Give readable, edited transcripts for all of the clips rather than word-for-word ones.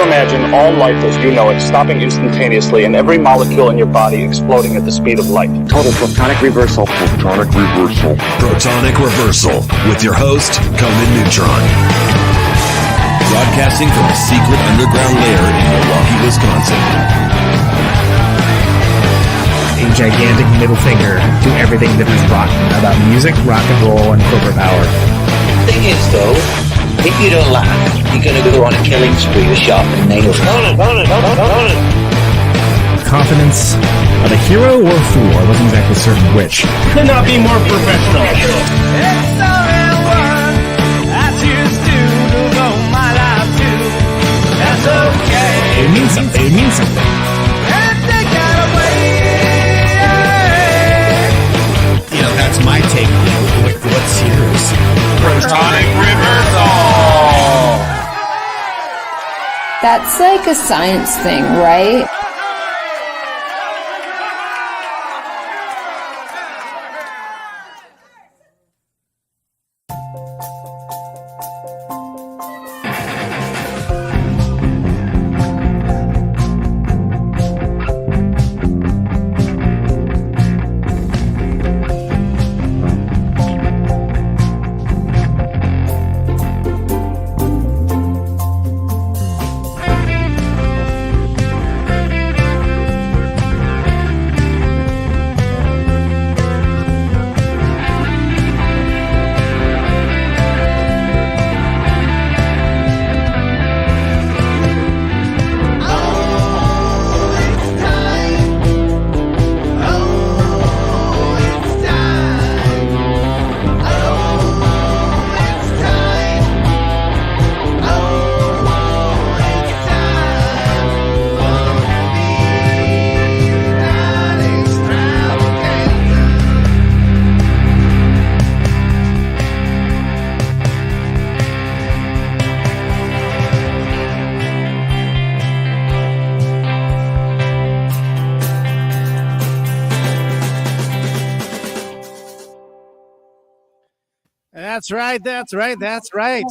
to imagine all life as you know it stopping instantaneously and every molecule in your body exploding at the speed of light. Total protonic reversal. Protonic reversal. Protonic reversal with your host, Conan Neutron. Broadcasting from a secret underground lair in Milwaukee, Wisconsin. A gigantic middle finger to everything that is rock about music, rock and roll, and corporate power. The thing is, though, if you don't laugh, you're going to go on a killing spree with sharpened nails. Confidence of a hero or a fool. I wasn't exactly certain which. Could not be more professional. It means something. It means something. You know, that's my take. What's yours? Protonic reversal. That's like a science thing, right? That's right.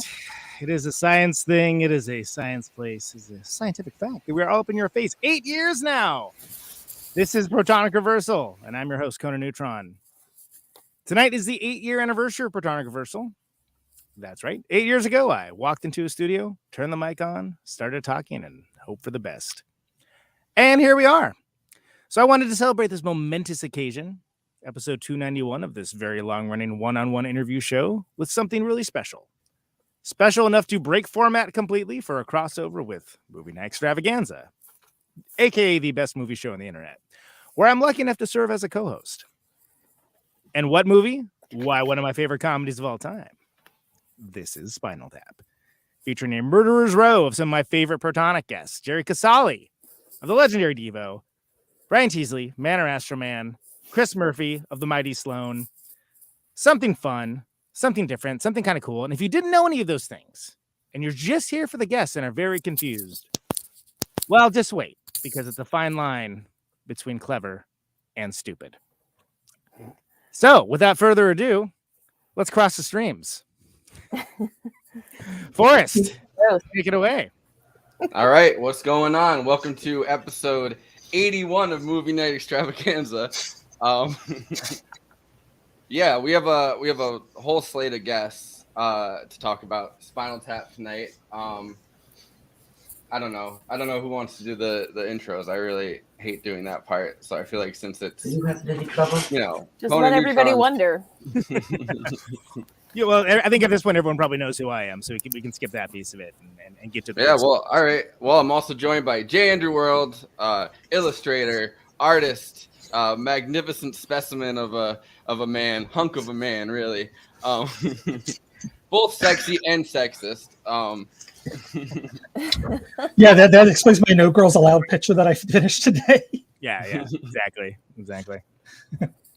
It is a science thing. It is a science place. It's a scientific fact. We are all up in your face. 8 years now. This is Protonic Reversal, and I'm your host, Conan Neutron. Tonight is the 8-year anniversary of Protonic Reversal. That's right. 8 years ago, I walked into a studio, turned the mic on, started talking, and hoped for the best. And here we are. So I wanted to celebrate this momentous occasion, episode 291 of this very long-running one-on-one interview show, with something really special. Special enough to break format completely for a crossover with Movie Night Extravaganza, aka the best movie show on the internet, where I'm lucky enough to serve as a co-host. And what movie? Why, one of my favorite comedies of all time. This is Spinal Tap, featuring a murderer's row of some of my favorite Protonic guests: Jerry Casale of the legendary DEVO, Brian Teasley, Manor Astro-Man, CHRIS Murphy of the mighty SLOAN. Something fun, something different, something kind of cool. And if you didn't know any of those things, and you're just here for the guests and are very confused, well, just wait, because it's a fine line between clever and stupid. So, without further ado, let's cross the streams. Forrest, take it away. All right, what's going on? Welcome to episode 81 of Movie Night Extravaganza. Yeah, we have a whole slate of guests to talk about Spinal Tap tonight. I don't know who wants to do the intros. I really hate doing that part, so I feel like since it's You have any trouble? Just let everybody wonder. Yeah, well, I think at this point everyone probably knows who I am, so we can skip that piece of it and get to the well, all right. Well, I'm also joined by J. Andrew World, illustrator, artist, magnificent specimen of a man, hunk of a man, really. Both sexy and sexist. Yeah, that explains my No Girls Allowed picture that I finished today. Yeah, exactly.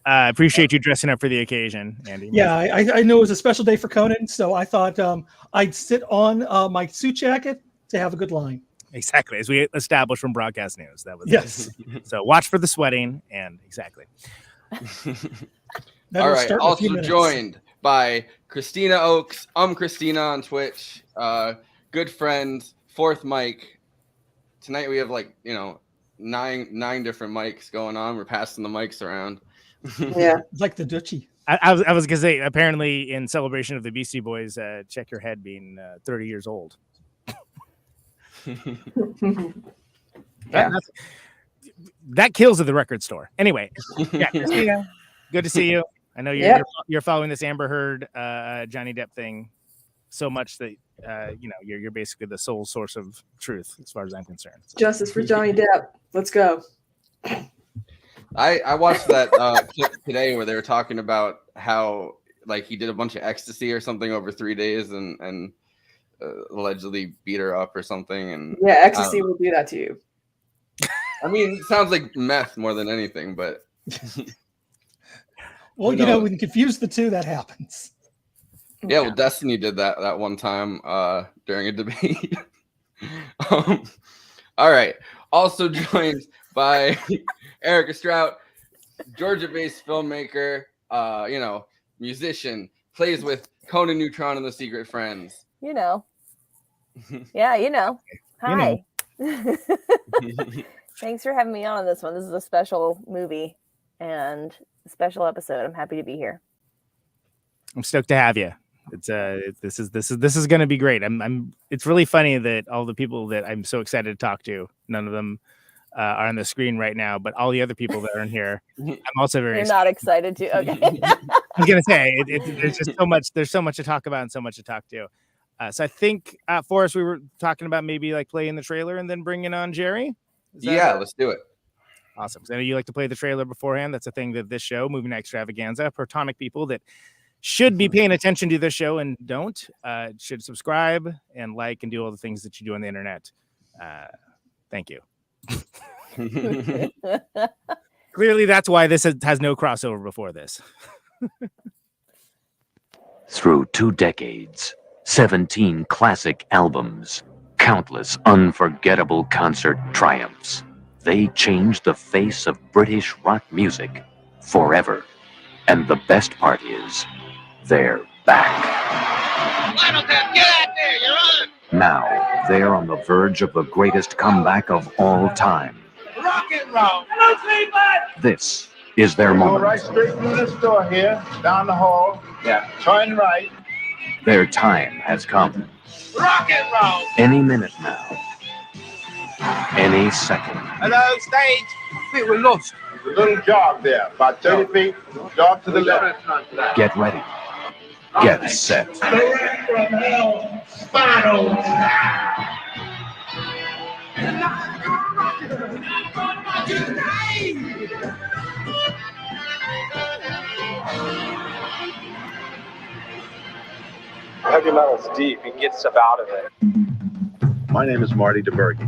I appreciate you dressing up for the occasion, Andy. Yeah, I know it was a special day for Conan, so I thought I'd sit on my suit jacket to have a good line. Exactly, as we established from broadcast news. That was yes. So watch for the sweating, and exactly. All right, also joined by Kristina Oaks. Kristina on Twitch. Good friend, fourth mic, tonight we have like, you know, nine different mics going on. We're passing the mics around. Yeah. Like the Dutchie. I was gonna say, apparently in celebration of the Beastie Boys, check your head being 30 years old. That kills at the record store. Anyway, yeah, Kristina, good to see you. I know you're following this Amber Heard Johnny Depp thing so much that you know you're basically the sole source of truth as far as I'm concerned. So. Justice for Johnny Depp. Let's go. I watched that clip today where they were talking about how like he did a bunch of ecstasy or something over 3 days and allegedly beat her up or something. And yeah, ecstasy will do that to you. I mean, it sounds like meth more than anything, but well, you know, when you confuse the two, that happens. Yeah, well, Destiny did that one time during a debate. All right. Also joined by Erica Strout, Georgia-based filmmaker, you know, musician, plays with Conan, Neutron, and the Secret Friends. You know. Yeah, you know. Hi. You know. Thanks for having me on this one. This is a special movie and a special episode. I'm happy to be here. I'm stoked to have you. It's this is going to be great. It's really funny that all the people that I'm so excited to talk to, none of them are on the screen right now, but all the other people that are in here, I'm also very. You're not excited to. Okay. I was gonna say there's just so much. There's so much to talk about and so much to talk to. So I think Forrest, we were talking about maybe like playing the trailer and then bringing on Jerry. Yeah, let's do it. Awesome. Because I know you like to play the trailer beforehand. That's a thing that this show, Movie Night Extravaganza, Protonic people that should be paying attention to this show and don't, should subscribe and like and do all the things that you do on the internet. Thank you. Clearly, that's why this has no crossover before this. Through 2 decades, 17 classic albums, countless unforgettable concert triumphs, they changed the face of British rock music forever. And the best part is, they're back. Get out there, you're on! Now, they're on the verge of the greatest comeback of all time. Rock and roll! This is their Go moment. right straight through this door here, down the hall. Yeah. Turn right. Their time has come. Rock and roll! Any minute now. Any second. Hello, stage. I think we're lost. A little jog there, about 30 feet. Jog to the left. Get ready. Get set. Direct from hell, Spinal. Heavy metal's deep. You can get stuff out of it. My name is Marty DeBerge.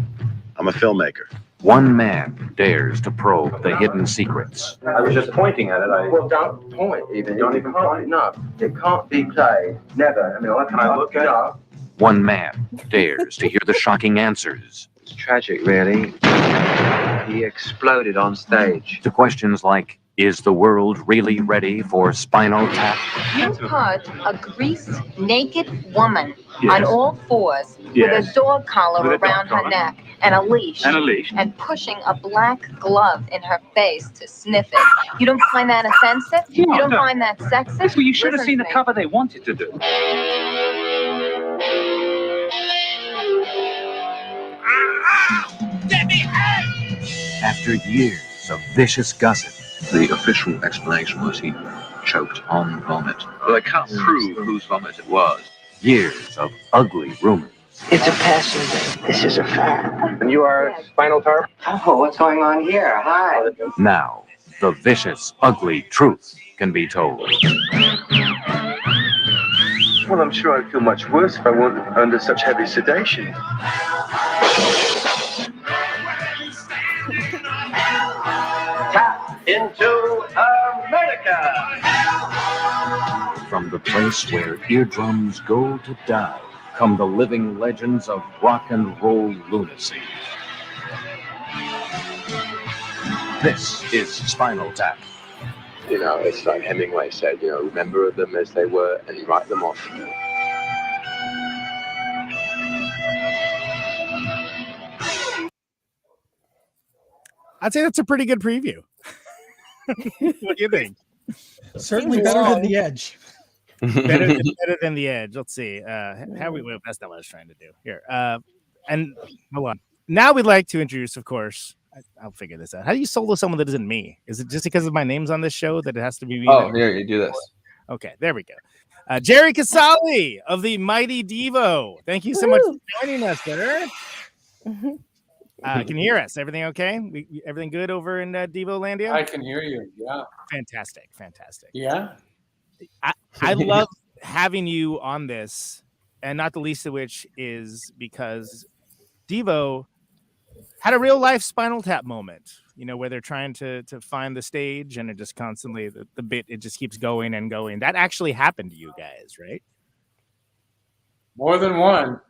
I'm a filmmaker. One man dares to probe the hidden secrets. I was just pointing at it. Well, don't point even. Don't even point. No, it can't be played. Never. I mean, can I look it up? One man dares to hear the shocking answers. It's tragic, really. He exploded on stage. To questions like, is the world really ready for Spinal Tap? You put a greased, naked woman on all fours with a dog collar around her neck and a leash. And pushing a black glove in her face to sniff it. You don't find that offensive? You don't find that sexist? Well, you should have seen the cover they wanted to do. After years of vicious gossip, The official explanation was he choked on vomit. But they can't prove whose vomit it was. years of ugly rumors, It's a passing day. This is a fact. And you are Spinal Tap? Oh, what's going on here? Hi. now the vicious, ugly truth can be told. Well, I'm sure I'd feel much worse if I weren't under such heavy sedation. Tap into America! From the place where eardrums go to die come the living legends of rock and roll lunacy. This is Spinal Tap. You know, it's like Hemingway said, you know, remember them as they were and write them off. I'd say that's a pretty good preview. What do you think? Certainly better than The Edge. better than The Edge. Let's see. Well, that's not what I was trying to do here. And hold on. Now we'd like to introduce, of course. I'll figure this out. How do you solo someone that isn't me? Is it just because of my name's on this show that it has to be me? Oh, here you do this. Okay, there we go. Jerry Casale of the Mighty Devo. Thank you so much for joining us, sir. Can you hear us? Everything okay? Everything good over in Devolandia? I can hear you. Yeah. Fantastic. Yeah. I love having you on this, and not the least of which is because Devo had a real life Spinal Tap moment, where they're trying to find the stage, and it just constantly the bit, it just keeps going and going. That actually happened to you guys, right? More than one.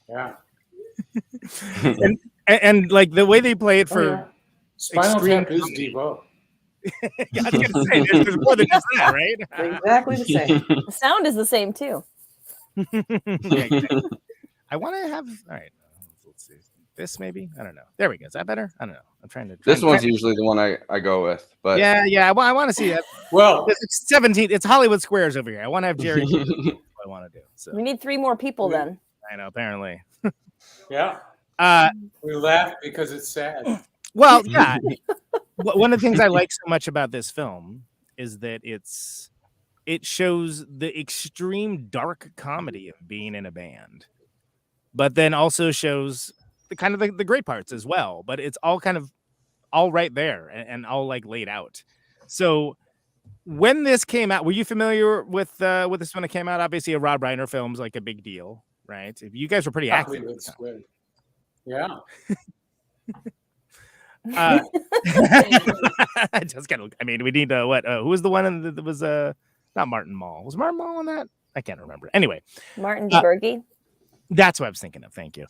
Yeah. and like the way they play it for Spinal Tap is Devo. Yeah, I was gonna say there's more than just that, right? Exactly the same. The sound is the same too. Yeah, exactly. I want to have. All right, let's see. This maybe. I don't know. There we go. Is that better? I don't know. I'm trying to. This one's usually the one I go with, but yeah. I want to see that. Well, it's 17. It's Hollywood Squares over here. I want to have Jerry. What I want to do. So We need 3 more people then. I know. Apparently. yeah. We laugh because it's sad. Well, yeah. One of the things I like so much about this film is that it shows the extreme dark comedy of being in a band, but then also shows the kind of the great parts as well. But it's all kind of all right there and all like laid out. So when this came out, were you familiar with this when it came out? Obviously, a Rob Reiner film's like a big deal, right? You guys were pretty active. Yeah. Just kind of. I mean, we need what? Who was the one that was not Martin Mull? Was Martin Mull on that? I can't remember. Anyway, Martin DeBerge. That's what I was thinking of. Thank you.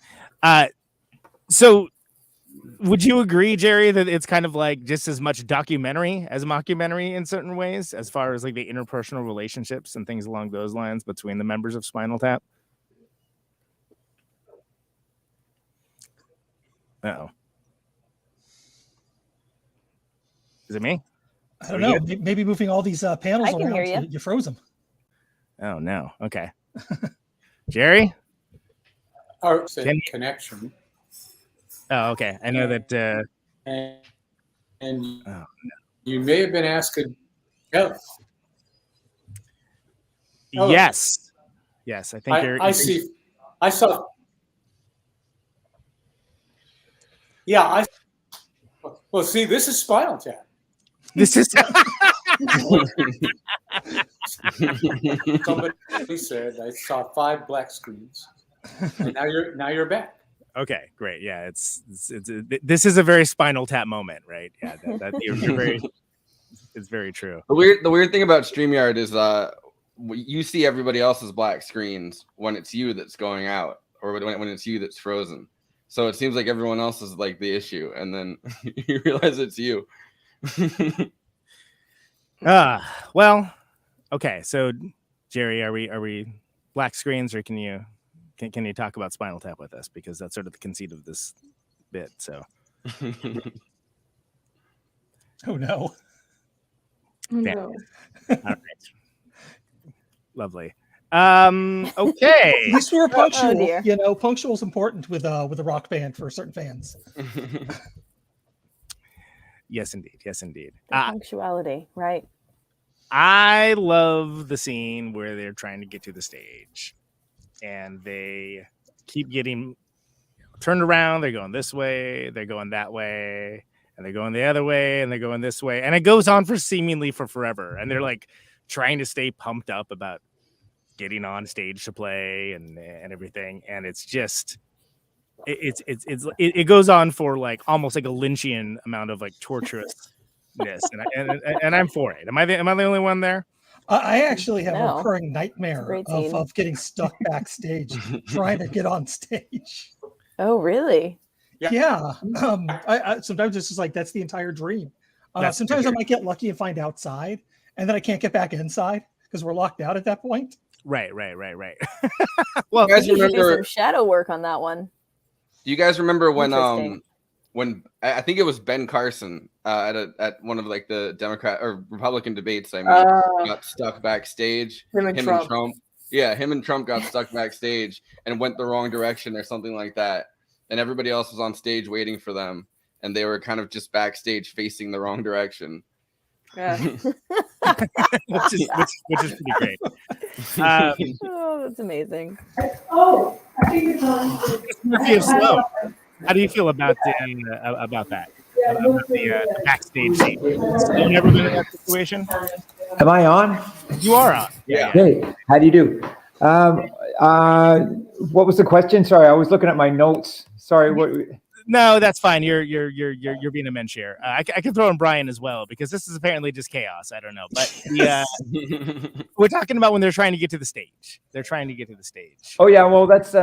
So, would you agree, Jerry, that it's kind of like just as much documentary as mockumentary in certain ways, as far as like the interpersonal relationships and things along those lines between the members of Spinal Tap? Uh-oh. Is it me? I don't know. Maybe moving all these panels I can around, hear you. you froze them. Oh, no. Okay. Jerry? Or connection. Oh, okay. I know that. And you may have been asking. Yeah. Yes. Yes, I think I see. I saw. Yeah. Well, see, this is Spinal Tap. This is. Somebody said I saw 5 black screens, and now you're back. Okay, great. Yeah, this is a very Spinal Tap moment, right? Yeah, you're very. It's very true. The weird thing about StreamYard is you see everybody else's black screens when it's you that's going out, or when it's you that's frozen. So it seems like everyone else is like the issue, and then you realize it's you. Well, okay. So, Jerry, are we black screens, or can you talk about Spinal Tap with us, because that's sort of the conceit of this bit? So, oh no, damn. All right, lovely. Okay. At least we were punctual. Oh, dear. Punctual is important with a rock band for certain fans. Yes, indeed. Yes, indeed. The punctuality, right? I love the scene where they're trying to get to the stage, and they keep getting turned around. They're going this way, they're going that way, and they're going the other way, and they're going this way, and it goes on for seemingly forever. And they're like trying to stay pumped up about getting on stage to play and everything, and it's just it goes on for like almost like a Lynchian amount of like torturousness, and I'm for it. Am I the only one there? I actually have a recurring nightmare of getting stuck backstage trying to get on stage. Oh, really? Yeah. I sometimes it's just like that's the entire dream. Sometimes I might get lucky and find outside, and then I can't get back inside because we're locked out at that point. Right. Well, you guys remember do some shadow work on that one. Do you guys remember when when I think it was Ben Carson at one of like the Democrat or Republican debates. I mean, got stuck backstage. Him and Trump. Yeah, him and Trump got stuck backstage and went the wrong direction or something like that. And everybody else was on stage waiting for them, and they were kind of just backstage facing the wrong direction. Yeah. which is pretty great. Oh, that's amazing. Oh, I think it's on. Murphy of SLOAN. How do you feel about that? About the backstage scene? Have you ever been in that situation? Am I on? You are on. Yeah. Hey, how do you do? What was the question? Sorry, I was looking at my notes. Sorry, what? No, that's fine. You're being a mensch here. I can throw in Brian as well because this is apparently just chaos. I don't know, but we're talking about when they're trying to get to the stage. They're trying to get to the stage. Oh yeah, well that's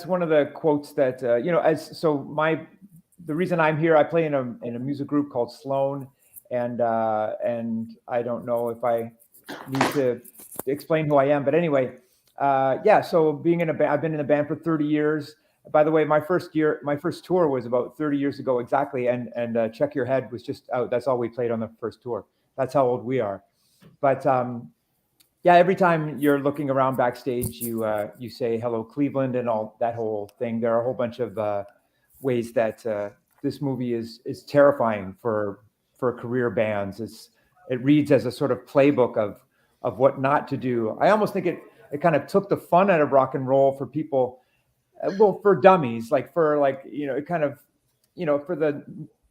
one of the quotes that the reason I'm here. I play in a music group called SLOAN, and I don't know if I need to explain who I am, but anyway, yeah. So being in a band, I've been in a band for 30 years. By the way, my first tour was about 30 years ago exactly, and Check Your Head was just out. That's all we played on the first tour. That's how old we are. But yeah, every time you're looking around backstage, you say hello Cleveland and all that whole thing. There are a whole bunch of ways that this movie is terrifying for career bands. It reads as a sort of playbook of what not to do. I almost think it kind of took the fun out of rock and roll for people. Well, for dummies, like for like, it kind of, for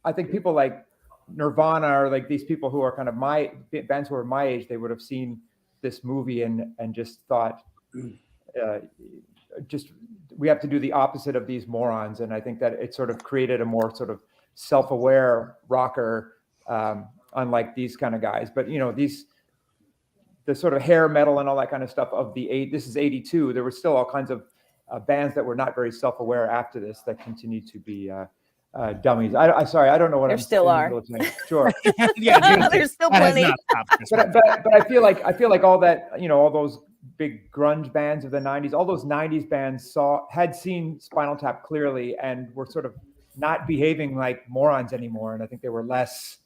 I think people like Nirvana or like these people who are kind of my bands who are my age, they would have seen this movie and just thought, we have to do the opposite of these morons. And I think that it sort of created a more sort of self-aware rocker, unlike these kind of guys. But, the sort of hair metal and all that kind of stuff of this is 82. There were still all kinds of bands that were not very self-aware after this that continue to be dummies. Sorry, I don't know what there still are. Sure. Yeah, there's still plenty. But I feel like all that, all those big grunge bands of the 90s, all those 90s bands had seen Spinal Tap clearly and were sort of not behaving like morons anymore. And I think they were less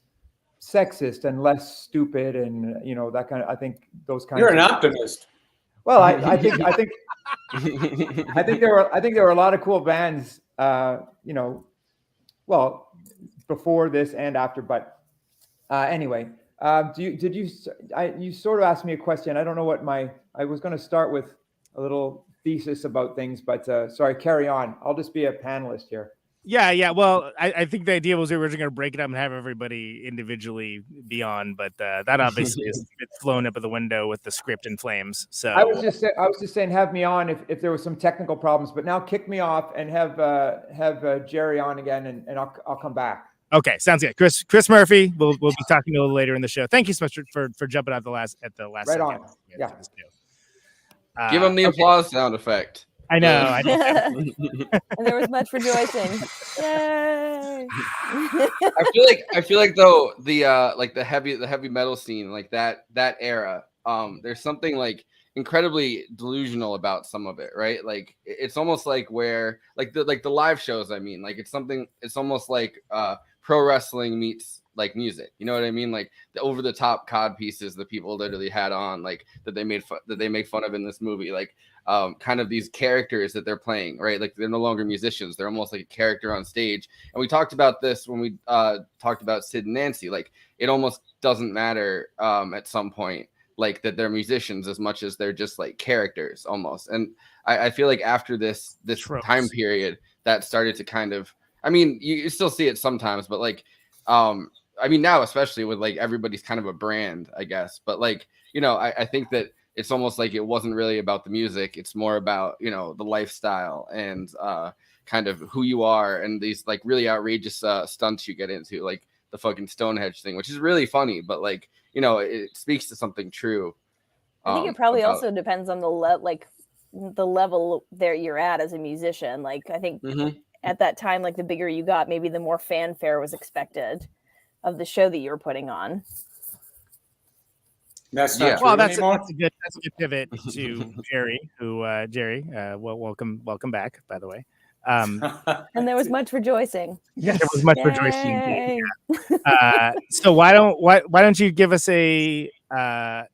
sexist and less stupid and that kind of. I think those kinds. You're an optimist. Well, I think there were a lot of cool bands, well, before this and after. But anyway, you sort of asked me a question. I don't know what I was going to start with a little thesis about things, but sorry, carry on. I'll just be a panelist here. Yeah. Well, I think the idea was we were going to break it up and have everybody individually be on, but that obviously is flown up of the window with the script in flames. So I was just saying, have me on if there was some technical problems, but now kick me off and have Jerry on again, and I'll come back. Okay, sounds good. Chris Murphy, we'll be talking a little later in the show. Thank you so much for jumping out at the last. Right second. On. Yeah. Give him the applause sound effect. I know. And there was much rejoicing. Yay! I feel like though the heavy metal scene, like that era, there's something like incredibly delusional about some of it, right? Like it's almost like where the live shows. I mean, like it's almost like pro wrestling meets like music. You know what I mean? Like the over the top cod pieces that people literally had on, like that they make fun of in this movie, like. Kind of these characters that they're playing, right? Like they're no longer musicians. They're almost like a character on stage. And we talked about this when we talked about Sid and Nancy. Like it almost doesn't matter at some point, like that they're musicians as much as they're just like characters almost. And I feel like after this time period that started to kind of, I mean, you still see it sometimes, but like, I mean, now, especially with like everybody's kind of a brand, I guess. But like, I think that it's almost like it wasn't really about the music. It's more about, the lifestyle and kind of who you are and these like really outrageous stunts you get into, like the fucking Stonehenge thing, which is really funny, but like, it speaks to something true. I think it probably also depends on the level there you're at as a musician. Like I think at that time, like the bigger you got, maybe the more fanfare was expected of the show that you were putting on. That's not true that's anymore. That's a good pivot to Jerry, who welcome back, by the way. And there was much rejoicing. Yes, there was much Yay. rejoicing. So why don't you give us an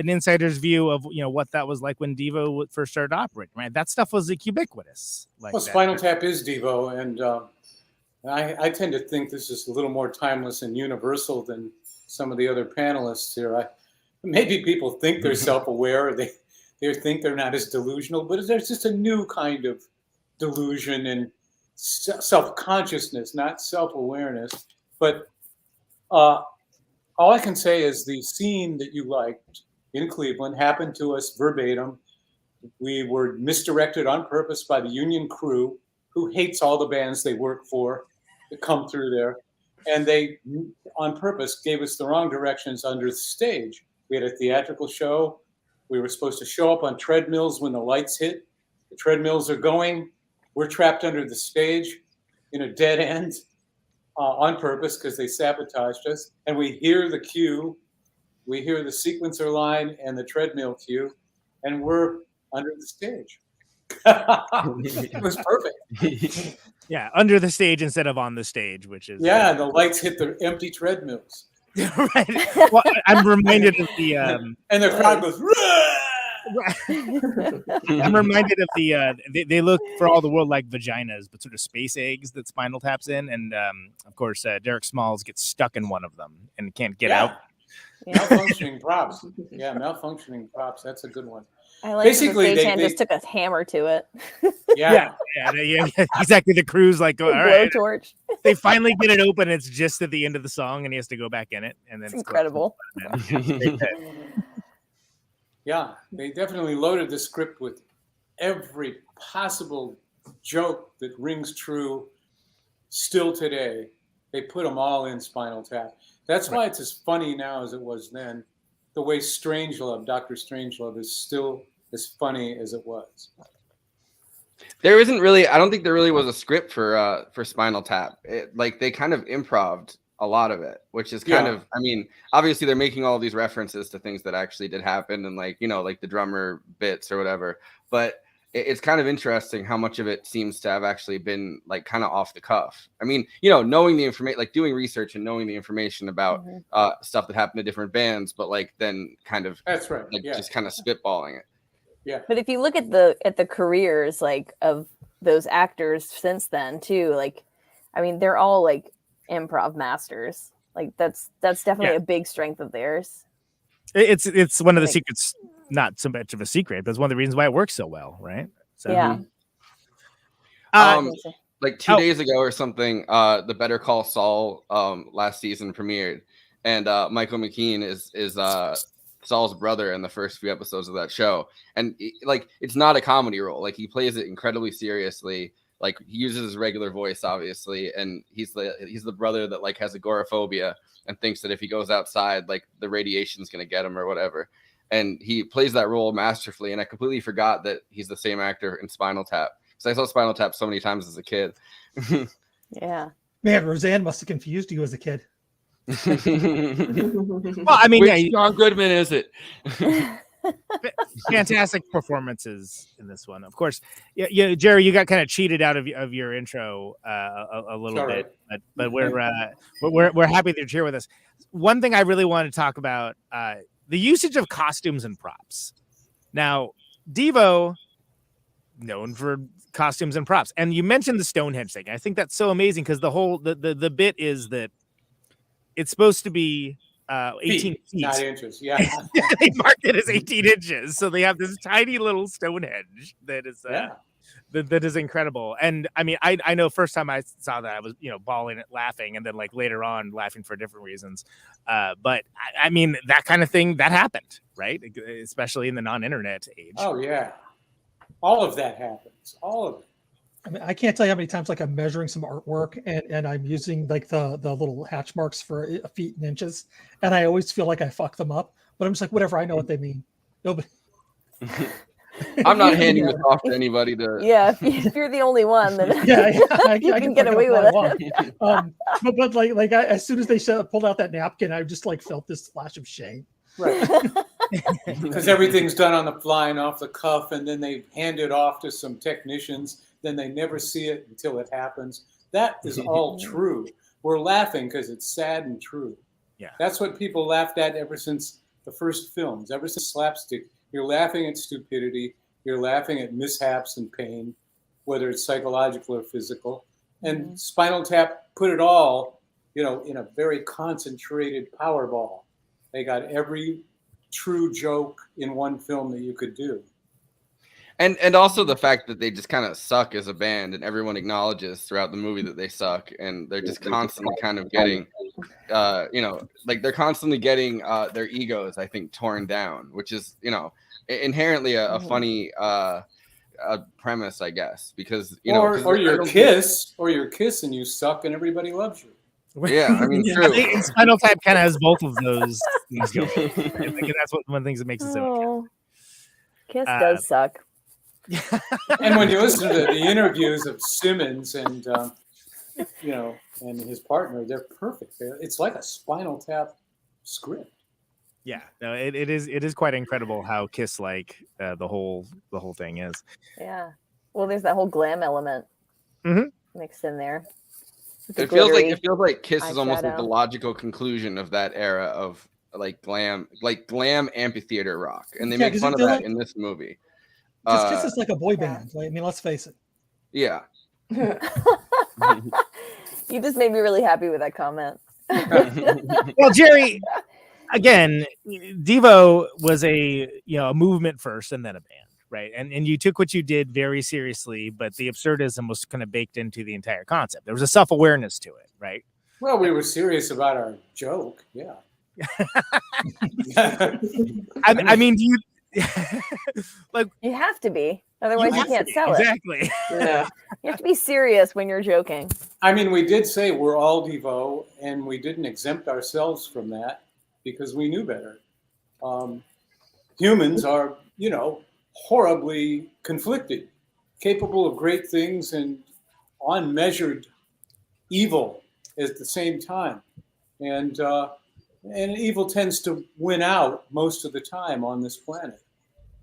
insider's view of what that was like when Devo first started operating? Right, that stuff was like ubiquitous. Like Well, Spinal Tap is Devo, and I tend to think this is a little more timeless and universal than some of the other panelists here. Maybe people think they're self-aware, or they think they're not as delusional, but there's just a new kind of delusion and self-consciousness, not self-awareness. But all I can say is the scene that you liked in Cleveland happened to us verbatim. We were misdirected on purpose by the union crew, who hates all the bands they work for that come through there. And they, on purpose, gave us the wrong directions under the stage. We had a theatrical show. We were supposed to show up on treadmills when the lights hit. The treadmills are going. We're trapped under the stage in a dead end on purpose because they sabotaged us. And we hear the cue. We hear the sequencer line and the treadmill cue, and we're under the stage. It was perfect. Yeah, under the stage instead of on the stage, which is the lights hit the empty treadmills. Right. Well, I'm reminded of the and the crowd goes. I'm reminded of they look for all the world like vaginas, but sort of space eggs that Spinal Tap's in, and of course Derek Smalls gets stuck in one of them and can't get out. Malfunctioning props. Yeah, malfunctioning props. That's a good one. I like basically the stagehand just took a hammer to it. Yeah, exactly. The crew's like, all right. Blowtorch. They finally get it open. It's just at the end of the song, and he has to go back in it, and then it's incredible. Yeah, they definitely loaded the script with every possible joke that rings true still today. They put them all in Spinal Tap. That's why it's as funny now as it was then. The way Strangelove, Dr. Strangelove, is still as funny as it was. There isn't really, I don't think there really was a script for Spinal Tap. Like they kind of improv'd a lot of it, which is kind of, I mean, obviously they're making all these references to things that actually did happen and like, like the drummer bits or whatever. But it's kind of interesting how much of it seems to have actually been like kind of off the cuff. I mean, knowing the information, like doing research and knowing the information about stuff that happened to different bands, but like then kind of that's right, like just kind of spitballing it. Yeah. But if you look at the careers like of those actors since then too, like I mean they're all like improv masters. Like that's definitely a big strength of theirs. It's one of the secrets. Not so much of a secret, but it's one of the reasons why it works so well, right? So, yeah. Like 2 days ago or something, the Better Call Saul last season premiered, and Michael McKean is Saul's brother in the first few episodes of that show, and like it's not a comedy role. Like he plays it incredibly seriously. Like he uses his regular voice, obviously, and he's the brother that like has agoraphobia and thinks that if he goes outside, like the radiation's gonna get him or whatever. And he plays that role masterfully. And I completely forgot that he's the same actor in Spinal Tap. Because I saw Spinal Tap so many times as a kid. Yeah. Man, Roseanne must have confused you as a kid. Well, I mean, which John Goodman is it? Fantastic performances in this one. Of course, yeah, Jerry, you got kind of cheated out of your intro a little bit, but we're happy that you're here with us. One thing I really want to talk about, the usage of costumes and props. Now, Devo, known for costumes and props, and you mentioned the Stonehenge thing. I think that's so amazing because the whole the bit is that it's supposed to be 18 feet, not inches. Yeah, they marked it as 18 inches, so they have this tiny little Stonehenge that is that is incredible. And I mean, I know first time I saw that I was bawling and laughing, and then like later on laughing for different reasons. But I mean that kind of thing that happened, right? Especially in the non-internet age. Oh yeah, all of that happens. All of it. I mean, I can't tell you how many times like I'm measuring some artwork and I'm using like the little hatch marks for feet and inches, and I always feel like I fuck them up. But I'm just like, whatever, I know what they mean. Nobody. I'm not handing this off to anybody to. Yeah, if you're the only one, then I can get away with it. But as soon as they pulled out that napkin, I just like felt this flash of shame. Right. because everything's done on the fly and off the cuff, and then they hand it off to some technicians. Then they never see it until it happens. That is all true. We're laughing because it's sad and true. Yeah, that's what people laughed at ever since the first films, ever since slapstick. You're laughing at stupidity. You're laughing at mishaps and pain, whether it's psychological or physical. And Spinal Tap put it all, in a very concentrated Powerball. They got every true joke in one film that you could do. And also the fact that they just kind of suck as a band, and everyone acknowledges throughout the movie that they suck, and they're just constantly kind of getting, they're constantly getting their egos, I think, torn down, which is, inherently a funny premise, I guess, because or your kiss, and you suck, and everybody loves you. Yeah, I mean, true. And Spinal Tap kind of has both of those things going. And that's one of the things that makes it so. Kiss does suck. And when you listen to the interviews of Simmons and and his partner, they're perfect. It's like a Spinal Tap script. Yeah, no, it is quite incredible how Kiss-like the whole thing is. Yeah, well, there's that whole glam element mixed in there. It feels like Kiss is almost like the logical conclusion of that era of glam amphitheater rock, and they make fun of that in this movie. Kiss is like a boy band. I mean, let's face it. Yeah. You just made me really happy with that comment. Well, Jerry, again, Devo was a movement first and then a band, right? And you took what you did very seriously, but the absurdism was kind of baked into the entire concept. There was a self-awareness to it, right? Well, we were serious about our joke, yeah. I mean, do you you have to be, otherwise you can't sell it. Exactly. Yeah. You have to be serious when you're joking. I mean, we did say we're all Devo, and we didn't exempt ourselves from that because we knew better. Humans are, horribly conflicted, capable of great things and unmeasured evil at the same time. And evil tends to win out most of the time on this planet.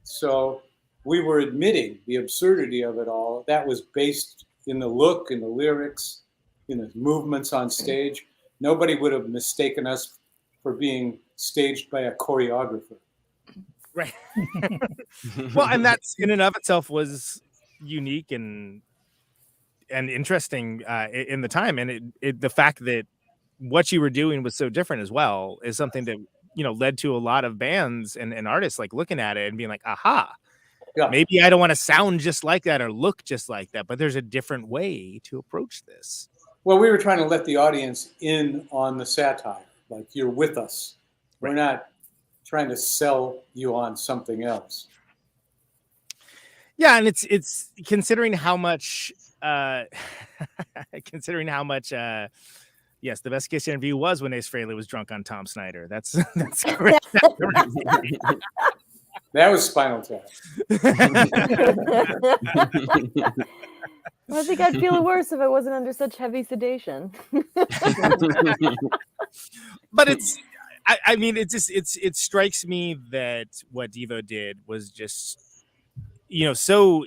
So we were admitting the absurdity of it all. That was based in the look, in the lyrics, in the movements on stage. Nobody would have mistaken us for being staged by a choreographer. Right. Well, and that's in and of itself was unique and interesting in the time. And the fact that what you were doing was so different as well is something that led to a lot of bands and artists looking at it and being like, aha, maybe I don't want to sound just like that or look just like that, but there's a different way to approach this. Well, we were trying to let the audience in on the satire, like you're with us. We're not trying to sell you on something else. Yeah, and it's considering how much yes, the best Kiss interview was when Ace Frehley was drunk on Tom Snyder. That's correct. That was Spinal Tap. I think I'd feel worse if I wasn't under such heavy sedation. But I mean, it strikes me that what Devo did was just, so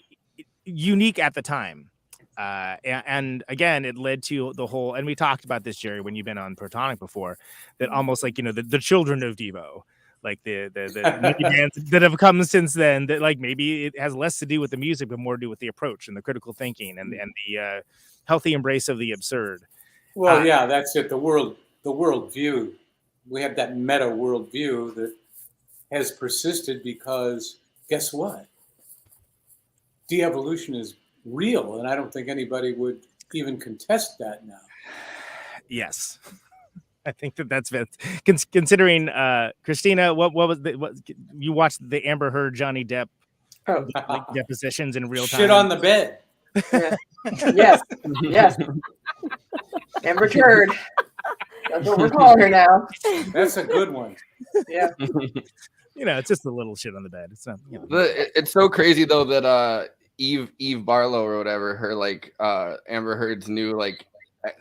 unique at the time. And again, it led to the whole, and we talked about this, Jerry, when you've been on Protonic before, that almost the children of Devo, like the bands that have come since then, that maybe it has less to do with the music, but more to do with the approach and the critical thinking and the healthy embrace of the absurd. Well, yeah, that's it. The world view. We have that meta world view that has persisted because guess what? De-evolution is real, and I don't think anybody would even contest that now. Yes, I think that's considering Kristina. What was you watched the Amber Heard Johnny Depp depositions in real time? Shit on the bed. Yeah. Yes. Amber Heard. That's what we're calling her now. That's a good one. Yeah. It's just a little shit on the bed. It's not. It's so crazy though that Eve Barlow or whatever, her Amber Heard's new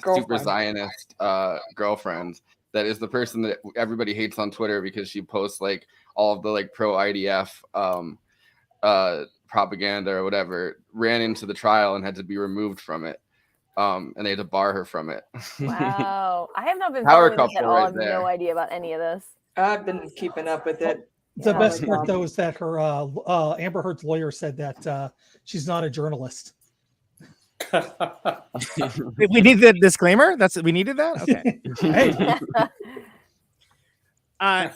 super Zionist girlfriend, that is the person that everybody hates on Twitter because she posts like all of the like pro IDF propaganda or whatever, ran into the trial and had to be removed from it. And they had to bar her from it. Wow. I have not been Power following this at couple all. I right have there. no idea about any of this. I've been keeping up with it. The Yeah. best part, though, is that her Amber Heard's lawyer said that she's not a journalist. We need the disclaimer. We needed that. Okay. Hey.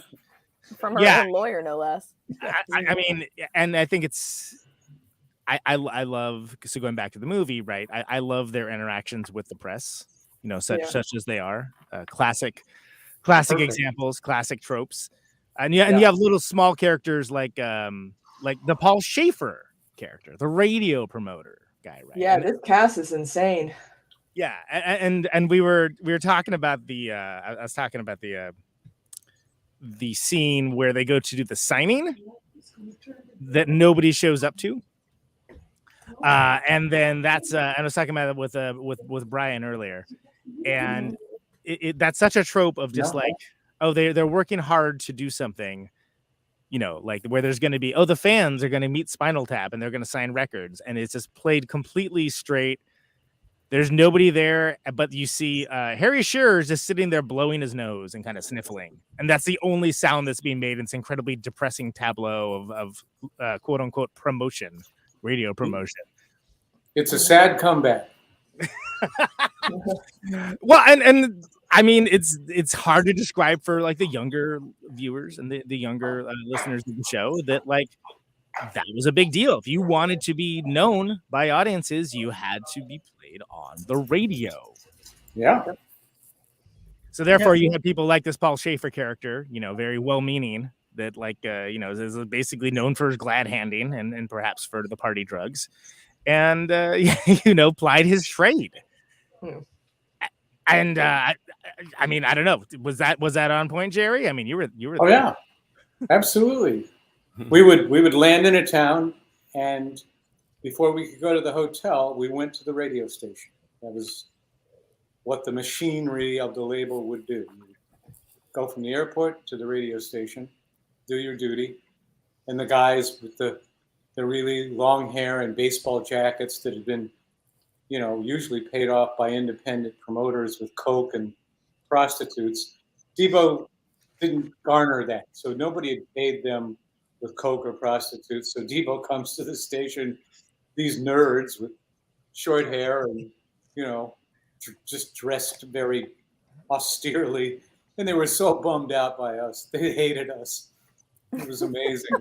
From her Yeah. own lawyer, no less. I mean, and I think I love, so going back to the movie, right? I love their interactions with the press, you know, such as they are. Classic Perfect. examples, classic tropes. And you have little small characters like the Paul Schaefer character, the radio promoter guy, right? Yeah, And- this cast is insane. yeah, and we were talking about I was talking about the scene where they go to do the signing that nobody shows up to. And then that's and I was talking about it with Brian earlier, and that's such a trope of just like, oh, they're working hard to do something, you know, like where there's going to be, oh, the fans are going to meet Spinal Tap and they're going to sign records, and it's just played completely straight. There's nobody there, but you see Harry Shearer is just sitting there blowing his nose and kind of sniffling, and that's the only sound that's being made. It's incredibly depressing tableau of quote unquote promotion. Radio promotion. It's a sad comeback. Well, and I mean, it's hard to describe for like the younger viewers and the younger listeners of the show that like that was a big deal. If you wanted to be known by audiences, you had to be played on the radio. Yeah. So therefore, you had people like this Paul Schaefer character, you know, very well-meaning, that like you know, is basically known for his glad handing and perhaps for the party drugs, and you know, plied his trade. And I mean, I don't know, was that on point, Jerry? I mean, you were Oh there. yeah, absolutely. We would land in a town, and before we could go to the hotel, we went to the radio station. That was what the machinery of the label would do. You go from the airport to the radio station, do your duty, and the guys with the really long hair and baseball jackets that had been, you know, usually paid off by independent promoters with coke and prostitutes. DEVO didn't garner that, so nobody had paid them with coke or prostitutes. So DEVO comes to the station, these nerds with short hair and, you know, just dressed very austerely, and they were so bummed out by us. They hated us. It was amazing.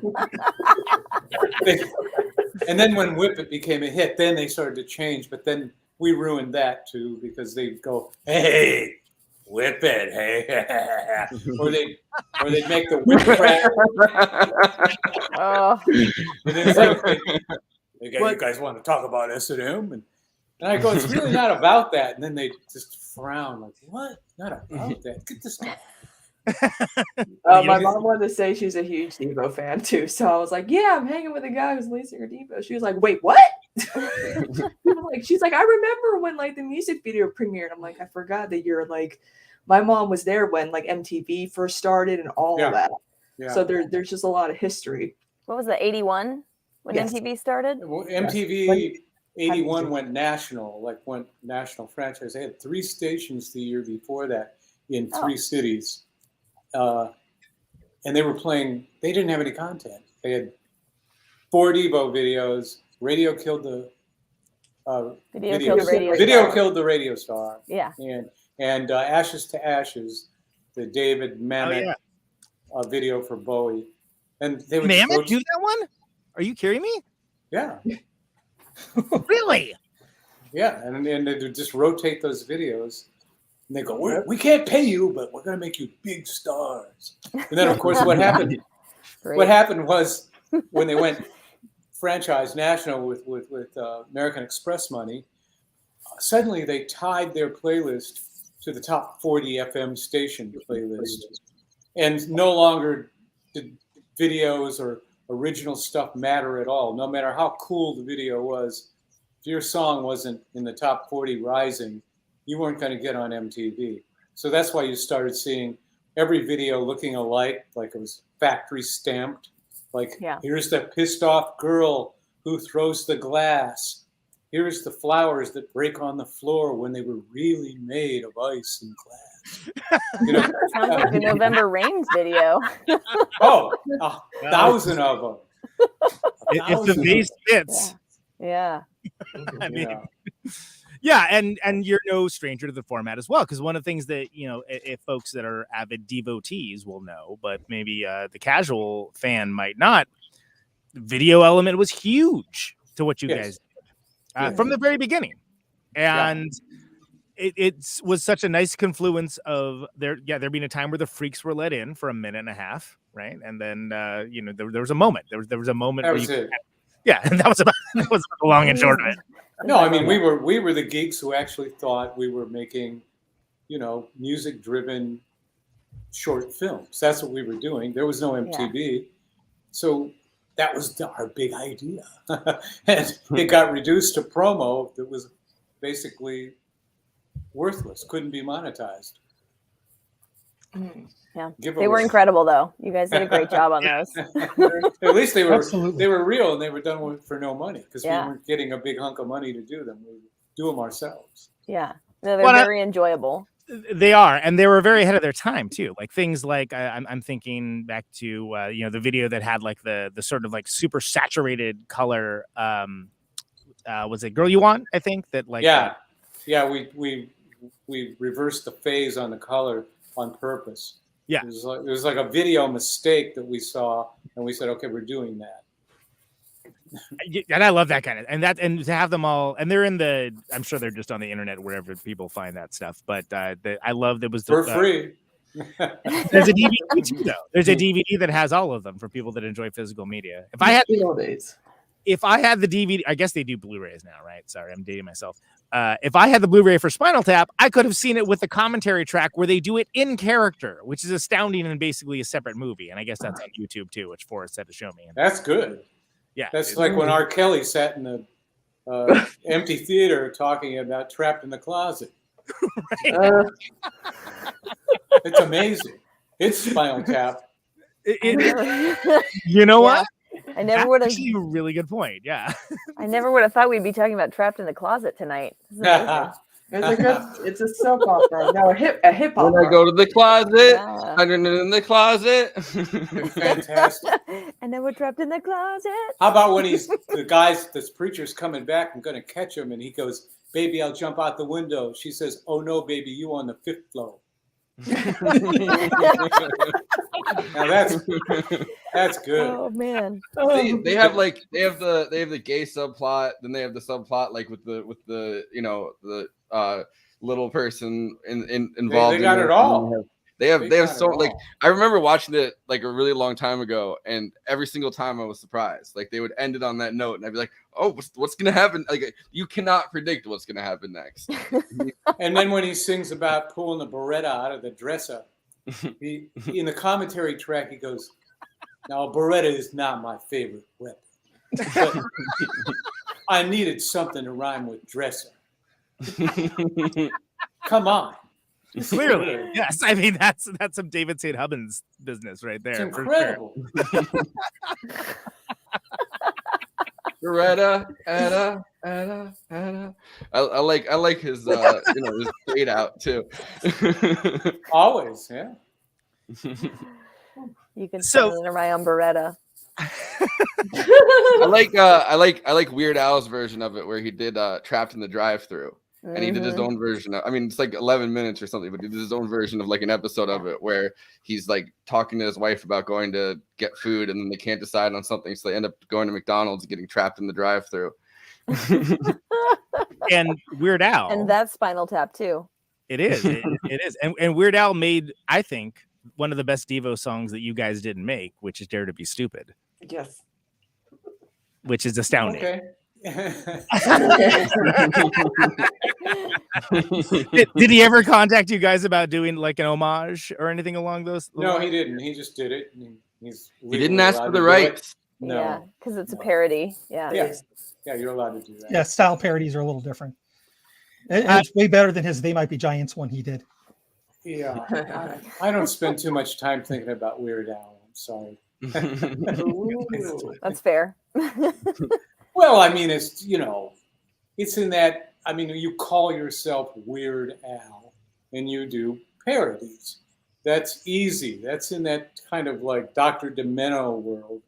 And then when Whip It became a hit, then they started to change, but then we ruined that too, because they'd go, hey, Whip It, hey, or they'd make the whip crack. Oh. And then it's like, okay, you guys want to talk about S&M? And I go, it's really not about that. And then they just frown, like, what? Not about that. Get this guy. My mom wanted to say she's a huge DEVO fan too, so I was like, "Yeah, I'm hanging with a guy who's lead singer DEVO." She was like, "Wait, what?" She's like, "I remember when like the music video premiered." I'm like, "I forgot that you're like." My mom was there when like MTV first started and all of that. Yeah. So there's just a lot of history. What was that? 81 when Yes. MTV started? Well, MTV 81 went national franchise. They had 3 stations the year before that in 3 cities. And they were playing, they didn't have any content. They had 4 DEVO videos. Radio killed the video killed the radio star. Yeah. And Ashes to Ashes, the David Mamet video for Bowie. And they would Mamet do that one? Are you kidding me? Yeah. Really? Yeah, and they would just rotate those videos. And they go, we can't pay you, but we're going to make you big stars. And then, of course, what happened? What happened was when they went franchise national with American Express money, suddenly they tied their playlist to the top 40 FM station playlist. And no longer did videos or original stuff matter at all. No matter how cool the video was, if your song wasn't in the top 40 rising, you weren't going to get on MTV. So that's why you started seeing every video looking alike, like it was factory stamped. Like, here's the pissed off girl who throws the glass. Here's the flowers that break on the floor when they were really made of ice and glass. You know, sounds like the November Rains video. Oh, 1,000 of them. If the base fits. Yeah. I mean, yeah, and you're no stranger to the format as well, because one of the things that, you know, if folks that are avid devotees will know, but maybe the casual fan might not, the video element was huge to what you guys did from the very beginning. And it was such a nice confluence of there being a time where the freaks were let in for a minute and a half, right? And then you know, there was a moment. There was a moment That where was it. Yeah, and that was about the long and short of it. No, I mean, we were the geeks who actually thought we were making, you know, music-driven short films. That's what we were doing. There was no MTV, so that was our big idea, and it got reduced to promo that was basically worthless, couldn't be monetized. Yeah, they were incredible though. You guys did a great job on those. At least they were real, and they were done for no money, because we weren't getting a big hunk of money to do them. We would do them ourselves. Yeah, no, they're very enjoyable. They are, and they were very ahead of their time too. Like things like I'm thinking back to you know, the video that had like the sort of like super saturated color. Was it Girl You Want? I think that like we reversed the phase on the color on purpose. Yeah, it was like a video mistake that we saw, and we said, okay, we're doing that. And I love that kind of, and to have them all, and they're in the, I'm sure they're just on the internet wherever people find that stuff. But I love that was for free. There's a DVD too, though. There's a DVD that has all of them for people that enjoy physical media. If I had the DVD, I guess they do Blu-rays now, right? Sorry, I'm dating myself. If I had the Blu-ray for Spinal Tap, I could have seen it with the commentary track where they do it in character, which is astounding and basically a separate movie. And I guess that's on YouTube too, which Forrest had to show me. That's good. Yeah, that's like when R. Kelly sat in the empty theater talking about Trapped in the Closet. It's amazing. It's Spinal Tap. You know what? I never would have. Actually, a really good point. Yeah. I never would have thought we'd be talking about Trapped in the Closet tonight. It's a soap opera. No, a hip hop. When I go to the closet, I'm in the closet. Fantastic. And then we're trapped in the closet. How about when this preacher's coming back, I'm going to catch him, and he goes, "Baby, I'll jump out the window." She says, "Oh no, baby, you on the 5th floor." Now that's good. Oh man. They have the gay subplot, then they have the subplot like with the you know, the little person involved. They got it all. They have so like, I remember watching it like a really long time ago, and every single time I was surprised. Like they would end it on that note, and I'd be like, "Oh, what's gonna happen?" Like you cannot predict what's gonna happen next. And then when he sings about pulling the Beretta out of the dresser, he in the commentary track he goes, "Now a Beretta is not my favorite weapon, but I needed something to rhyme with dresser." Come on. Clearly, yes. I mean, that's some David St. Hubbins business right there. It's incredible. Beretta, I like his his fade out too. Always, yeah. You can sell it around Beretta. I like Weird Al's version of it where he did Trapped in the Drive-Thru. And he did his own version of, I mean, it's like 11 minutes or something, but he did his own version of like an episode of it where he's like talking to his wife about going to get food, and then they can't decide on something, so they end up going to McDonald's and getting trapped in the drive-thru. And Weird Al. And that's Spinal Tap too. It is. It is. And Weird Al made, I think, one of the best Devo songs that you guys didn't make, which is Dare to Be Stupid. Yes. Which is astounding. Okay. Did he ever contact you guys about doing like an homage or anything along those lines? No, he didn't. He just did it. He didn't ask for the rights. No. Yeah, because it's a parody. Yeah. Yeah, you're allowed to do that. Yeah, style parodies are a little different. It's way better than his They Might Be Giants one he did. Yeah, I don't spend too much time thinking about Weird Al. I'm sorry. That's fair. Well, I mean, it's, you know, it's in that, I mean, you call yourself Weird Al and you do parodies. That's easy. That's in that kind of like Dr. Demento world.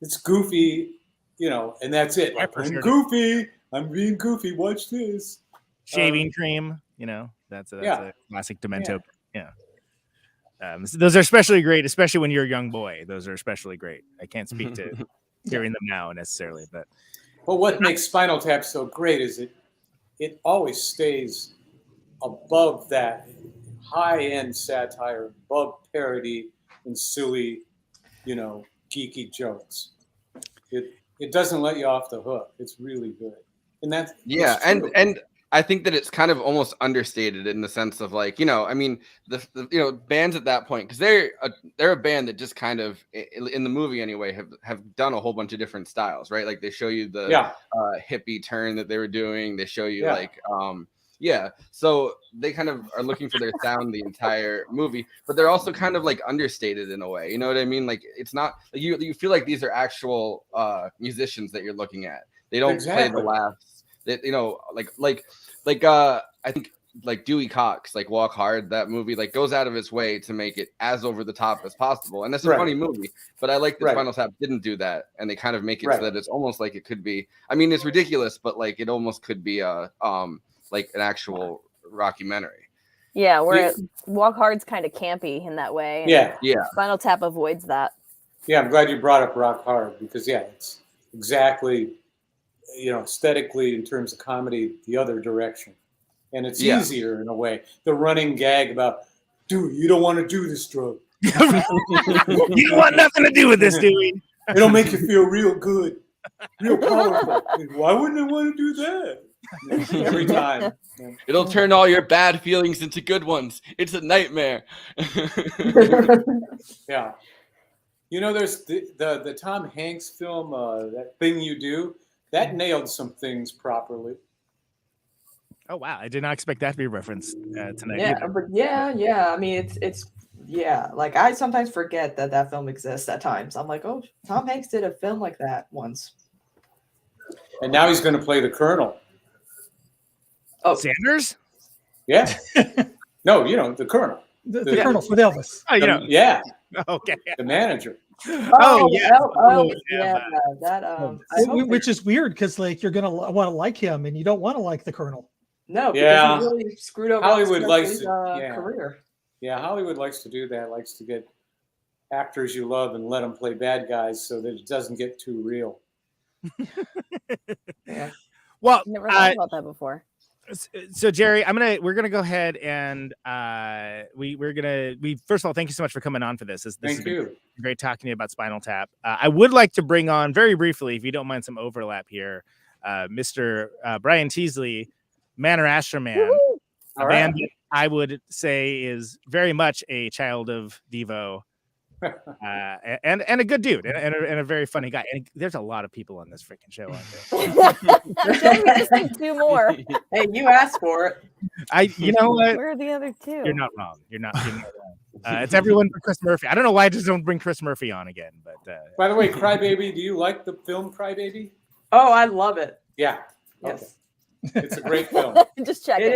It's goofy, you know, and that's it. Like, I'm goofy. I'm being goofy. Watch this. Shaving cream, you know, that's a classic Demento. Yeah. Those are especially great, especially when you're a young boy. Those are especially great. I can't speak to hearing them now necessarily, but what makes Spinal Tap so great is it always stays above that high-end satire, above parody and silly, you know, geeky jokes. It doesn't let you off the hook. It's really good, and that's and I think that it's kind of almost understated in the sense of like, you know, I mean, the you know, bands at that point, because they're a band that just kind of in the movie anyway have done a whole bunch of different styles, right? Like they show you the hippie turn that they were doing. They show you like so they kind of are looking for their sound the entire movie, but they're also kind of like understated in a way. You know what I mean? Like it's not like you feel like these are actual musicians that you're looking at. They don't play the laughs. That, you know, like I think like Dewey Cox, like Walk Hard, that movie like goes out of its way to make it as over the top as possible, and that's a funny movie. But I like that Spinal Tap didn't do that, and they kind of make it so that it's almost like it could be. I mean, it's ridiculous, but like it almost could be like an actual rockumentary. Yeah, where Walk Hard's kind of campy in that way. And Spinal Tap avoids that. Yeah, I'm glad you brought up Rock Hard because it's exactly, you know, aesthetically in terms of comedy, the other direction. And it's easier in a way. The running gag about, dude, you don't want to do this drug. You don't want nothing to do with this, dude. It'll make you feel real good, real powerful. Why wouldn't I want to do that? Every time. It'll turn all your bad feelings into good ones. It's a nightmare. Yeah. You know, there's the Tom Hanks film, That Thing You Do, that nailed some things properly. Oh wow, I did not expect that to be referenced tonight. Yeah, but I mean, it's like I sometimes forget that film exists at times. I'm like, oh, Tom Hanks did a film like that once. And now he's going to play the Colonel. Oh, Sanders? Yeah. No, you know, the Colonel. The Colonel with Elvis. Oh, you know. Yeah. Okay. The manager. Which is weird because like you're gonna want to like him and you don't want to like the Colonel. No, because he really screwed over Hollywood likes his career. Yeah, Hollywood likes to do that. Likes to get actors you love and let them play bad guys so that it doesn't get too real. Yeah. Well, never thought about that before. So Jerry, we're gonna go ahead and we first of all, thank you so much for coming on for this. Thank you. Great talking to you about Spinal Tap. I would like to bring on very briefly, if you don't mind some overlap here, Mr. Brian Teasley, Man or Astro-Man, a band that I would say is very much a child of Devo, and a good dude and a very funny guy. And there's a lot of people on this freaking show, aren't there? We just need two more. Hey, you asked for it. You know what? Where are the other two? You're not wrong. You're not wrong. It's everyone but Chris Murphy. I don't know why I just don't bring Chris Murphy on again. But by the way, Crybaby, do you like the film Crybaby? Oh, I love it. Yeah. Yes. Okay. It's a great film. Just checking.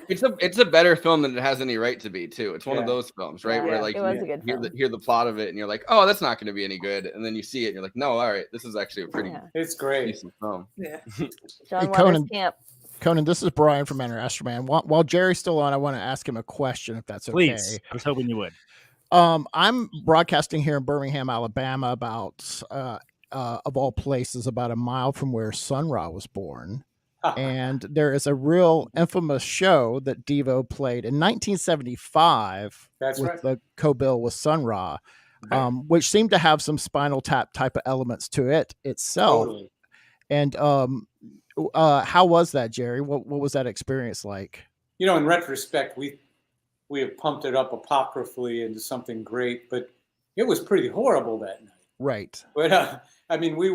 It's a better film than it has any right to be, too. It's one of those films, right? Where like you hear the plot of it and you're like, oh, that's not going to be any good, and then you see it and you're like, no, all right, this is actually a pretty it's great decent film. Yeah. John Conan, Camp. Conan, this is Brian from Man or Astro-Man. While Jerry's still on, I want to ask him a question, if that's okay. Please. I was hoping you would. I'm broadcasting here in Birmingham, Alabama, about of all places, about a mile from where Sun Ra was born. And there is a real infamous show that Devo played in 1975 with the co-bill with Sun Ra, which seemed to have some Spinal Tap type of elements to it itself. Totally. And how was that, Jerry? What was that experience like? You know, in retrospect, we have pumped it up apocryphally into something great, but it was pretty horrible that night. Right. But I mean, we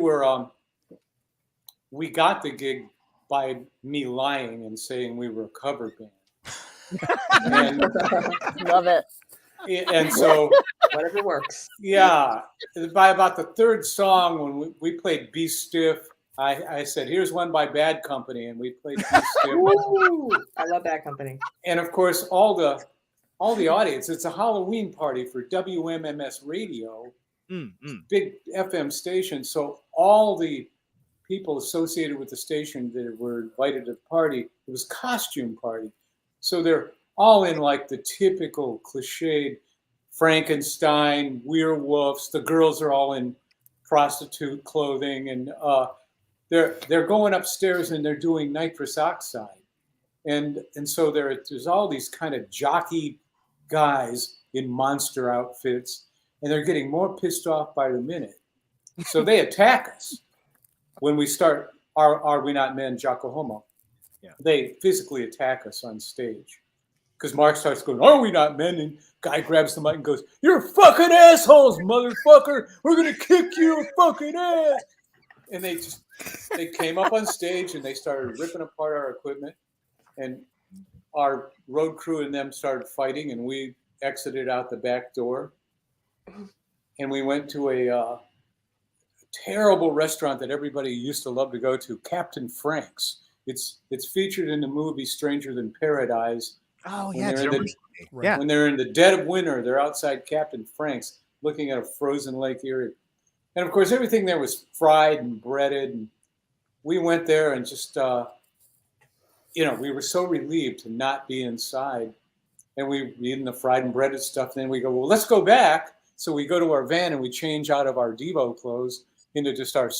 got the gig by me lying and saying we were a cover band. And, Love it. and so whatever works. Yeah, by about the third song, when we played Be Stiff, I said, "Here's one by Bad Company," and we played Be Stiff. Ooh, I love Bad Company. And of course, all the audience. It's a Halloween party for WMMS Radio, big FM station. So all the people associated with the station that were invited to the party, it was costume party. So they're all in like the typical cliched Frankenstein, werewolves. The girls are all in prostitute clothing, and they're going upstairs and they're doing nitrous oxide, and so there's all these kind of jockey guys in monster outfits, and they're getting more pissed off by the minute. So they attack us when we start Are We Not Men, Jocko Homo. Yeah. They physically attack us on stage. Because Mark starts going, "Are we not men?" And guy grabs the mic and goes, "You're fucking assholes, motherfucker. We're going to kick your fucking ass." And they came up on stage and they started ripping apart our equipment. And our road crew and them started fighting, and we exited out the back door. And we went to a terrible restaurant that everybody used to love to go to, Captain Frank's. It's featured in the movie Stranger Than Paradise. Oh, When yeah. they're when they're in the dead of winter, they're outside Captain Frank's looking at a frozen Lake Erie. And of course, everything there was fried and breaded. And we went there and just, we were so relieved to not be inside. And we eating the fried and breaded stuff. And then we go, well, let's go back. So we go to our van and we change out of our Devo clothes into just our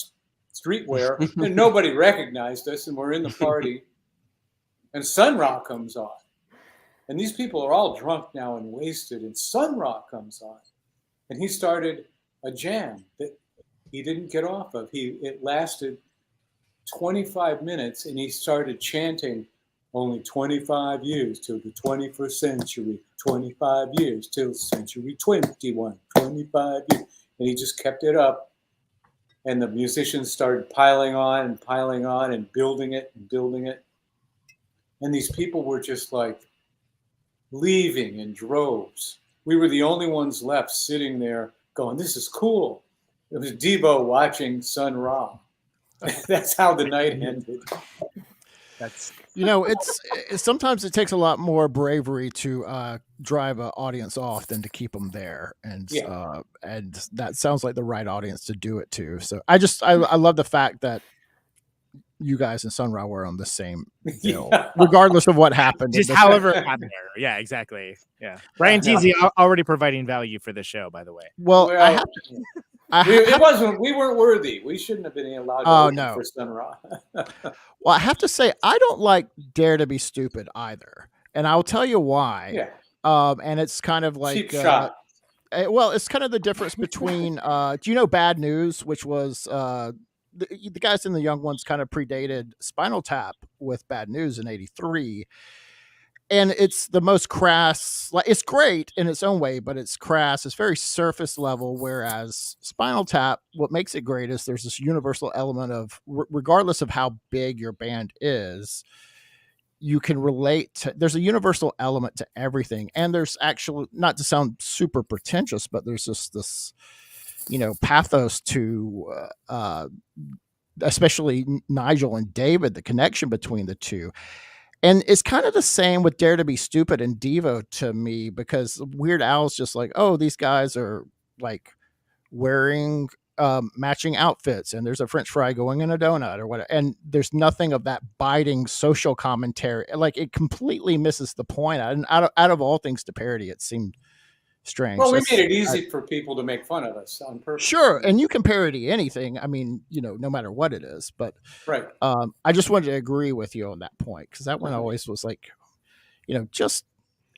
streetwear. And nobody recognized us. And we're in the party. And Sun Ra comes on. And these people are all drunk now and wasted. And Sun Ra comes on. And he started a jam that he didn't get off of. It lasted 25 minutes. And he started chanting, "Only 25 years till the 21st century. 25 years till century 21. 25 years." And he just kept it up. And the musicians started piling on and building it and building it. And these people were just like leaving in droves. We were the only ones left sitting there going, "This is cool." It was Devo watching Sun Ra. That's how the night ended. That's it's sometimes it takes a lot more bravery to drive an audience off than to keep them there, and that sounds like the right audience to do it to. So I love the fact that you guys and Sun Ra were on the same bill, regardless of what happened. Just however it happened there. Yeah, exactly. Yeah. Brian Teasley already providing value for the show, by the way. Well, we weren't worthy. We shouldn't have been allowed to for Sun Ra. Well, I have to say, I don't like Dare to Be Stupid either. And I'll tell you why. Yeah. And it's kind of like cheap shot. Well, it's kind of the difference between do you know Bad News, which was the guys in the young ones kind of predated Spinal Tap with Bad News in '83. And it's the most crass, like it's great in its own way, but it's crass. It's very surface level. Whereas Spinal Tap, what makes it great is there's this universal element of, regardless of how big your band is, you can relate to, there's a universal element to everything. And there's actually, not to sound super pretentious, but there's just this, pathos to, especially Nigel and David, the connection between the two. And it's kind of the same with Dare to Be Stupid and Devo to me, because Weird Al's just like, oh, these guys are like wearing matching outfits and there's a French fry going in a donut or whatever. And there's nothing of that biting social commentary. Like it completely misses the point. And out of all things to parody, it seemed strange. Well, we made it easy for people to make fun of us on purpose. Sure. And you can parody anything. I mean, no matter what it is, but right. I just wanted to agree with you on that point. Cause that one always was like, just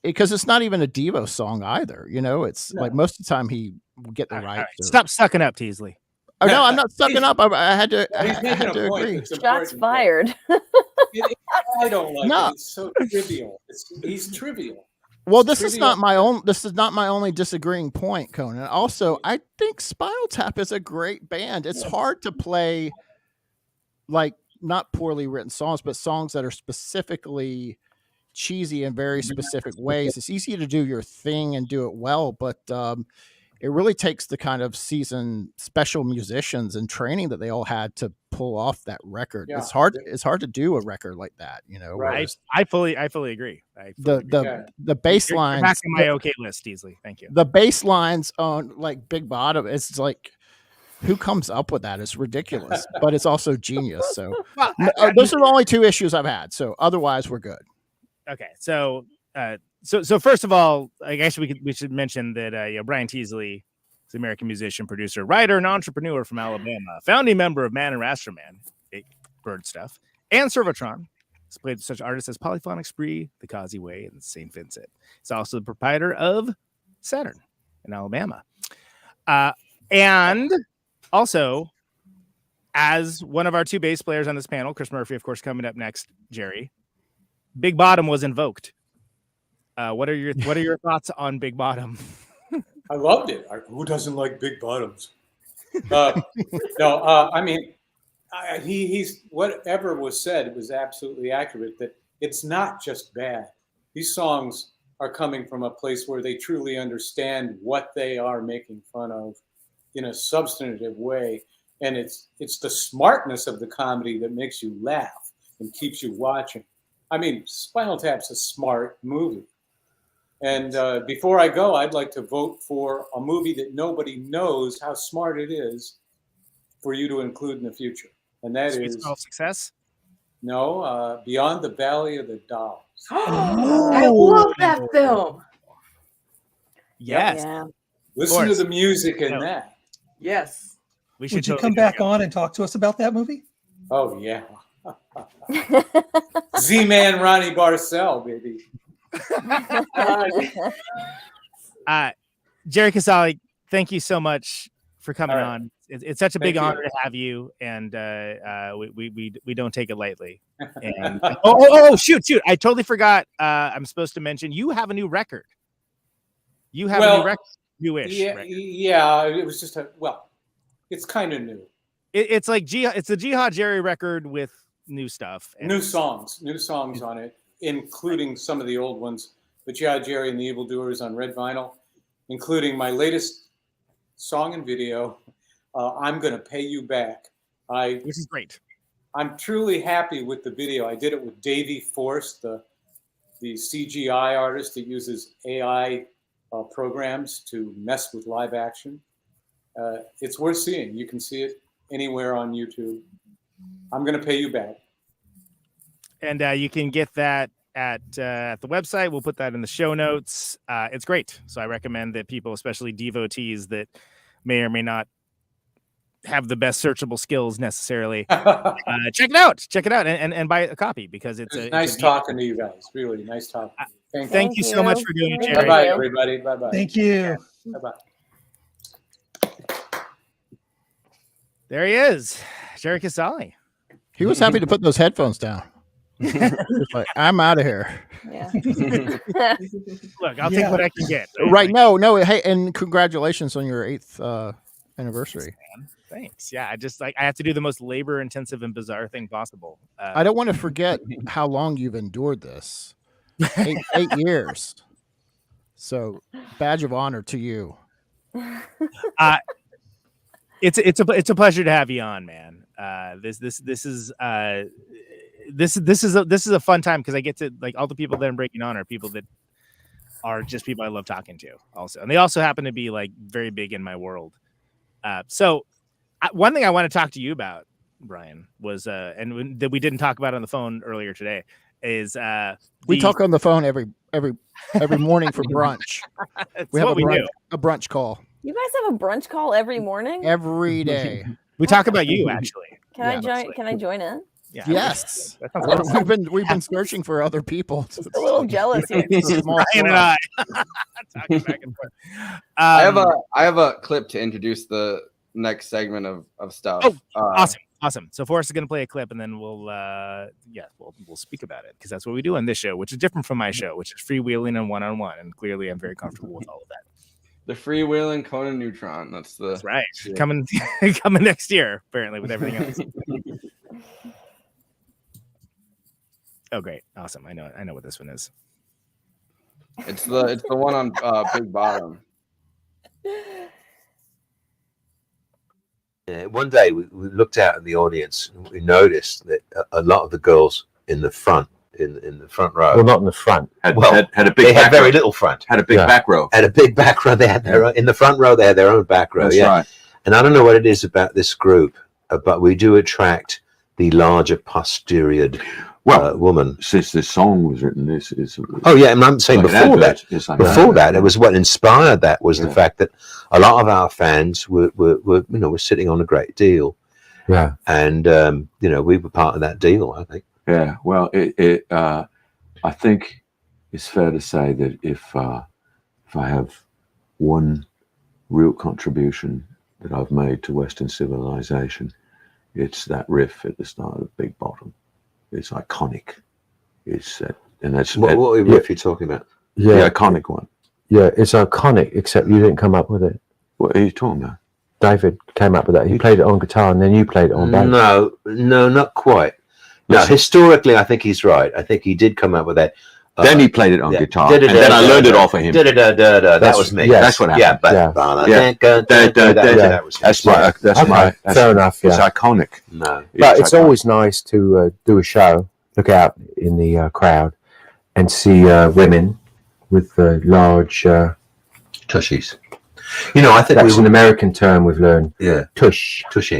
because it's not even a Devo song either. It's like most of the time he will get the right. Stop sucking up, Teasley. Oh, no, I'm not sucking up. I had to agree. Shots fired. I don't like it. It's so trivial. He's trivial. Well, this is not my only disagreeing point, Conan. Also, I think Spinal Tap is a great band. It's hard to play like not poorly written songs, but songs that are specifically cheesy in very specific ways. It's easy to do your thing and do it well, but it really takes the kind of seasoned special musicians and training that they all had to pull off that record. Yeah. It's hard to do a record like that, you know. Right. I fully agree. The bass You're lines back in my okay list, Teasley. Thank you. The bass lines on like Big Bottom, it's like, who comes up with that? It's ridiculous, but it's also genius. So those are the only two issues I've had. So otherwise, we're good. Okay, so first of all, I guess we should mention that Brian Teasley is an American musician, producer, writer, and entrepreneur from Alabama, founding member of Man and Astro-Man, Birdstuff, and Servotron. He's played with such artists as Polyphonic Spree, The Causeway, and St. Vincent. He's also the proprietor of Saturn in Alabama, and also, as one of our two bass players on this panel, CHRIS Murphy, of course, coming up next, Jerry, Big Bottom was invoked. What are your thoughts on Big Bottom? I loved it. Who doesn't like big bottoms? I mean, he's whatever was said was absolutely accurate. That it's not just bad. These songs are coming from a place where they truly understand what they are making fun of in a substantive way, and it's the smartness of the comedy that makes you laugh and keeps you watching. I mean, Spinal Tap's a smart movie. And before I go, I'd like to vote for a movie that nobody knows how smart it is for you to include in the future. And that Sweet is Smell of Success? No, Beyond the Valley of the Dolls. I love that film. Yes. Yeah. Listen to the music in that. Yes. Would you come back on and talk to us about that movie? Oh, yeah. Z-Man Ronnie Barcel, baby. Jerry Casale, thank you so much for coming All right. on. It's such a big Thank you. honor to have you, and we don't take it lightly. And oh, shoot! I totally forgot. I'm supposed to mention you have a new record. You have a new record, newish. Yeah, record. yeah, it was just it's kind of new. It's like it's the Jihad Jerry record with new stuff, and New songs on it, including some of the old ones. But Jihad Jerry and the Evildoers on red vinyl, including my latest song and video, I'm Gonna Pay You Back. Which is great. I'm truly happy with the video. I did it with Davey Forrest, the CGI artist that uses AI programs to mess with live action. It's worth seeing. You can see it anywhere on YouTube. I'm Gonna Pay You Back. And you can get that at the website. We'll put that in the show notes. It's great. So I recommend that people, especially devotees that may or may not have the best searchable skills necessarily, check it out and buy a copy, because it's nice talking to you guys. Really nice talking. Thank you so much for doing it, Jerry. Bye-bye, everybody. Bye-bye. Thank you. Bye-bye. There he is, Jerry Casale. He was happy to put those headphones down. Just like, I'm out of here. Yeah. Look, I'll take what I can get. Right. No. Hey, and congratulations on your 8th anniversary. Thanks. Yeah, I have to do the most labor intensive and bizarre thing possible. I don't want to forget how long you've endured this. 8 years. So, badge of honor to you. It's a pleasure to have you on, man. This is a fun time, because I get to, like, all the people that I'm breaking on are people that are just people I love talking to also, and they also happen to be like very big in my world. So one thing I want to talk to you about, Brian, was and that we didn't talk about on the phone earlier today is we talk on the phone every morning for brunch. We have a brunch call You guys have a brunch call every morning? every day. We talk about you, actually. Can I join? Can I join in? Yeah. Yes, That sounds awesome. we've been searching for other people. Just a little jealous here. Small Brian and world. I talking back and forth. I have a clip to introduce the next segment of stuff. Oh, awesome. So Forrest is going to play a clip, and then we'll speak about it, because that's what we do on this show, which is different from my show, which is freewheeling and one-on-one. And clearly, I'm very comfortable with all of that. The freewheeling Conan Neutron. That's right. shit. Coming next year, apparently, with everything else. Oh, great. Awesome. I know what this one is. It's the one on Big Bottom. Yeah, one day we looked out in the audience and we noticed that a lot of the girls in the front, in the front row. Well, not in the front. Had a big. They had back very row. little front. Had a big back row. Had a big back row. They had their own, in the front row. They had their own back row. That's yeah. right. And I don't know what it is about this group, but we do attract the larger posterior woman. Since this song was written, this is. Oh yeah, and I'm saying like before an that. advert. Like Before that, it was what inspired that was the fact that a lot of our fans were sitting on a great deal. Yeah. And we were part of that deal, I think. Yeah. Well, I think it's fair to say that if I have one real contribution that I've made to Western civilization, it's that riff at the start of Big Bottom. It's iconic. It's and that's what riff are you talking about? Yeah, the iconic one. Yeah, it's iconic. Except you didn't come up with it. What are you talking about? David came up with that. He played it on guitar, and then you played it on bass. No, not quite. No, historically, I think he's right. I think he did come up with that. Then he played it on guitar, and then I learned it off of him. That was me. Yes, that's what happened. That was that's right. That's right. Fair enough. It's Yeah. iconic. No, But it's always nice to do a show, look out in the crowd, and see women with large tushies. I think that's an American term we've learned. Yeah, tush, touche.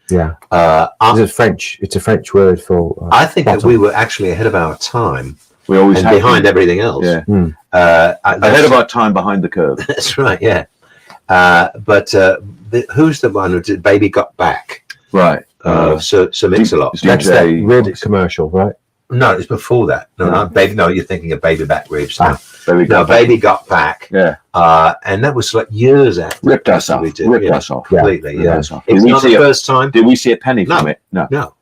Yeah, it's a French word for. I think bottom. that we were actually ahead of our time. We always and have behind been. everything else. Yeah, ahead of our time, behind the curve. That's right. Yeah, but who's the one who did "Baby Got Back"? Right. So Mix-a-Lot. That's that rib commercial, right? No, it's before that. No, not Baby. No, you're thinking of Baby Back Ribs. No, Baby Got Back. Yeah. And that was like years after. Ripped us off. Ripped us off completely. Yeah. Yeah. It's not the first time. Did we see a penny from it? No.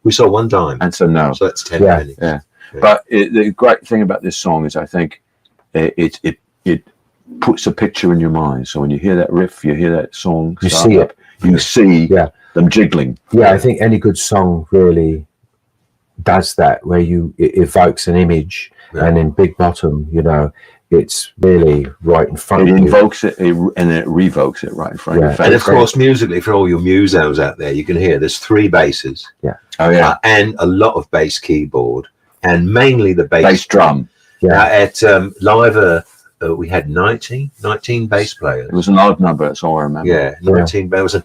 We saw one dime. And so no. So that's 10 Yeah. pennies. Yeah. But the great thing about this song is I think it puts a picture in your mind. So when you hear that riff, you hear that song. You see it. You see them jiggling. Yeah, I think any good song really does that, where it evokes an image, and in Big Bottom, it's really right in front of you. It invokes it and it revokes it right in front of your face. And of course, musically, for all your musos out there, you can hear there's 3 basses. Yeah. Oh yeah. And a lot of bass keyboard, and mainly the bass drum. Yeah. At Live, we had 19 bass players. It was an odd number. That's all I remember. Yeah, 19. There was a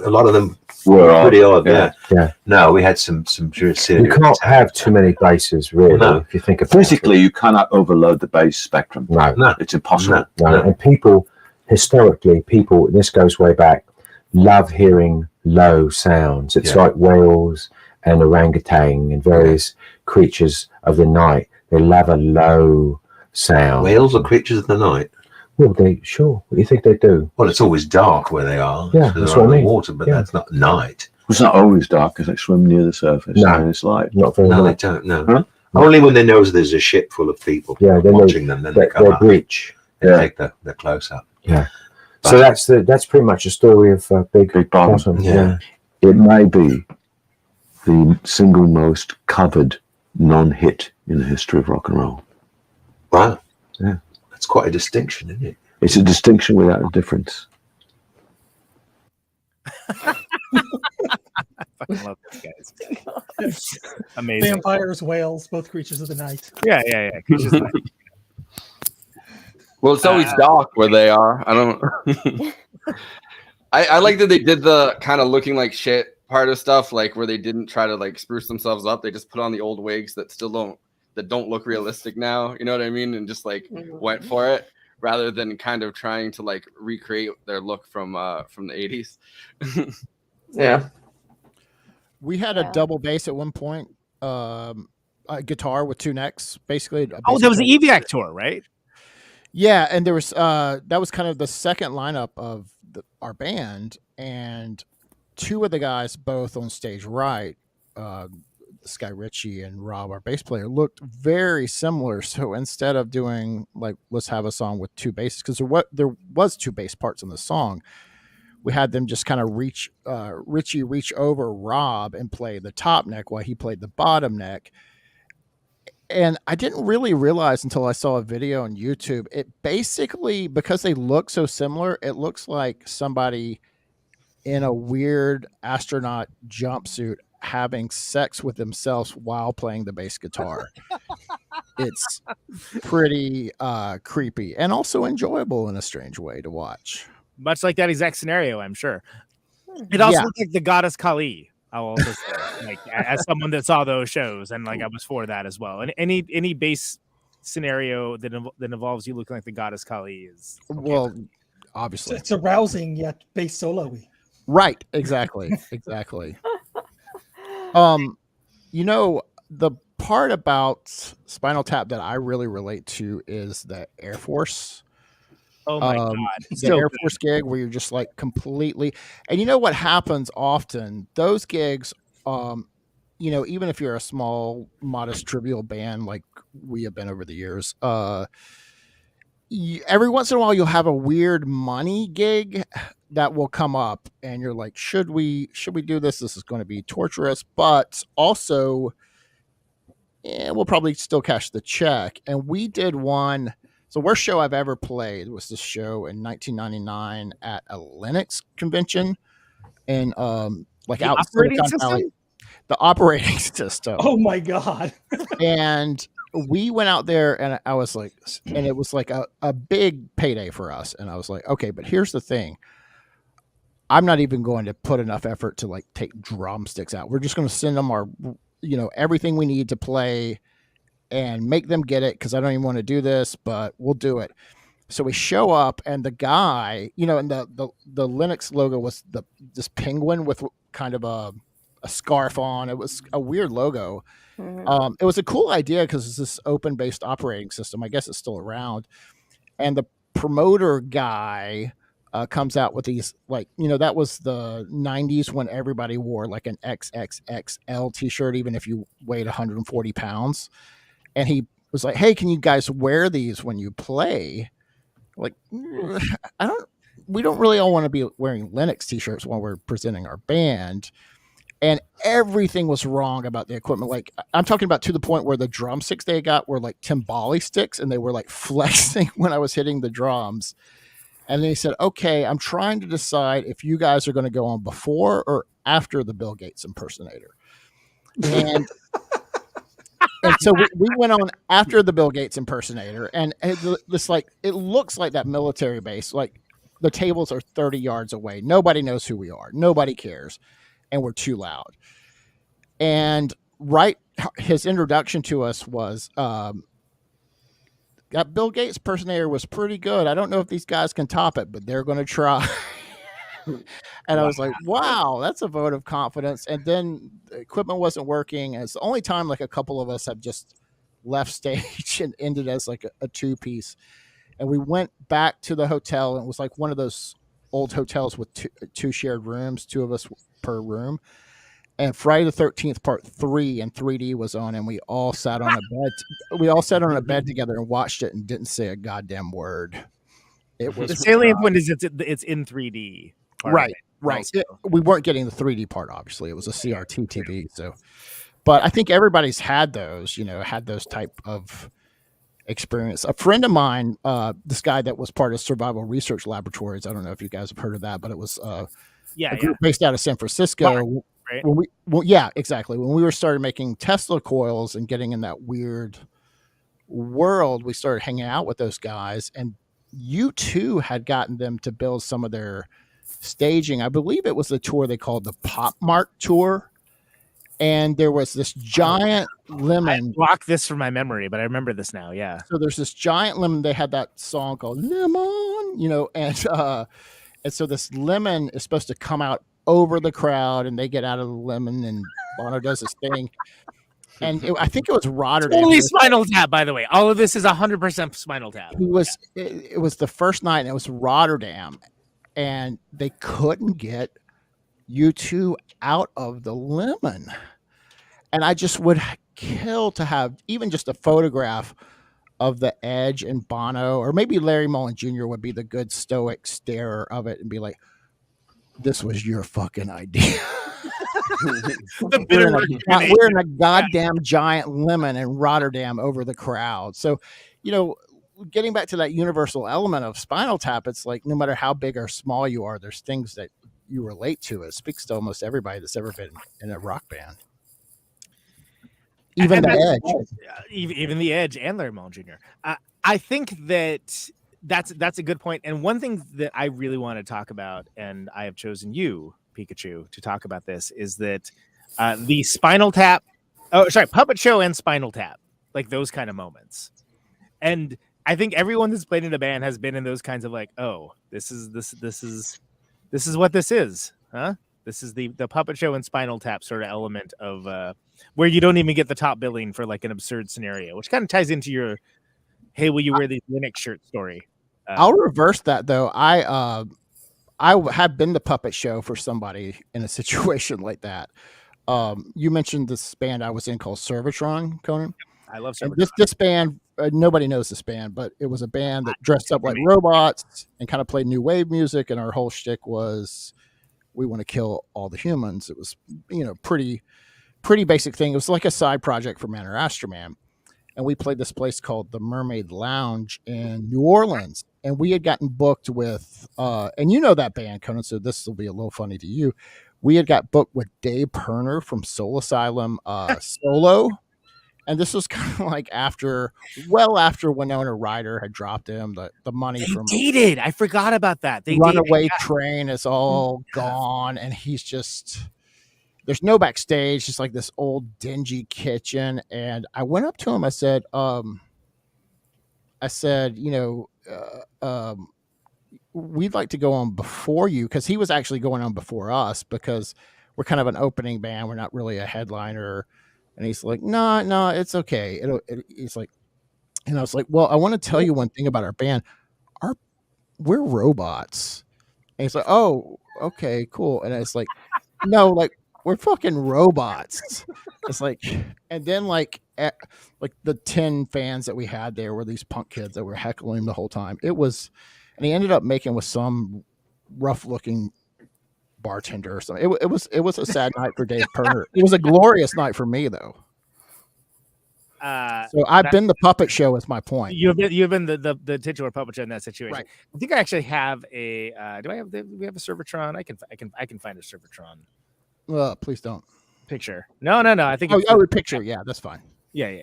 lot of them were pretty odd. Yeah. No, we had some serious. You can't have too many basses, really. No. If you think about physically, you cannot overload the bass spectrum. No, it's impossible. No. And people, historically, this goes way back, love hearing low sounds. It's like whales and orangutan and various creatures of the night. They love a low sound. Whales are creatures of the night. Well, what do you think they do? Well, it's always dark where they are. Yeah, so that's they're what I under mean. water, but that's not night. It's not always dark because they swim near the surface. No, and it's light. Not very No, much. they don't. No. Huh? Only when they know there's a ship full of people watching them, then they come up. Breach. They take the close up. Yeah. So that's pretty much a story of Big Bottom. Yeah. It may be the single most covered non-hit in the history of rock and roll. Wow. Yeah. That's quite a distinction, isn't it? It's a distinction without a difference. I fucking love these guys. Amazing. Vampires, whales, both creatures of the night. Yeah. Creatures of the night. Well, it's always dark where they are. I don't. I like that they did the kind of looking like shit part of stuff, like where they didn't try to like spruce themselves up. They just put on the old wigs that don't look realistic now. You know what I mean? And just like went for it rather than kind of trying to like recreate their look from the 80s. Yeah. We had a double bass at one point, a guitar with 2 necks, basically. There was the EVAC tour, right? Yeah, and there was that was kind of the second lineup of our band, and 2 of the guys, both on stage right, Sky Ritchie and Rob, our bass player, looked very similar. So instead of doing like, let's have a song with 2 basses, because there was 2 bass parts in the song, we had them just kind of Ritchie reach over Rob and play the top neck while he played the bottom neck. And I didn't really realize until I saw a video on YouTube. It basically, because they look so similar, it looks like somebody in a weird astronaut jumpsuit having sex with themselves while playing the bass guitar. It's pretty creepy and also enjoyable in a strange way to watch. Much like that exact scenario, I'm sure. It also Yeah. looked like the goddess Kali. I will also say, like, as someone that saw those shows, and like I was for that as well. And any bass scenario that involves you looking like the goddess Kali is well, obviously It's arousing yet bass solo-y. right. Exactly. Exactly. You know, the part about Spinal Tap that I really relate to is the Air Force. Oh my God. The So Air good. Force gig where you're just like completely, and you know what happens often? Those gigs, you know, even if you're a small, modest, trivial band like we have been over the years, every once in a while you'll have a weird money gig that will come up, and you're like, should we do this? This is going to be torturous, but also, we'll probably still cash the check. And we did one. The worst show I've ever played was this show in 1999 at a Linux convention, and like The out in operating Silicon Valley. system? The operating system. Oh my God. And we went out there, and I was like, and it was like a big payday for us. And I was like, okay, but here's the thing. I'm not even going to put enough effort to like take drumsticks out. We're just going to send them our, you know, everything we need to play and make them get it, because I don't even want to do this, but we'll do it. So we show up, and the guy, you know, and the Linux logo was this penguin with kind of a scarf on. It was a weird logo. It was a cool idea because it's this open-based operating system. I guess it's still around. And the promoter guy comes out with these, like, you know, that was the 90s when everybody wore like an XXXL t-shirt, even if you weighed 140 pounds. And he was like, hey, can you guys wear these when you play? Like, we don't really all want to be wearing Linux t-shirts while we're presenting our band. And everything was wrong about the equipment. Like, I'm talking about to the point where the drumsticks they got were like timbali sticks, and they were like flexing when I was hitting the drums. And then he said, okay, I'm trying to decide if you guys are going to go on before or after the Bill Gates impersonator. And so we went on after the Bill Gates impersonator, and this, like, it looks like that military base. Like, the tables are 30 yards away. Nobody knows who we are. Nobody cares. And we're too loud. And his introduction to us was, that Bill Gates impersonator was pretty good. I don't know if these guys can top it, but they're going to try. And I was like, wow, that's a vote of confidence. And then the equipment wasn't working. And it's the only time like a couple of us have just left stage and ended as like a two-piece. And we went back to the hotel, and it was like one of those old hotels with two shared rooms, two of us per room. And Friday the 13th Part 3 in 3D was on, and we all sat on a bed. We all sat on a bed together and watched it and didn't say a goddamn word. It was the salient point is it's in 3D. Right. We weren't getting the 3D part, obviously. It was a CRT TV. So, but I think everybody's had those, you know, type of experience. A friend of mine, this guy that was part of Survival Research Laboratories, I don't know if you guys have heard of that, but it was a group based out of San Francisco. Right. Yeah, exactly. When we were started making Tesla coils and getting in that weird world, we started hanging out with those guys, and U2 had gotten them to build some of their staging. I believe it was the tour they called the Pop Mart Tour. And there was this giant lemon. I blocked this from my memory, but I remember this now. Yeah. So there's this giant lemon. They had that song called Lemon, you know, and so this lemon is supposed to come out over the crowd, and they get out of the lemon, and Bono does his thing. And I think it was Rotterdam. Totally Spinal Tap, by the way. All of this is 100% Spinal Tap. It was the first night, and it was Rotterdam, and they couldn't get U2 out of the lemon. And I just would kill to have even just a photograph of the Edge and Bono, or maybe Larry Mullen Jr. would be the good stoic starer of it and be like, this was your fucking idea. we're in a goddamn giant lemon in Rotterdam over the crowd. So, getting back to that universal element of Spinal Tap, it's like no matter how big or small you are, there's things that you relate to. It speaks to almost everybody that's ever been in a rock band. Even the Edge. Even the Edge and Larry Mullen Jr. I think that's a good point. And one thing that I really want to talk about, and I have chosen you, Pikachu, to talk about this, is that the Spinal Tap, Puppet Show and Spinal Tap, like those kind of moments. And I think everyone that's played in a band has been in those kinds of like, oh, this is what this is, huh? This is the Puppet Show and Spinal Tap sort of element of where you don't even get the top billing for like an absurd scenario, which kind of ties into your, hey, will you wear these Linux shirt story? I'll reverse that though. I have been the Puppet Show for somebody in a situation like that. You mentioned this band I was in called Servatron, Conan. I love Servatron. And this band, nobody knows this band, but it was a band that dressed up like robots and kind of played new wave music. And our whole shtick was, we want to kill all the humans. It was, pretty basic thing. It was like a side project for Man or Astro-Man. And we played this place called the Mermaid Lounge in New Orleans. And we had gotten booked with, and you know that band, Conan, so this will be a little funny to you. We had got booked with Dave Perner from Soul Asylum solo. And this was kind of like well after Winona Ryder had dropped him, the money from dated. I forgot about that. Runaway Train is all gone, and he's just, there's no backstage, just like this old dingy kitchen. And I went up to him. I said, we'd like to go on before you, because he was actually going on before us because we're kind of an opening band. We're not really a headliner. And he's like, no, it's okay. He's like, and I was like, well, I want to tell you one thing about our band. We're robots. And he's like, oh, okay, cool. And it's like, no, like we're fucking robots. It's like, and then like the 10 fans that we had there were these punk kids that were heckling him the whole time. It was, and he ended up making with some rough looking bartender or something. It was a sad night for Dave Perner. It was a glorious night for me though. So I've been the Puppet Show is my point. You've been the titular Puppet Show in that situation. Right. I think I actually have a do we have a Servatron? I can find a Servatron. Well, please don't. Picture. No. I think picture. Yeah, that's fine. Yeah.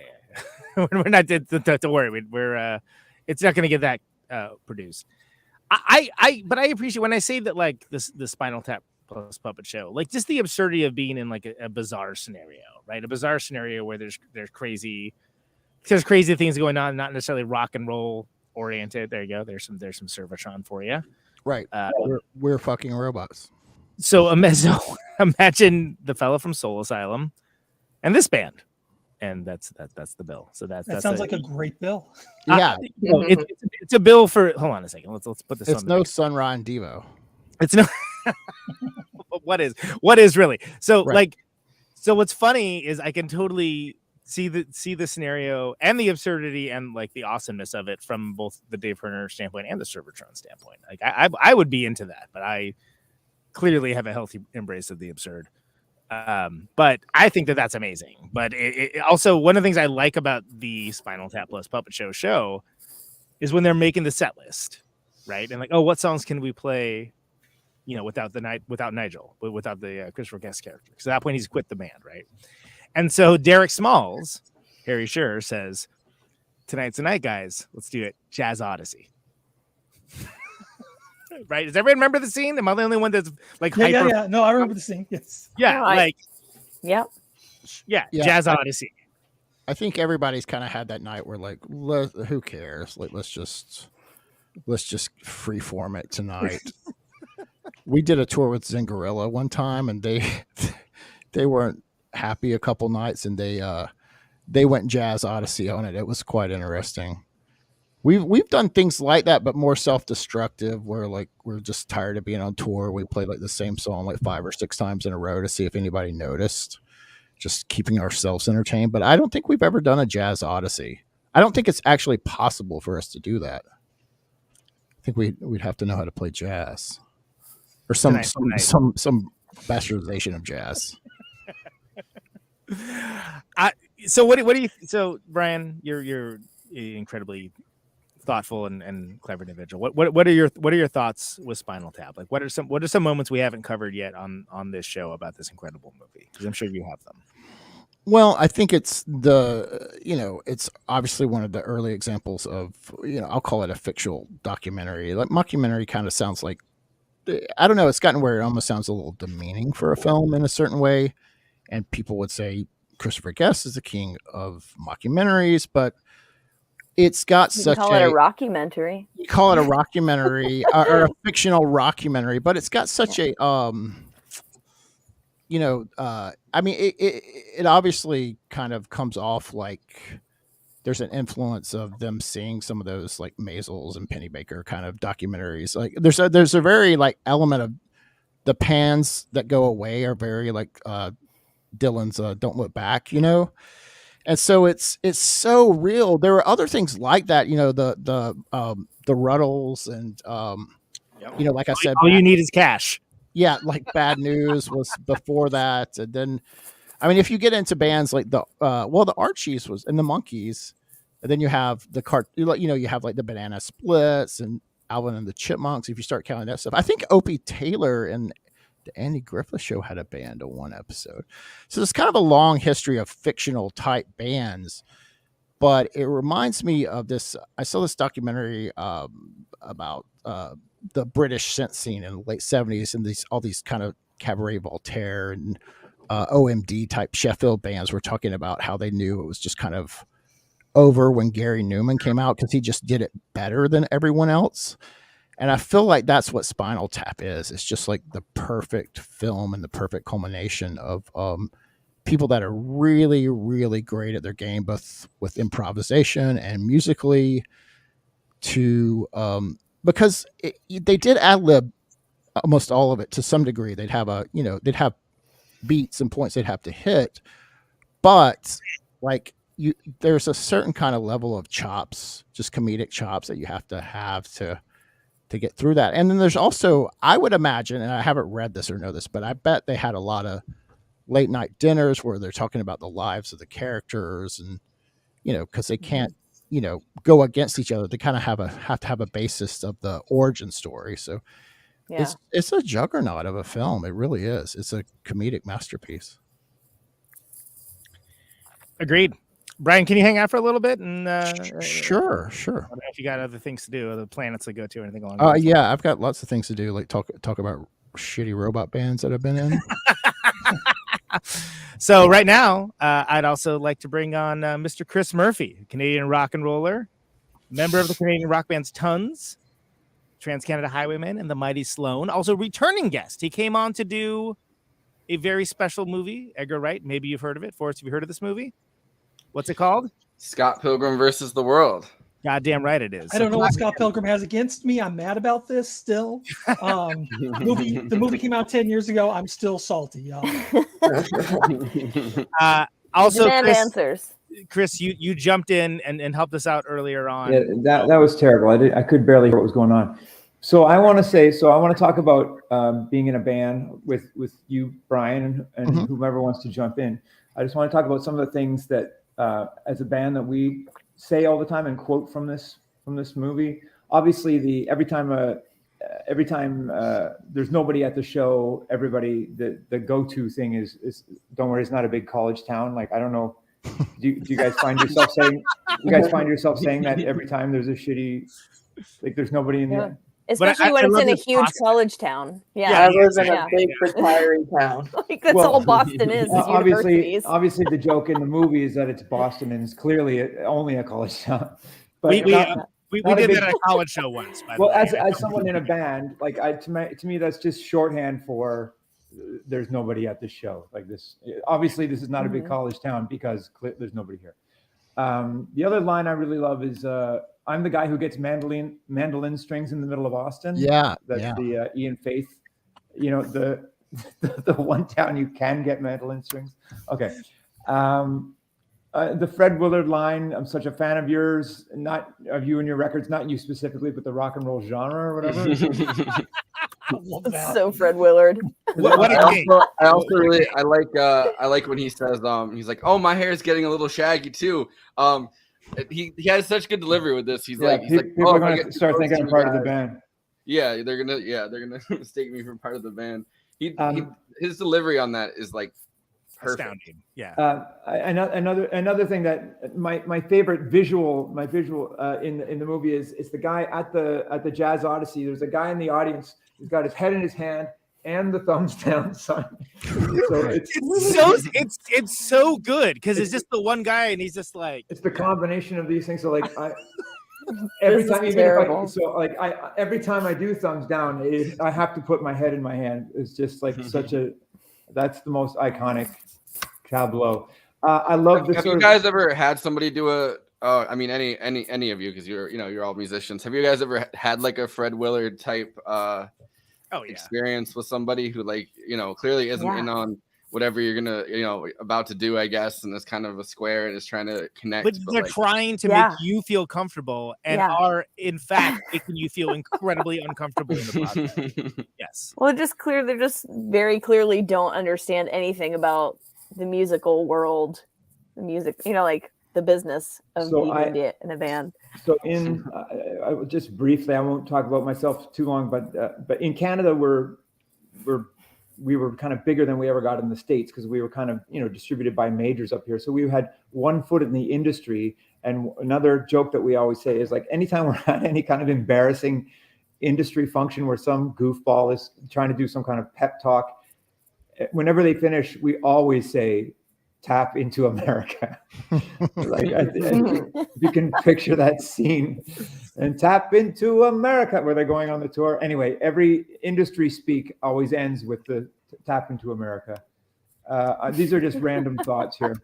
We're not don't worry. We're it's not going to get that produced. But I appreciate when I say that, like the Spinal Tap plus Puppet Show, like just the absurdity of being in like a bizarre scenario, right? A bizarre scenario where there's crazy things going on, not necessarily rock and roll oriented. There you go. There's some Servatron for you. Right. We're fucking robots. So imagine the fella from Soul Asylum and this band. And that's the bill. So that sounds like a great bill. Yeah, it's a bill for. Hold on a second. Let's put this. It's no Sun Ra and Devo. It's no. What is really? So right. Like, so what's funny is I can totally see the scenario and the absurdity and like the awesomeness of it from both the Dave Perner standpoint and the Servatron standpoint. Like I would be into that, but I clearly have a healthy embrace of the absurd. But I think that's amazing. But it also, one of the things I like about the Spinal Tap plus Puppet Show is when they're making the set list, right? And like, oh, what songs can we play, without Nigel, without the Christopher Guest character? Because at that point he's quit the band, right? And so Derek Smalls, Harry Sure, says, tonight's the night, guys. Let's do it. Jazz Odyssey. Right? Does everyone remember the scene? Am I the only one that's like hyper? Yeah. No, I remember the scene. Yes. Yeah. Yep. Yeah. Jazz Odyssey. I think everybody's kind of had that night where like, who cares? Like, let's just freeform it tonight. We did a tour with Zingorilla one time, and they weren't happy a couple nights, and they went Jazz Odyssey on it. It was quite interesting. We've done things like that, but more self-destructive, where like we're just tired of being on tour. We played like the same song like 5 or 6 times in a row to see if anybody noticed, just keeping ourselves entertained. But I don't think we've ever done a Jazz Odyssey. I don't think it's actually possible for us to do that. I think we'd have to know how to play jazz, or some bastardization of jazz. So what do you? So Brian, you're incredibly thoughtful and clever individual. What are your thoughts with Spinal Tap? Like, what are some moments we haven't covered yet on this show about this incredible movie? Because I'm sure you have them. Well, I think it's it's obviously one of the early examples of, I'll call it a fictional documentary. Like mockumentary kind of sounds like, I don't know, it's gotten where it almost sounds a little demeaning for a film in a certain way. And people would say Christopher Guest is the king of mockumentaries, but it's got You such call it a rockumentary. You call it a rockumentary or a fictional rockumentary, but it's got such a I mean, it obviously kind of comes off like there's an influence of them seeing some of those like Maisels and Pennybaker kind of documentaries. Like there's a very like element of the pans that go away are very like Dylan's Don't Look Back, and so it's so real. There were other things like that, the Ruddles and like I said, all you need is cash. Yeah, like Bad News was before that, and then, I mean, if you get into bands like the Archies was and the Monkees, and then you have the you have like the Banana Splits and Alvin and the Chipmunks. If you start counting that stuff, I think Opie Taylor and the Andy Griffith Show had a band on one episode. So it's kind of a long history of fictional type bands, but it reminds me of this. I saw this documentary about the British synth scene in the late 70s, and all these kind of Cabaret Voltaire and OMD type Sheffield bands were talking about how they knew it was just kind of over when Gary Newman came out because he just did it better than everyone else. And I feel like that's what Spinal Tap is. It's just like the perfect film and the perfect culmination of people that are really, really great at their game, both with improvisation and musically, because they did ad-lib almost all of it to some degree. They'd have beats and points they'd have to hit, but like there's a certain kind of level of chops, just comedic chops that you have to get through that. And then there's also, I would imagine, and I haven't read this or know this, but I bet they had a lot of late night dinners where they're talking about the lives of the characters, and because they can't go against each other. They kind of have to have a basis of the origin story. So it's a juggernaut of a film. It really is. It's a comedic masterpiece. Agreed. Brian, can you hang out for a little bit? And Sure. I don't know if you got other things to do, other planets to go to, or anything along those yeah, I've got lots of things to do, like talk about shitty robot bands that I've been in. So right now, I'd also like to bring on Mr. CHRIS Murphy, a Canadian rock and roller, member of the Canadian rock bands Tons, Trans-Canada Highwaymen, and the Mighty Sloan. Also returning guest. He came on to do a very special movie, Edgar Wright. Maybe you've heard of it. Forrest, have you heard of this movie? What's it called? Scott Pilgrim versus the World. Goddamn right it is. I don't know what Scott Pilgrim has against me. I'm mad about this still. The movie came out 10 years ago. I'm still salty, y'all. Also, demand answers. Chris, you jumped in and helped us out earlier on. Yeah, that was terrible. I could barely hear what was going on. So I want to talk about being in a band with you, Brian, and whomever wants to jump in. I just want to talk about some of the things that as a band that we say all the time and quote from this movie. Obviously, every time there's nobody at the show, everybody the go-to thing is don't worry, it's not a big college town. Like, I don't know, do you guys find yourself saying that every time there's a shitty, like, there's nobody in there? Especially when it's in a huge college town. Yeah, I live in a big retiring town. Like, that's all Boston is obviously, the joke in the movie is that it's Boston and it's clearly only a college town. But we did that at a college show once. By the way. As someone in a band, like to me, that's just shorthand for there's nobody at the show. Like this, obviously, this is not a big college town because there's nobody here. The other line I really love is I'm the guy who gets mandolin strings in the middle of Austin. Yeah, that's the Ian Faith. The one town you can get mandolin strings. Okay. The Fred Willard line, I'm such a fan of yours, not of you and your records, not you specifically, but the rock and roll genre or whatever. So Fred Willard. I also really I like when he says he's like, oh, my hair is getting a little shaggy too. He has such good delivery with this. He's like people are going to start thinking I'm part of the band. Yeah, they're gonna mistake me for part of the band. His delivery on that is like perfect. Astounding. Yeah. Another thing that my favorite visual in the movie is the guy at the Jazz Odyssey. There's a guy in the audience who's got his head in his hand and the thumbs down sign. So it's so good because it's just the one guy and he's just like, it's the combination of these things. So like every time every time I do thumbs down, I have to put my head in my hand. It's just like that's the most iconic tableau. I love this. Have you guys ever had somebody do a? I mean, any of you, because you're all musicians. Have you guys ever had like a Fred Willard type experience with somebody who clearly isn't in on whatever you're gonna about to do, I guess, and it's kind of a square and is trying to connect. But they're trying to make you feel comfortable and are in fact making you feel incredibly uncomfortable in the process. Yes. Well, they just very clearly don't understand anything about the musical world, the music, like the business of being in a band. So I will just briefly, I won't talk about myself too long, but in Canada we were kind of bigger than we ever got in the States because we were kind of, distributed by majors up here. So we had one foot in the industry. And another joke that we always say is like, anytime we're at any kind of embarrassing industry function where some goofball is trying to do some kind of pep talk, whenever they finish, we always say, tap into America. You can picture that scene and tap into America where they're going on the tour. Anyway, every industry speak always ends with the tap into America. These are just random thoughts here.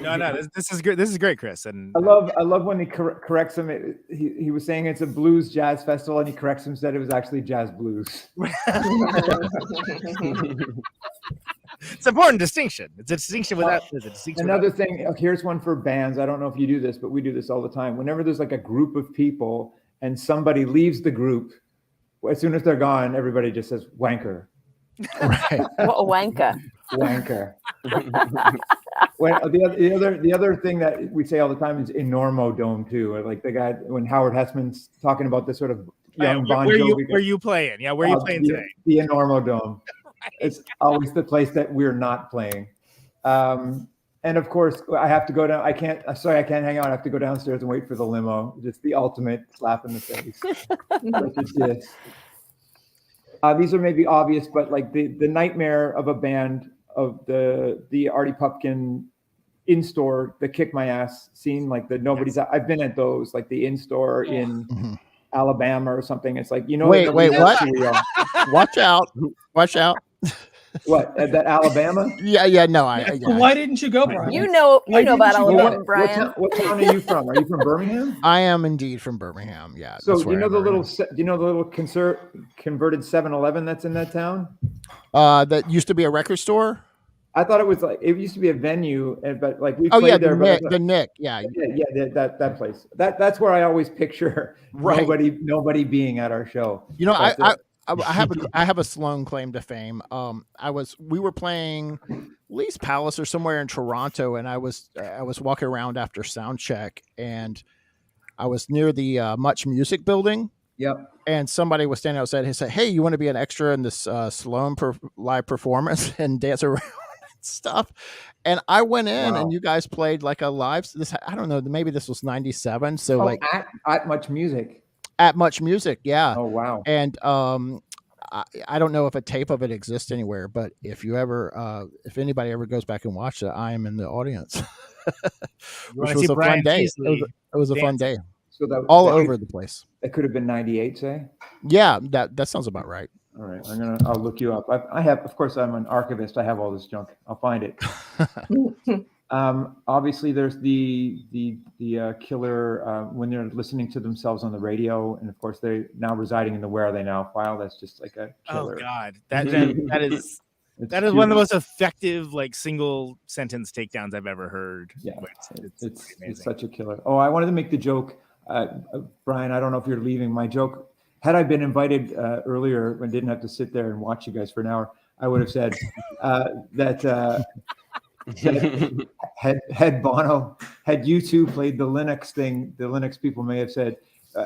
No, this is good. This is great, Chris. And I love when he corrects him. He was saying it's a blues jazz festival, and he corrects him, said it was actually jazz blues. It's an important distinction. It's a distinction without. Another thing. Here's one for bands. I don't know if you do this, but we do this all the time. Whenever there's like a group of people and somebody leaves the group, as soon as they're gone, everybody just says wanker. Right. What a wanker. Wanker. The other thing that we say all the time is enormo dome too. Like the guy when Howard Hessman's talking about this sort of young Bon Jovi. Where you playing? Yeah, where are you playing today? The enormo dome. It's always the place that we're not playing. And of course, I have to go down. I can't hang out. I have to go downstairs and wait for the limo. Just the ultimate slap in the face. These are maybe obvious, but like the nightmare of a band of the Artie Pupkin in-store, the kick my ass scene, like the nobody's. I've been at those, like the in-store in Alabama or something. It's like, wait, what? Watch out. What, at that Alabama? Yeah. No, Why didn't you go, Brian? You know about Alabama, Brian. What town are you from? Are you from Birmingham? I am indeed from Birmingham. Yeah. So do you know the little converted 7-Eleven that's in that town? That used to be a record store. I thought it used to be a venue, but like we played there. The Nick, yeah, that place. That's where I always picture nobody being at our show. I have a Sloan claim to fame. We were playing Lee's Palace or somewhere in Toronto, and I was walking around after sound check, and I was near the Much Music building. Yep. And somebody was standing outside. He said, "Hey, you want to be an extra in this Sloan live performance and dance around and stuff?" And I went in, and you guys played like a live. I don't know. Maybe this was '97. So at Much Music. At Much Music, yeah. Oh wow! And I don't know if a tape of it exists anywhere, but if anybody ever goes back and watches it, I am in the audience. Which was a fun day. It was a fun day. So that all over the place. It could have been '98, say. Yeah, that sounds about right. All right, I'll look you up. I have, of course, I'm an archivist. I have all this junk. I'll find it. Obviously, there's the killer when they're listening to themselves on the radio, and of course they're now residing in the Where Are They Now file. That's just like a killer. Oh God, that is That is one of the most effective, like, single sentence takedowns I've ever heard. Yeah, it's such a killer. Oh, I wanted to make the joke, Brian. I don't know if you're leaving. My joke, had I been invited earlier and didn't have to sit there and watch you guys for an hour, I would have said that had Bono, had you two played the Linux thing, the Linux people may have said,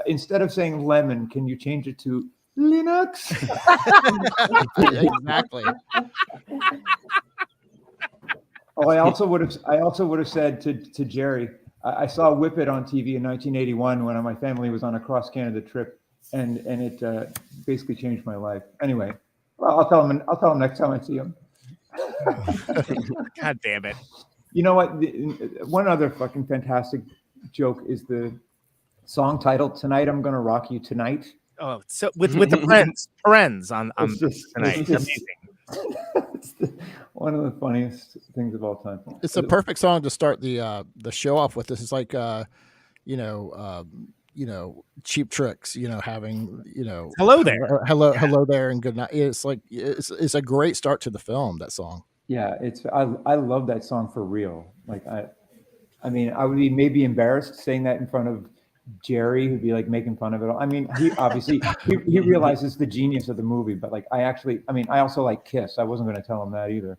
instead of saying lemon, can you change it to Linux? Exactly. Oh, I also would have said to Jerry, I saw Whip It on TV in 1981 when my family was on a cross Canada trip, and it basically changed my life. Anyway, well, I'll tell him next time I see him. God damn it! You know what? One other fucking fantastic joke is the song titled "Tonight I'm Gonna Rock You Tonight." Oh, so with the parens on tonight. It's amazing. One of the funniest things of all time. It's a perfect song to start the show off with. This is like Cheap Tricks, having hello there, hello there, and good night. It's like it's a great start to the film. That song. Yeah, I love that song for real. Like I mean, I would be maybe embarrassed saying that in front of Jerry, who'd be like making fun of it all. I mean, he obviously he realizes the genius of the movie, but like I also like Kiss. I wasn't going to tell him that either.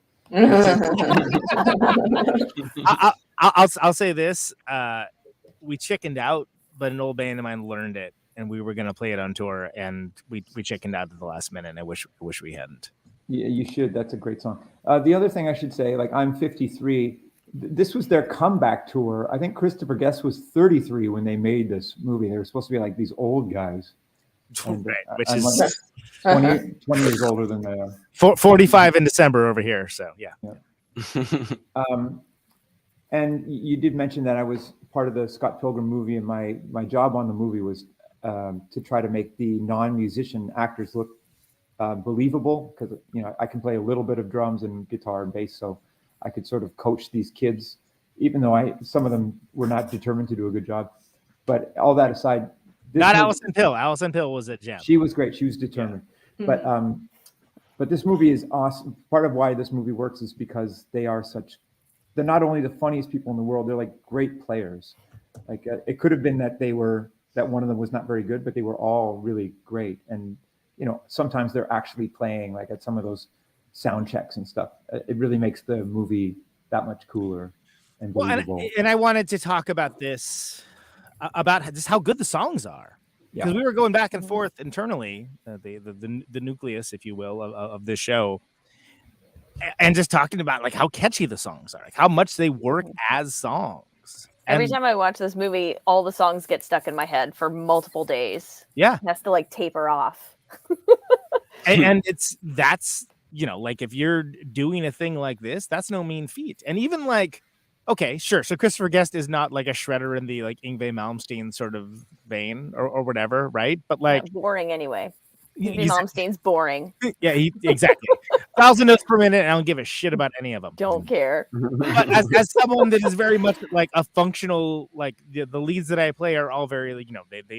I'll say this: we chickened out, but an old band of mine learned it, and we were going to play it on tour, and we chickened out at the last minute. And I wish we hadn't. Yeah, you should. That's a great song. The other thing I should say, like I'm 53. This was their comeback tour. I think Christopher Guest was 33 when they made this movie. They were supposed to be like these old guys. And, right, which I'm is like 20 years older than they are. 45 in December over here. So yeah. And you did mention that I was part of the Scott Pilgrim movie, and my job on the movie was to try to make the non-musician actors look believable, because I can play a little bit of drums and guitar and bass, so I could sort of coach these kids, even though some of them were not determined to do a good job. But all that aside, Allison Pill. Allison Pill was a gem. She was great. She was determined. Yeah. But this movie is awesome. Part of why this movie works is because they're not only the funniest people in the world, they're like great players. Like it could have been that one of them was not very good, but they were all really great. And sometimes they're actually playing like at some of those sound checks and stuff. It really makes the movie that much cooler and believable. Well, and I wanted to talk about this, about just how good the songs are, because we were going back and forth internally, the nucleus, if you will, of this show, and just talking about like how catchy the songs are, like how much they work as songs. Every time I watch this movie, all the songs get stuck in my head for multiple days. Yeah, it has to like taper off. and that's like if you're doing a thing like this, that's no mean feat. And even like, okay, sure. So Christopher Guest is not like a shredder in the like Yngwie Malmsteen sort of vein or whatever, right? But like boring anyway. Yngwie Malmsteen's boring. Yeah, exactly. 1,000 notes per minute, and I don't give a shit about any of them. Don't care. But as someone that is very much like a functional, like the leads that I play are all very,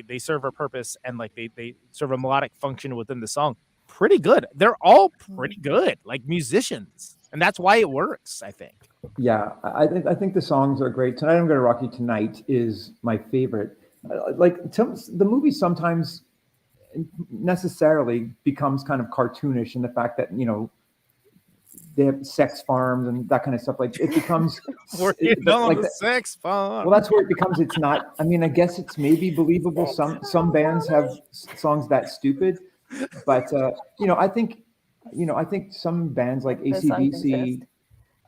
they serve a purpose, and like they serve a melodic function within the song. Pretty good. They're all pretty good, like musicians, and that's why it works, I think. Yeah, I think the songs are great. Tonight I'm Gonna Rock You Tonight is my favorite. The movie sometimes necessarily becomes kind of cartoonish in the fact that they have sex farms and that kind of stuff. Like it becomes sex farm. Well, that's where it becomes. It's not. I mean, I guess it's maybe believable. Some bands have songs that stupid. But I think some bands like AC/DC,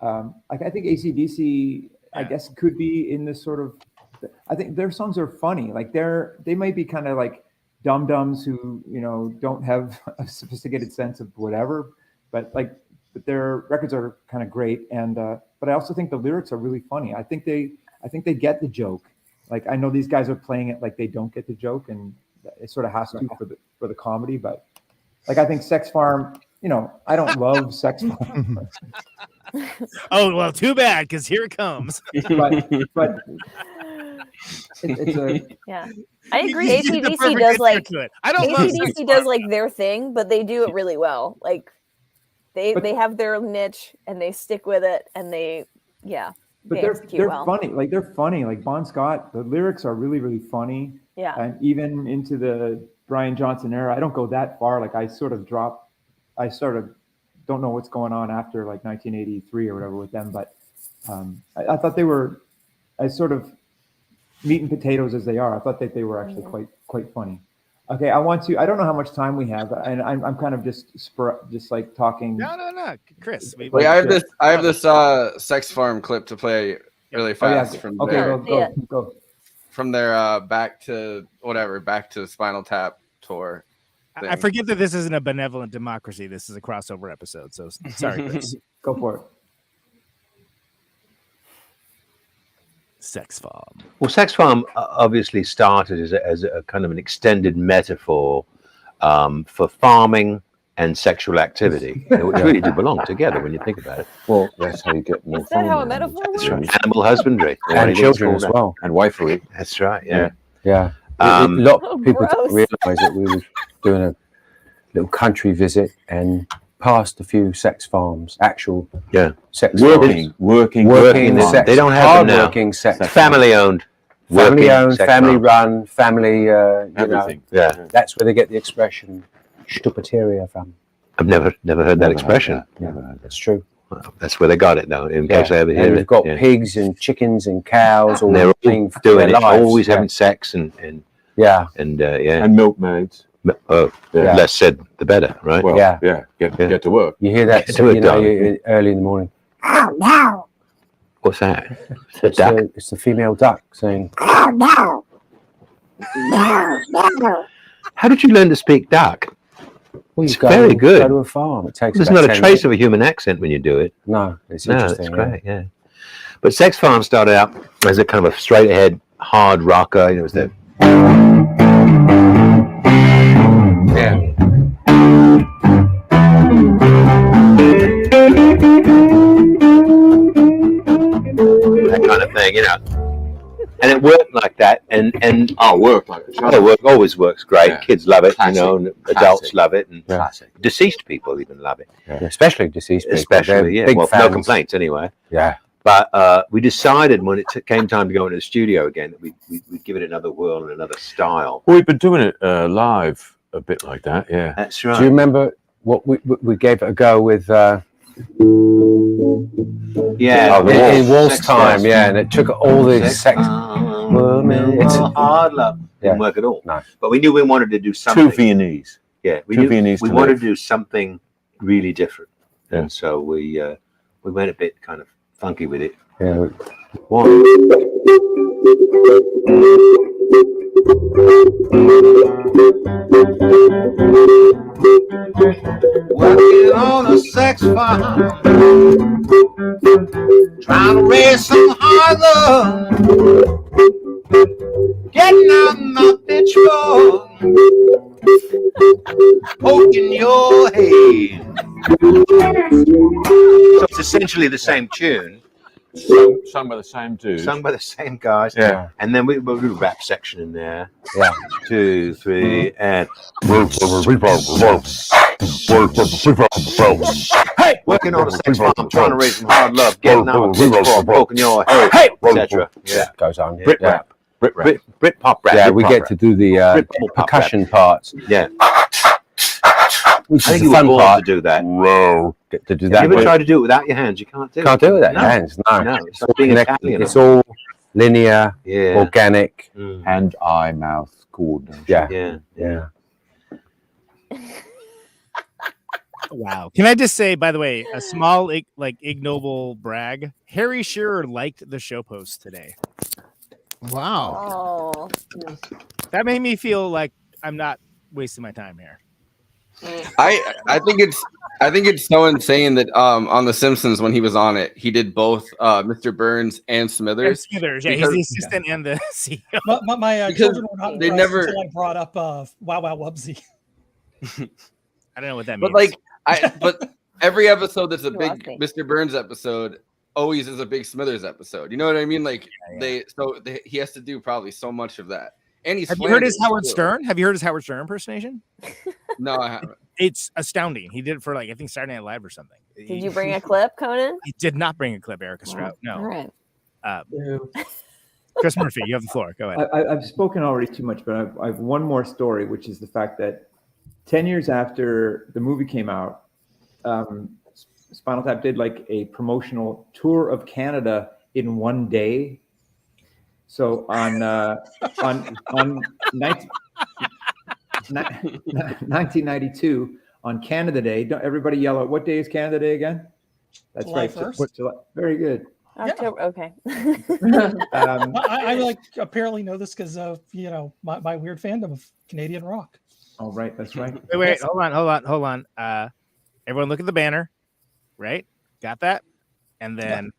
I think AC/DC, I guess could be in this sort of. I think their songs are funny. Like they might be kind of like dum-dums who don't have a sophisticated sense of whatever, but their records are kind of great. And but I also think the lyrics are really funny. I think they get the joke. Like I know these guys are playing it like they don't get the joke, and it sort of has to for the comedy, but like I think Sex Farm, I don't love Sex Farm. Oh well, too bad, because here it comes. but it's a yeah. I agree. AC/DC does like I don't AC/DC does like their thing, but they do it really well. Like They have their niche and they stick with it, and they execute well. Funny. Like they're funny. Like Bon Scott, the lyrics are really, really funny. Yeah. And even into the Brian Johnson era, I don't go that far. Like I sort of don't know what's going on after like 1983 or whatever with them, but I thought they were as sort of meat and potatoes as they are. I thought that they were actually quite funny. Okay, I don't know how much time we have, and I'm kind of just like talking. No, Chris. Wait, I have this Sex Farm clip to play really fast from their from their back to Spinal Tap tour. I forget that this isn't a benevolent democracy. This is a crossover episode. So sorry, Chris. Go for it. Sex Farm. Well, Sex Farm obviously started as a kind of an extended metaphor for farming and sexual activity. It really do belong together when you think about it. Well, that's how you get more. Is that how a metaphor works? That's right. Animal husbandry and children as well, and wifery. That's right. Yeah. A lot of people don't realize that we were doing a little country visit and passed a few sex farms, actual sex working sex. They don't have them now. Working sex, family owned, family run, family. Everything. That's where they get the expression "stupideria" from. I've never heard that expression. Never heard. That's true. Well, that's where they got it though. In case they ever hear it. They've got pigs and chickens and cows. And they're all doing it. Always having sex and milkmaids. Less said, the better, right? Well, get to work. You hear that? Early in the morning. What's that? It's the female duck saying. How did you learn to speak duck? Well, it's very good. Go to a farm. It takes. There's not a trace of a human accent when you do it. No, it's interesting. It's great. Yeah. But Sex Farm started out as a kind of a straight ahead hard rocker. It was the that kind of thing, and it worked like that, and work like that. It always works great. Kids love it, Classic. and adults love it, and Classic. deceased people even love it. Especially deceased people. Especially, Big well, fans. no complaints anyway. Yeah. But we decided when it came time to go into the studio again that we'd give it another whirl and another style. Well, we've been doing it live a bit like that, yeah. That's right. Do you remember what we gave it a go with? In Waltz Time, and it took all these sex. It's hard love. Didn't work at all. No. But we knew we wanted to do something. Two Viennese. Yeah, we wanted to do something really different, and so we went a bit kind of funky with it. Yeah. One. Working on a sex farm, trying to raise some hard love, getting out my pitchfork, poking your head. So it's essentially the same tune. Sung by the same dude. Sung by the same guys. Yeah. And then we'll do a rap section in there. Yeah. 2, 3, and hey, working on a sex farm, trying to raise some hard love, getting out of pitchfork, poking your head, etc. Yeah, goes on. Yeah. Brit pop rap. Yeah, we get to do the percussion parts. Yeah. Which I think is the fun part to do that. Get to do Have that. you ever tried to do it without your hands? You can't do it. Can't do it without your hands. No. It's like being Italian. It's all linear, Yeah. organic, hand, eye, mouth coordination. Yeah. Wow. Can I just say, by the way, a small, ignoble brag? Harry Shearer liked the show post today. Wow. Oh. That made me feel like I'm not wasting my time here. I think it's so insane that on The Simpsons when he was on it, he did both Mr. Burns and Smithers. He's the assistant and the CEO. My children were not they impressed never- until I brought up Wow Wow Wubsy. I don't know what that means. But every episode that's a big Mr. Burns episode always is a big Smithers episode. You know what I mean? He has to do probably so much of that. And Have you heard his Howard Stern? Have you heard his Howard Stern impersonation? No, I haven't. It's astounding. He did it for like I think Saturday Night Live or something. Did you bring a clip, Conan? He did not bring a clip, Erica Strout. No. All right. Chris Murphy, you have the floor. Go ahead. I've spoken already too much, but I've one more story, which is the fact that 10 years after the movie came out, Spinal Tap did like a promotional tour of Canada in one day. So on 1992 on Canada Day, don't everybody yell out, what day is Canada Day again? That's July right. 1st. July, very good. October. Okay. I like apparently know this because of my weird fandom of Canadian rock. Oh, right, that's right. Wait, hold on. Everyone look at the banner, right? Got that? And then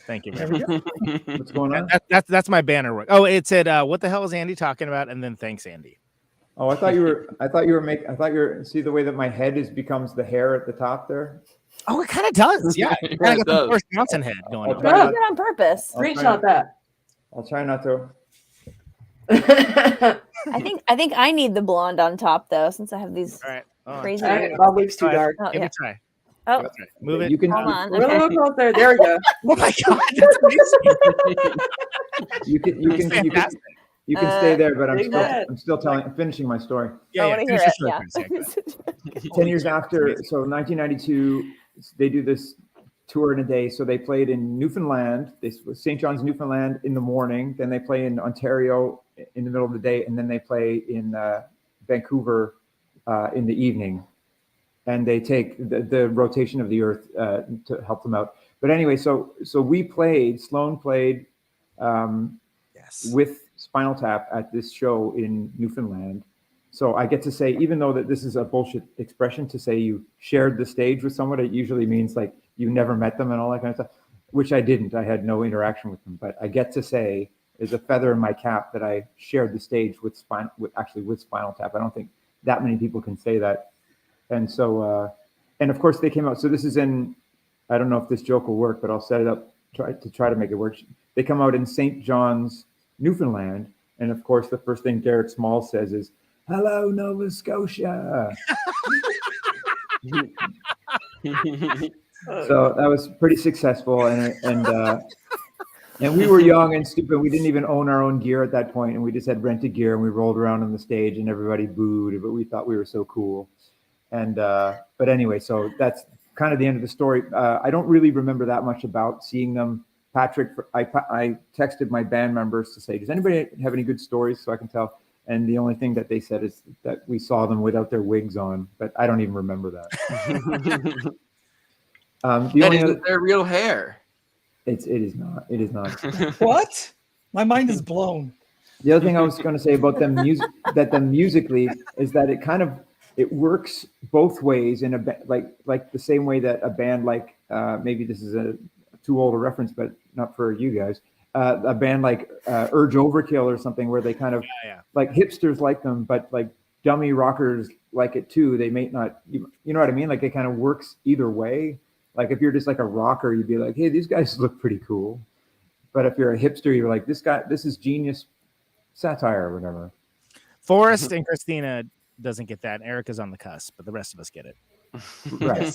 thank you. There we go. What's going on? That's my banner work. Oh, it said, what the hell is Andy talking about? And then thanks, Andy. Oh, I thought you were see the way that my head becomes the hair at the top there? Oh, it kind of does. Yeah. It Kind of got the does. Forrest Johnson head going on. You did it on purpose. Screenshot that. I'll try not to. I think I need the blonde on top though, since I have these crazy. My wig's too dark. Oh, Give yeah. it a try. Oh, Move it. You can. hold on. Really Okay. look there. There we go. Oh my god, that's amazing. You can stay there, but I'm Big head. still finishing my story. I want to hear finish it. the Yeah. story. 10 years after, so 1992, they do this tour in a day. So they played in Newfoundland, St. John's, Newfoundland in the morning. Then they play in Ontario in the middle of the day. And then they play in Vancouver in the evening. And they take the rotation of the earth to help them out. But anyway, so Sloan played with Spinal Tap at this show in Newfoundland. So I get to say, even though that this is a bullshit expression to say you shared the stage with someone, it usually means like you never met them and all that kind of stuff, which I didn't. I had no interaction with them, but I get to say there's a feather in my cap that I shared the stage with Spinal Tap. I don't think that many people can say that. And so, and of course they came out. So this is in, I don't know if this joke will work, but I'll set it up, try to make it work. They come out in St. John's, Newfoundland. And of course, the first thing Derek Small says is, "Hello, Nova Scotia." So that was pretty successful. And we were young and stupid. We didn't even own our own gear at that point. And we just had rented gear and we rolled around on the stage and everybody booed, but we thought we were so cool. And, but anyway, so that's kind of the end of the story. I don't really remember that much about seeing them. Patrick, I texted my band members to say, does anybody have any good stories so I can tell? And the only thing that they said is that we saw them without their wigs on, but I don't even remember that. Is their real hair? It is not. It is not. What? My mind is blown. The other thing I was going to say about them musically is that it works both ways in like the same way that a band like maybe this is a too old a reference, but not for you guys. A band like Urge Overkill or something, where they kind of like hipsters like them, but like dummy rockers like it too. They may not, you know what I mean? Like it kind of works either way. Like if you're just like a rocker, you'd be like, hey, these guys look pretty cool. But if you're a hipster, you're like, this is genius satire or whatever. Forrest and Kristina doesn't get that. Erica's on the cusp, but the rest of us get it. Right.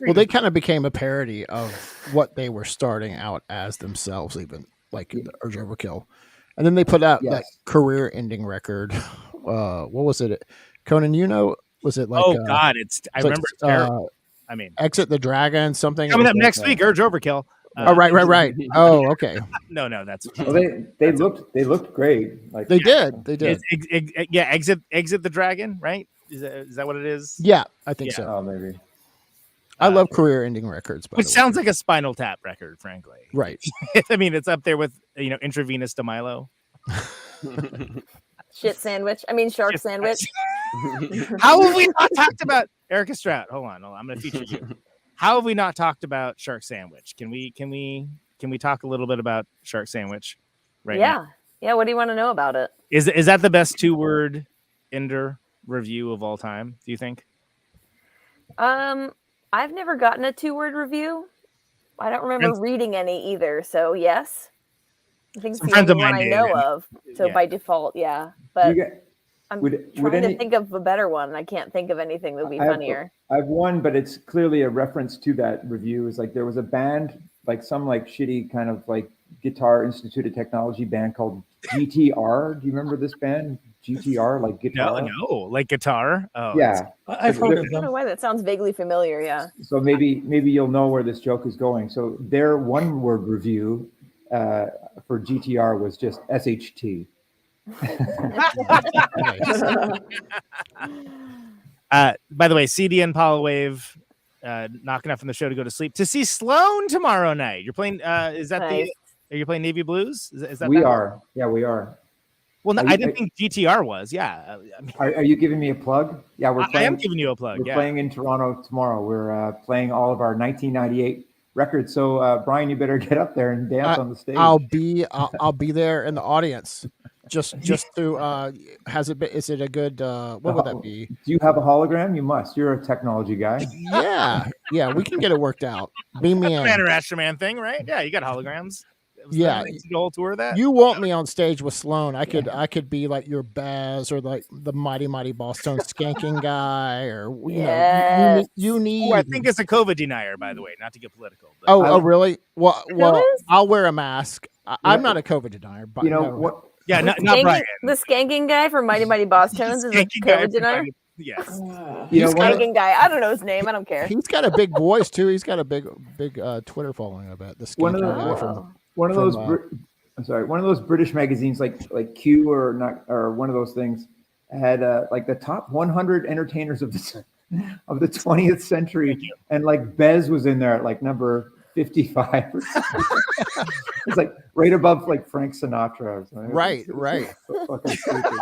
Well, they kind of became a parody of what they were starting out as themselves, even like the Urge Overkill. And then they put out that career-ending record. What was it? Conan, was it like? Oh God, I remember. I mean, Exit the Dragon, something. Coming up next week, Urge Overkill. Oh, right. Oh, okay. No, that's. Well, they looked great. Like they did. Exit the Dragon, right? Is that what it is? Yeah, I think so. Oh, maybe. I love career-ending records, Which sounds like a Spinal Tap record, frankly. Right. I mean, it's up there with Intravenous de Milo. Shark sandwich. How have we not talked about Erica Strout? Hold on. I'm going to feature you. How have we not talked about Shark Sandwich? Can we talk a little bit about Shark Sandwich right now? Yeah. What do you want to know about it? Is that the best 2-word Ender review of all time? Do you think? I've never gotten a 2-word review. I don't remember reading any either. So yes, I think it's the only one I know of. So by default, yeah. But I'm trying to think of a better one. I can't think of anything that would be funnier. I have one, but it's clearly a reference to that review. Is like there was a band, like some like shitty kind of like Guitar Institute of Technology band called GTR. Do you remember this band? GTR, like guitar? No, like guitar. Oh, yeah, I've heard of I don't know why that sounds vaguely familiar. Yeah. So maybe you'll know where this joke is going. So their one-word review for GTR was just SHT. By the way, CD and Paula Wave knocking off from the show to go to sleep to see SLOAN tomorrow night. You're playing. Is that Nice. Are you playing Navy Blues? Is that We that are. Yeah, we are. Well, no, Are I you- didn't think GTR was. Yeah. I mean, Are you giving me a plug? Yeah, we're I playing. am giving you a plug. We're Yeah. playing in Toronto tomorrow. We're playing all of our 1998 records. So Brian, you better get up there and dance on the stage. I'll be there in the audience. Just through has it been, is it a good what would that be? Do you have a hologram? You must. You're a technology guy. Yeah, we can get it worked out. Beam me in. Banner Astro-Man thing, right? Yeah, you got holograms. Was Yeah, that the whole tour of that. you want me on stage with SLOAN? I could be like your Baz or like the Mighty Boston skanking guy, or you know, you need. Ooh, I think it's a COVID denier, by the way, not to get political. But Oh, really? Well, is? I'll wear a mask. I'm not a COVID denier, but You know what? Yeah, not Skanking- Brian. The skanking guy from Mighty Boss Tones is a Skanking guy COVID from denier. Yes. You know, one of- Skanking guy. I don't know his name. I don't care. He's got a big voice too. He's got a big Twitter following. I bet the One of skanking the- guy from one of from, those. uh, I'm sorry. One of those British magazines, like Q or not, or one of those things, had like the top 100 entertainers of the 20th century, and like Bez was in there at like number 55. Or something. It's like right above like Frank Sinatra. Or something. Right. So fucking stupid.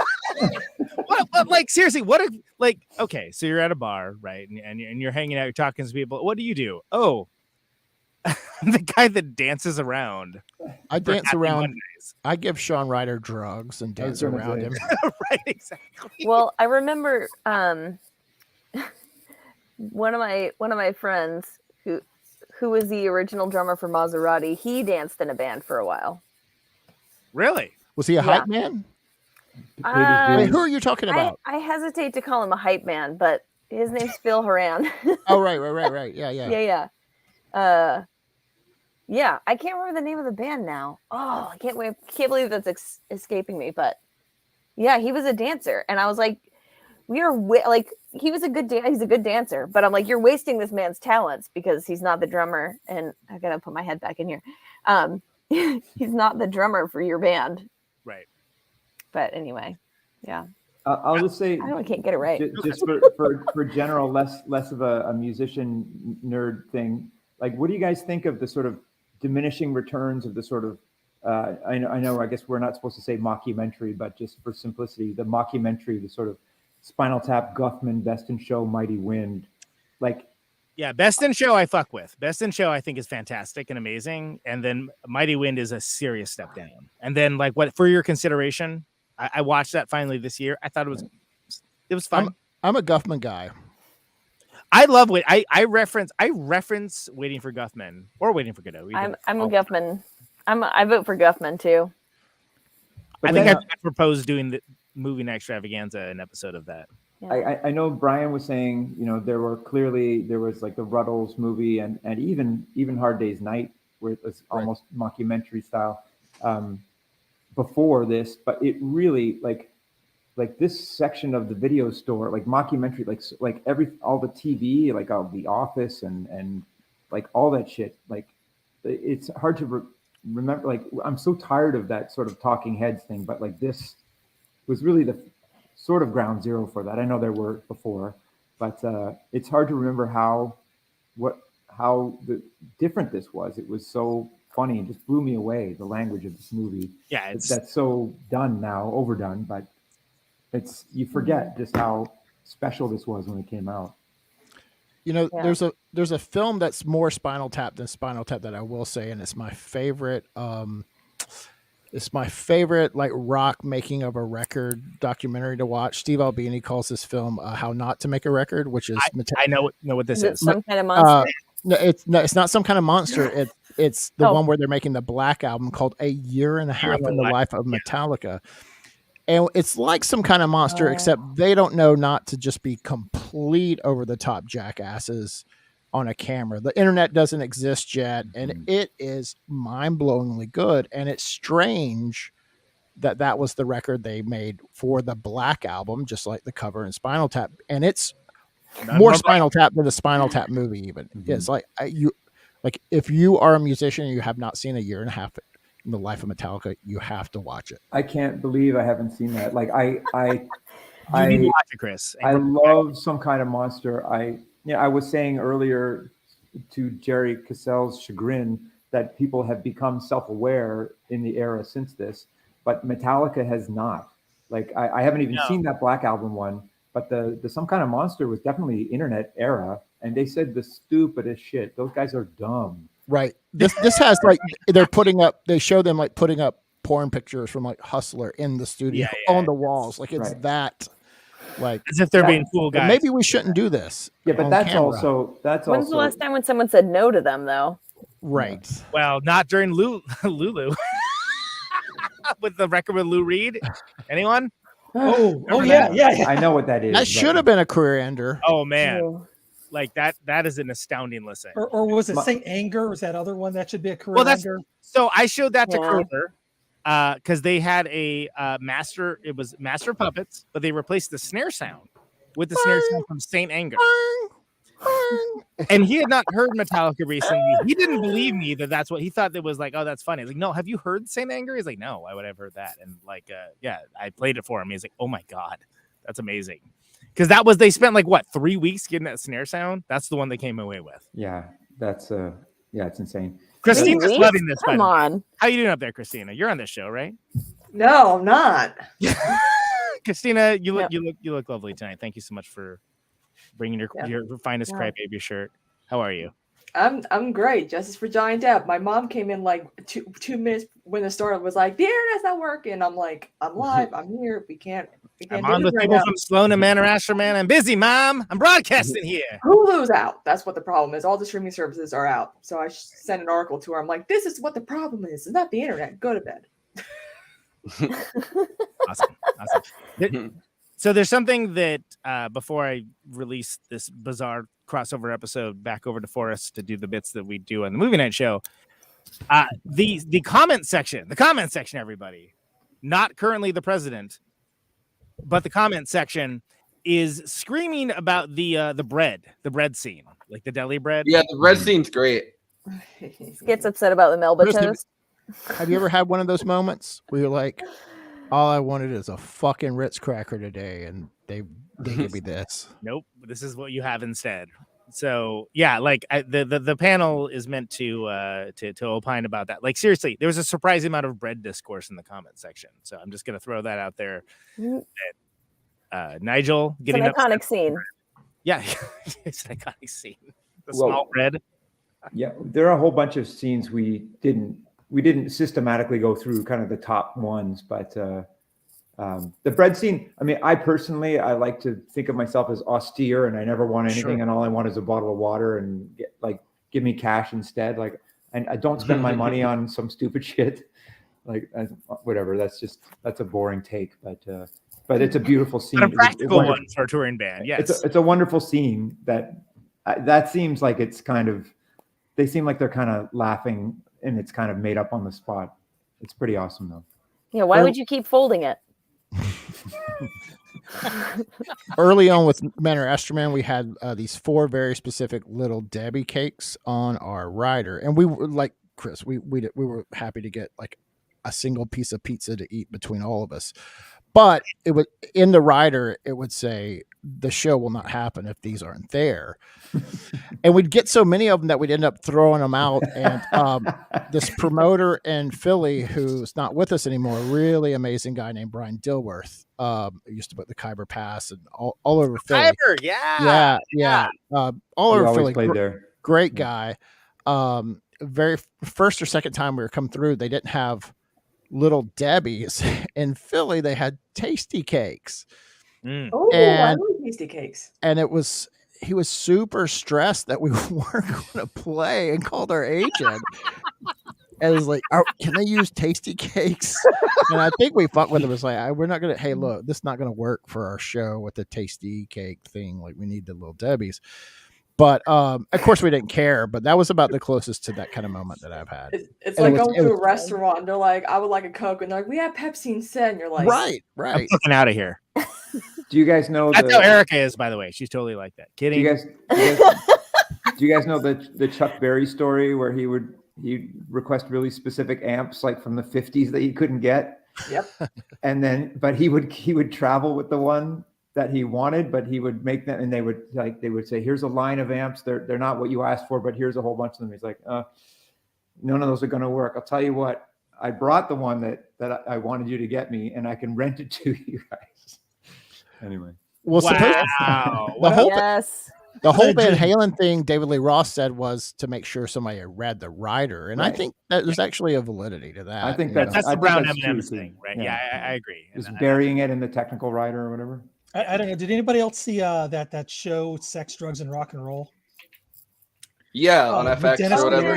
What, like seriously, what if like okay, so you're at a bar, right, and you're hanging out, you're talking to people. What do? Oh, the guy that dances around. I for dance Happy around. Mondays. I give Sean Ryder drugs and dance gonna around say. him. Right, exactly. Well, I remember one of my friends who was the original drummer for Maserati. He danced in a band for a while. Really? Was he a hype man? Wait, who are you talking about? I hesitate to call him a hype man, but his name's Phil Horan. Oh, right. Yeah. Yeah. Yeah, I can't remember the name of the band now. Oh, I can't believe that's escaping me. But yeah, he was a dancer, and I was like, like he was he's a good dancer, but I'm like, you're wasting this man's talents because he's not the drummer. And I gotta put my head back in here. He's not the drummer for your band, right? But anyway, yeah. I'll just say I can't get it right. Just for general, less of a musician nerd thing. Like, what do you guys think of the sort of diminishing returns of the sort of I know I guess we're not supposed to say mockumentary, but just for simplicity, the mockumentary, the sort of Spinal Tap, Guthman, Best in Show, Mighty Wind, like. Yeah, Best in Show I fuck with. Best in Show I think is fantastic and amazing, and then Mighty Wind is a serious step down. And then like what for your consideration, I watched that finally this year. I thought it was fun. I'm a Guthman guy. I love it. I reference Waiting for Guthman or Waiting for Godot. I'm a Guthman. I vote for Guthman too. I think I proposed doing the movie Night Extravaganza, an episode of that. Yeah. I know Brian was saying, you know, there was like the Ruddles movie and even Hard Day's Night, where it was almost mockumentary style before this, but it really like this section of the video store, like mockumentary, like all the TV, like all The Office and like all that shit, like it's hard to remember. Like I'm so tired of that sort of talking heads thing, but like this was really the sort of ground zero for that. I know there were before, but it's hard to remember how different this was. It was so funny and just blew me away, the language of this movie. Yeah, that's so done now, overdone, but you forget just how special this was when it came out. You know, there's a film that's more Spinal Tap than Spinal Tap that I will say, and it's my favorite. It's my favorite like rock making of a record documentary to watch. Steve Albini calls this film "How Not to Make a Record," which is I know what this is. Some kind of monster. No, it's not some kind of monster. It's the one where they're making the Black album called "A Year and a Half in the Life of Metallica." And it's like Some Kind of Monster, except they don't know not to just be complete over the top jackasses on a camera. The internet doesn't exist yet, and it is mind-blowingly good. And it's strange that was the record they made for the Black Album, just like the cover in Spinal Tap. And it's more Spinal Tap than the Spinal Tap movie even. It's like if you are a musician and you have not seen A Year and a Half in the Life of Metallica, you have to watch it. I can't believe I haven't seen that. Like You need to watch it, Chris. I love Some Kind of Monster. I was saying earlier to Jerry Cassell's chagrin that people have become self-aware in the era since this, but Metallica has not. Like I haven't even seen that Black Album one, but the Some Kind of Monster was definitely internet era, and they said the stupidest shit. Those guys are dumb. Right. This has like they show them like putting up porn pictures from like Hustler in the studio on the walls. Like it's that like as if they're being cool guys. Maybe we shouldn't do this. Yeah, but that's camera. also When's the last time when someone said no to them though? Right. Well, not during Lulu. With the record with Lou Reed. Anyone? Oh yeah. I know what that is. That should have been a career ender. Oh man. Like that is an astounding listen. Or was it St. Anger? Was that other one that should be a career ender? So I showed that to Kroger because they had a master. It was Master Puppets, but they replaced the snare sound with the snare sound from St. Anger. And he had not heard Metallica recently. He didn't believe me that's what he thought. That was like, oh, that's funny. I was like, no, have you heard St. Anger? He's like, no, why would I have heard that? And like, I played it for him. He's like, oh my god, that's amazing. Because they spent like what 3 weeks getting that snare sound. That's the one they came away with. Yeah, that's it's insane. Kristina's loving this. Come on. How you doing up there, Kristina? You're on this show, right? No, I'm not. Kristina, you look lovely tonight. Thank you so much for bringing your finest crybaby shirt. How are you? I'm great. Justice for Johnny Depp. My mom came in like two minutes when it started. Was like, the internet's not working. I'm like, I'm live. I'm here. We can't. I'm on with people from Sloan and Man or Astro-Man. I'm busy, Mom. I'm broadcasting here. Hulu's out. That's what the problem is. All the streaming services are out. So I sent an article to her. I'm like, this is what the problem is. It's not the internet. Go to bed. Awesome. So there's something that before I release this bizarre crossover episode back over to Forrest to do the bits that we do on the movie night show, the comment section, everybody, not currently the president, but the comment section is screaming about the bread scene, like the deli bread. Yeah, the bread scene's great. Gets upset about the Melba toast. Have you ever had one of those moments where you're like, all I wanted is a fucking Ritz cracker today, and they give me this? Nope, this is what you have instead. So yeah, like the panel is meant to opine about that. Like seriously, there was a surprising amount of bread discourse in the comment section. So I'm just gonna throw that out there. Nigel getting an iconic scene. Yeah, it's an iconic scene. The small bread. Yeah, there are a whole bunch of scenes we didn't systematically go through kind of the top ones, but the bread scene, I mean, I like to think of myself as austere, and I never want anything, and all I want is a bottle of water and give me cash instead. Like, and I don't spend my money on some stupid shit. Like, whatever. That's a boring take, but it's a beautiful scene. But a practical one for a touring band. Yes, it's a wonderful scene that seems like it's kind of. They seem like they're kind of laughing, and it's kind of made up on the spot. It's pretty awesome, though. Yeah, why would you keep folding it? Early on with Man or Astro-Man, we had these 4 very specific Little Debbie cakes on our rider, and we were like Chris. We were happy to get like a single piece of pizza to eat between all of us. But it would in the rider, it would say the show will not happen if these aren't there. And we'd get so many of them that we'd end up throwing them out. And this promoter in Philly, who's not with us anymore, a really amazing guy named Brian Dilworth, who used to put the Khyber Pass and all over Philly. Khyber, yeah. All over Philly. Played there. Great guy. Very first or second time we were coming through, they didn't have Little Debbie's. In Philly, they had Tasty Cakes. Oh, I love Tasty Cakes. And he was super stressed that we weren't going to play and called our agent. And it's like, can they use tasty cakes? And I think we fought with it. Was like, we're not gonna. Hey, look, this is not gonna work for our show with the tasty cake thing. Like, we need the Little Debbie's. But of course, we didn't care. But that was about the closest to that kind of moment that I've had. It's like going to a restaurant and they're like, I would like a Coke, and they're like, we have Pepsi instead. And you're like, right. I'm fucking out of here. Do you guys know? That's how Erica is, by the way. She's totally like that. Kidding. Do you guys know the Chuck Berry story where he'd request really specific amps like from the 50s that he couldn't get? Yep. And then, but he would travel with the one that he wanted, but he would make them, and they would say, here's a line of amps. They're not what you asked for, but here's a whole bunch of them. He's like, none of those are going to work. I'll tell you what, I brought the one that I wanted you to get me, and I can rent it to you guys. Anyway. Well, wow. The whole Van Halen thing David Lee Roth said was to make sure somebody had read the writer. And I think that there's actually a validity to that. I think that's the Brown M&M's thing, right? Yeah, I agree. Just burying it in the technical writer or whatever. I don't know. Did anybody else see that show, Sex, Drugs, and Rock and Roll? Yeah, on FX or whatever.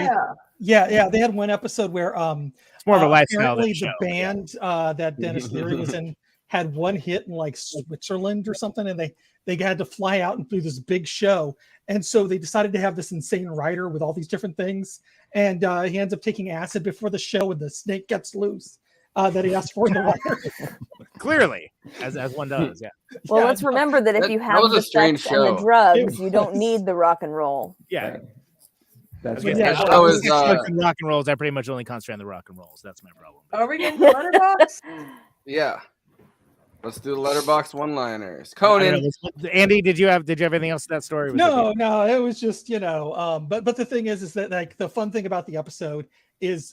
Yeah. They had one episode where it's more of a lifestyle. Apparently, the band that Dennis Leary was in had one hit in like Switzerland or something, and they had to fly out and do this big show. And so they decided to have this insane writer with all these different things. And he ends up taking acid before the show, and the snake gets loose that he asked for in the writer. Clearly, as one does, yeah. Well, let's remember that if you have the sex and the drugs, you don't need the rock and roll. Yeah. That's rock and rolls. I pretty much only concentrate on the rock and rolls. That's my problem. Are we getting the letterbox? Yeah. Let's do the letterbox one-liners. Conan. Andy, did you have anything else to that story? No, it was just, but the thing is that like the fun thing about the episode is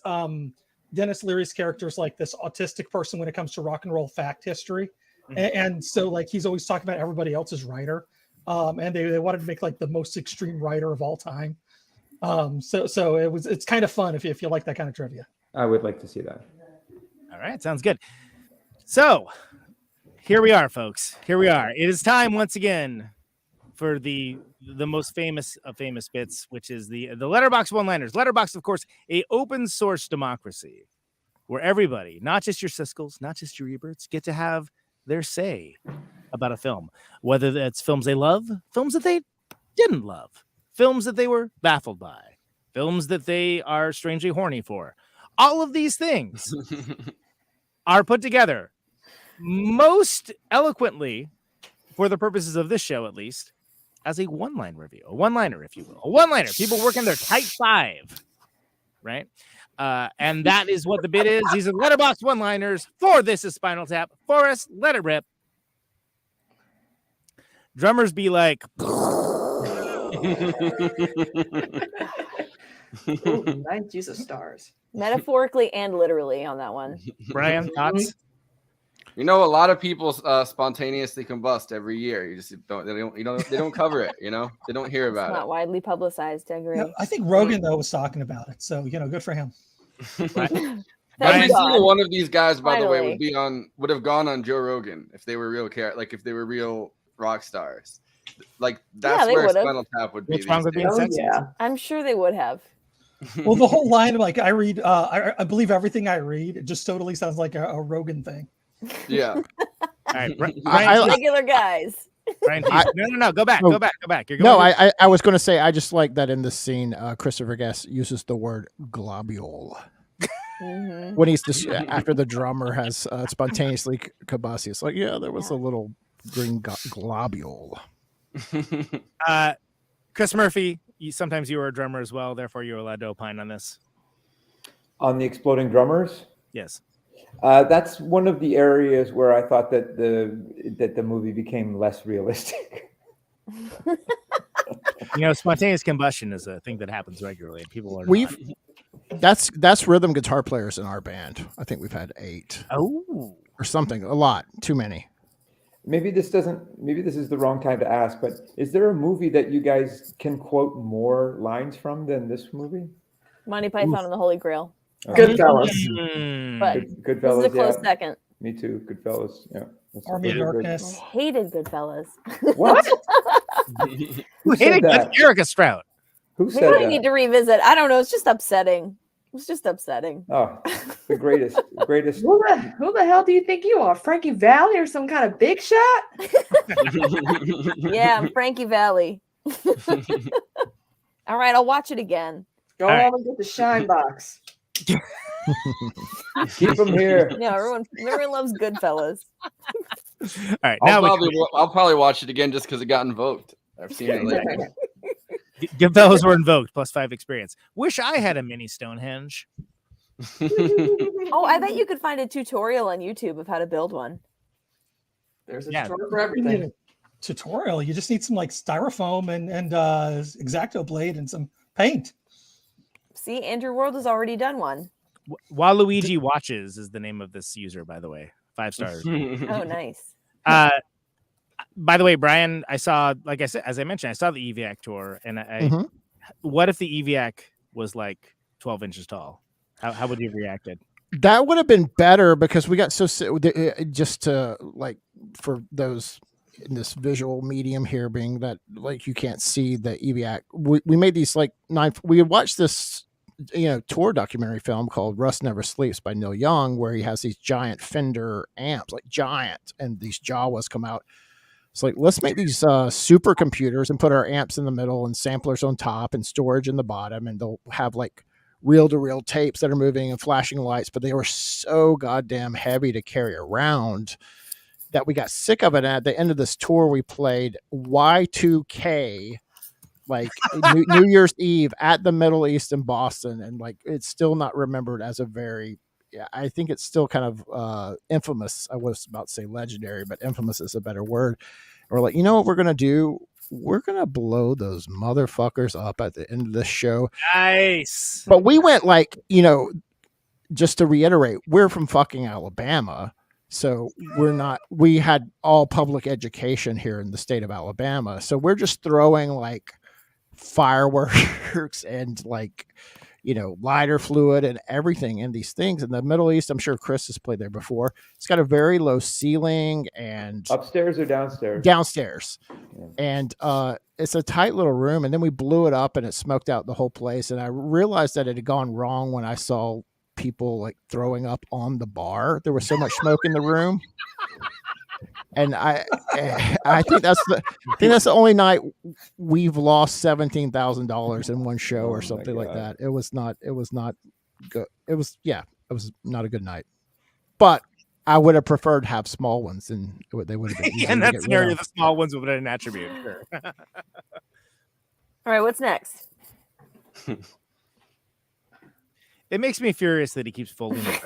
Dennis Leary's character is like this autistic person when it comes to rock and roll fact history. Mm-hmm. And so like he's always talking about everybody else's writer. And they wanted to make like the most extreme writer of all time. So it's kind of fun if you like that kind of trivia. I would like to see that. All right, sounds good. So here we are, folks. Here we are. It is time once again for the most famous of famous bits, which is the Letterbox one-liners. Letterbox, of course, a open source democracy where everybody, not just your Siskel's, not just your Eberts, get to have their say about a film, whether that's films they love, films that they didn't love, films that they were baffled by, films that they are strangely horny for. All of these things are put together most eloquently, for the purposes of this show at least, as a one-line review, a one-liner, if you will. A one-liner. People working their tight five, right? And that is what the bit is. These are letterbox one-liners for This Is Spinal Tap. Forrest, let it rip. Drummers be like... Ooh, 9 Jesus stars. Metaphorically and literally on that one. Brian, thoughts? You know, a lot of people spontaneously combust every year. They don't cover it. They don't hear about Not widely publicized. I agree. Yeah, I think Rogan though was talking about it, so good for him. Every single one of these guys, by the way, would have gone on Joe Rogan if they were if they were real rock stars. Like that's where Spinal Tap would be. What's wrong with being sensitive? Yeah. I'm sure they would have. Well, the whole line of like I read, I believe everything I read. It just totally sounds like a Rogan thing. Yeah. All right, regular guys. No. Go back. You're going I was going to say I just like that in this scene. Christopher Guest uses the word globule. Mm-hmm. When he's after the drummer has spontaneously combusted. It's like, there was a little green globule. Chris Murphy, sometimes you were a drummer as well, therefore you're allowed to opine on this. On the exploding drummers? Yes. That's one of the areas where I thought that the movie became less realistic. Spontaneous combustion is a thing that happens regularly. People are that's rhythm guitar players in our band. I think we've had 8. Oh, or something. A lot. Too many. Maybe this is the wrong time to ask, but is there a movie that you guys can quote more lines from than this movie? Monty Python and the Holy Grail. Goodfellas. But Goodfellas, this is a close second. Me too. Goodfellas. Yeah. Army of Darkness. I hated Goodfellas. What? Who hated Erica Strout? Who said Maybe that? I need to revisit. I don't know. It's just upsetting. It's just upsetting. Oh, the greatest. Who the hell do you think you are? Frankie Valli or some kind of big shot? Yeah, I'm Frankie Valli. All right, I'll watch it again. Go home and get the shine box. Keep them here. Yeah, everyone loves Goodfellas. All right, I'll probably watch it again just because it got invoked. I've seen it later. Goodfellas were invoked +5 experience. Wish I had a mini Stonehenge. Oh, I bet you could find a tutorial on YouTube of how to build one. There's a tutorial for everything. Tutorial. You just need some like styrofoam and X-Acto blade and some paint. See, Andrew World has already done one. Waluigi Watches is the name of this user, by the way. 5 stars. Oh, nice. By the way, Brian, I saw, like I said, as I mentioned, I saw the EVIAC tour, and what if the EVIAC was like 12 inches tall? How would you have reacted? That would have been better because we got just to like for those in this visual medium here being that like you can't see the EVIAC. We made these like we watched this tour documentary film called Rust Never Sleeps by Neil Young, where he has these giant Fender amps, like giant, and these Jawas come out. It's like, let's make these supercomputers and put our amps in the middle and samplers on top and storage in the bottom, and they'll have like reel-to-reel tapes that are moving and flashing lights, but they were so goddamn heavy to carry around that we got sick of it. And at the end of this tour, we played Y2K, like New Year's Eve at the Middle East in Boston, and like it's still not remembered as a very I think it's still kind of infamous. I was about to say legendary, but infamous is a better word. We're like, you know what we're gonna do? We're gonna blow those motherfuckers up at the end of the show. Nice. But we went like, just to reiterate, we're from fucking Alabama. So we had all public education here in the state of Alabama. So we're just throwing like fireworks and like, lighter fluid and everything in these things. In the Middle East, I'm sure Chris has played there before. It's got a very low ceiling and upstairs or downstairs? Downstairs. Yeah. And it's a tight little room. And then we blew it up and it smoked out the whole place. And I realized that it had gone wrong when I saw people like throwing up on the bar. There was so much smoke in the room. And I think that's the only night we've lost $17,000 in one show or something like that. It was not good. It was not a good night. But I would have preferred to have small ones, and they would have been easier in to that get scenario, rid of. the small ones would have been an attribute. Sure. All right, what's next? It makes me furious that he keeps folding it.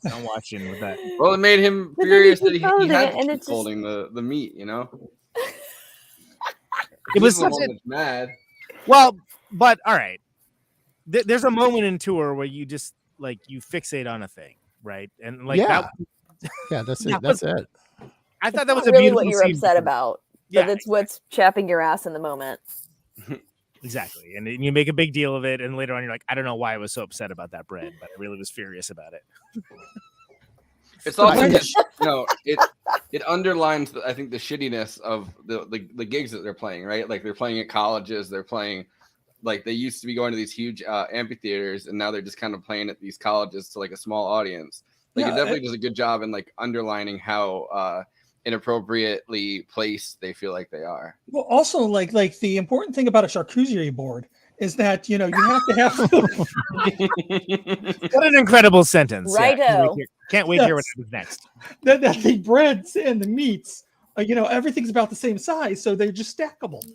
I'm watching with that. Well, it made him furious that he had to keep holding the meat, It was such a mad. Well, but all right. There's a moment in tour where you just like you fixate on a thing, right? And like that's it. That's it. I thought that was really a beautiful what you're scene. upset about. Yeah, but it's what's chapping your ass in the moment. Exactly. And you make a big deal of it, and later on you're like, I don't know why I was so upset about that bread, but I really was furious about it. It's also just, it underlines I think the shittiness of the gigs that they're playing, right? Like they're playing at colleges, they're playing like they used to be going to these huge amphitheaters, and now they're just kind of playing at these colleges to like a small audience. Like it definitely does a good job in like underlining how inappropriately placed they feel like they are. Well, also like the important thing about a charcuterie board is that you have to have what an incredible sentence. Righto. Yeah, can't wait to hear what happens next. That the breads and the meats, everything's about the same size, so they're just stackable.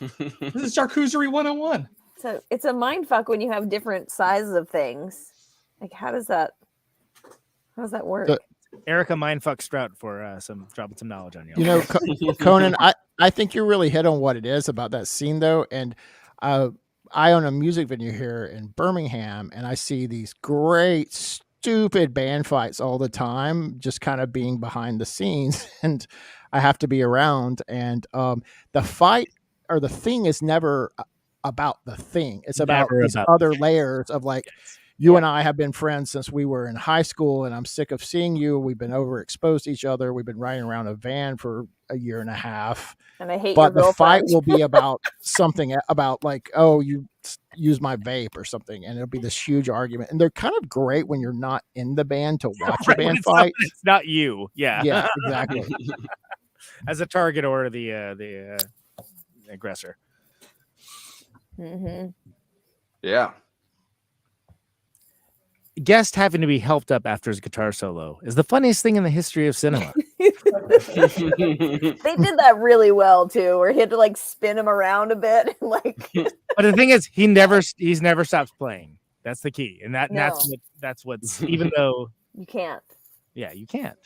This is charcuterie 101. So it's a mind fuck when you have different sizes of things. Like how does that work? Erica mindfuck Strout for dropping some knowledge on you. Conan, I think you really hit on what it is about that scene though. And I own a music venue here in Birmingham, and I see these great stupid band fights all the time, just kind of being behind the scenes, and I have to be around. And the fight or the thing is never about the thing. It's about these other layers of like, you and I have been friends since we were in high school, and I'm sick of seeing you. We've been overexposed to each other. We've been riding around a van for a year and a half. And I hate but your the fight girlfriend. will be about something about like, oh, you use my vape or something, and it'll be this huge argument. And they're kind of great when you're not in the band to watch a band fight. It's not you. Yeah. Yeah, exactly. As a target or the aggressor. Mm-hmm. Yeah. Guest having to be helped up after his guitar solo is the funniest thing in the history of cinema. They did that really well too, where he had to like spin him around a bit, like. But the thing is, he's never stops playing. That's the key, and that's what's even though you can't. Yeah, you can't.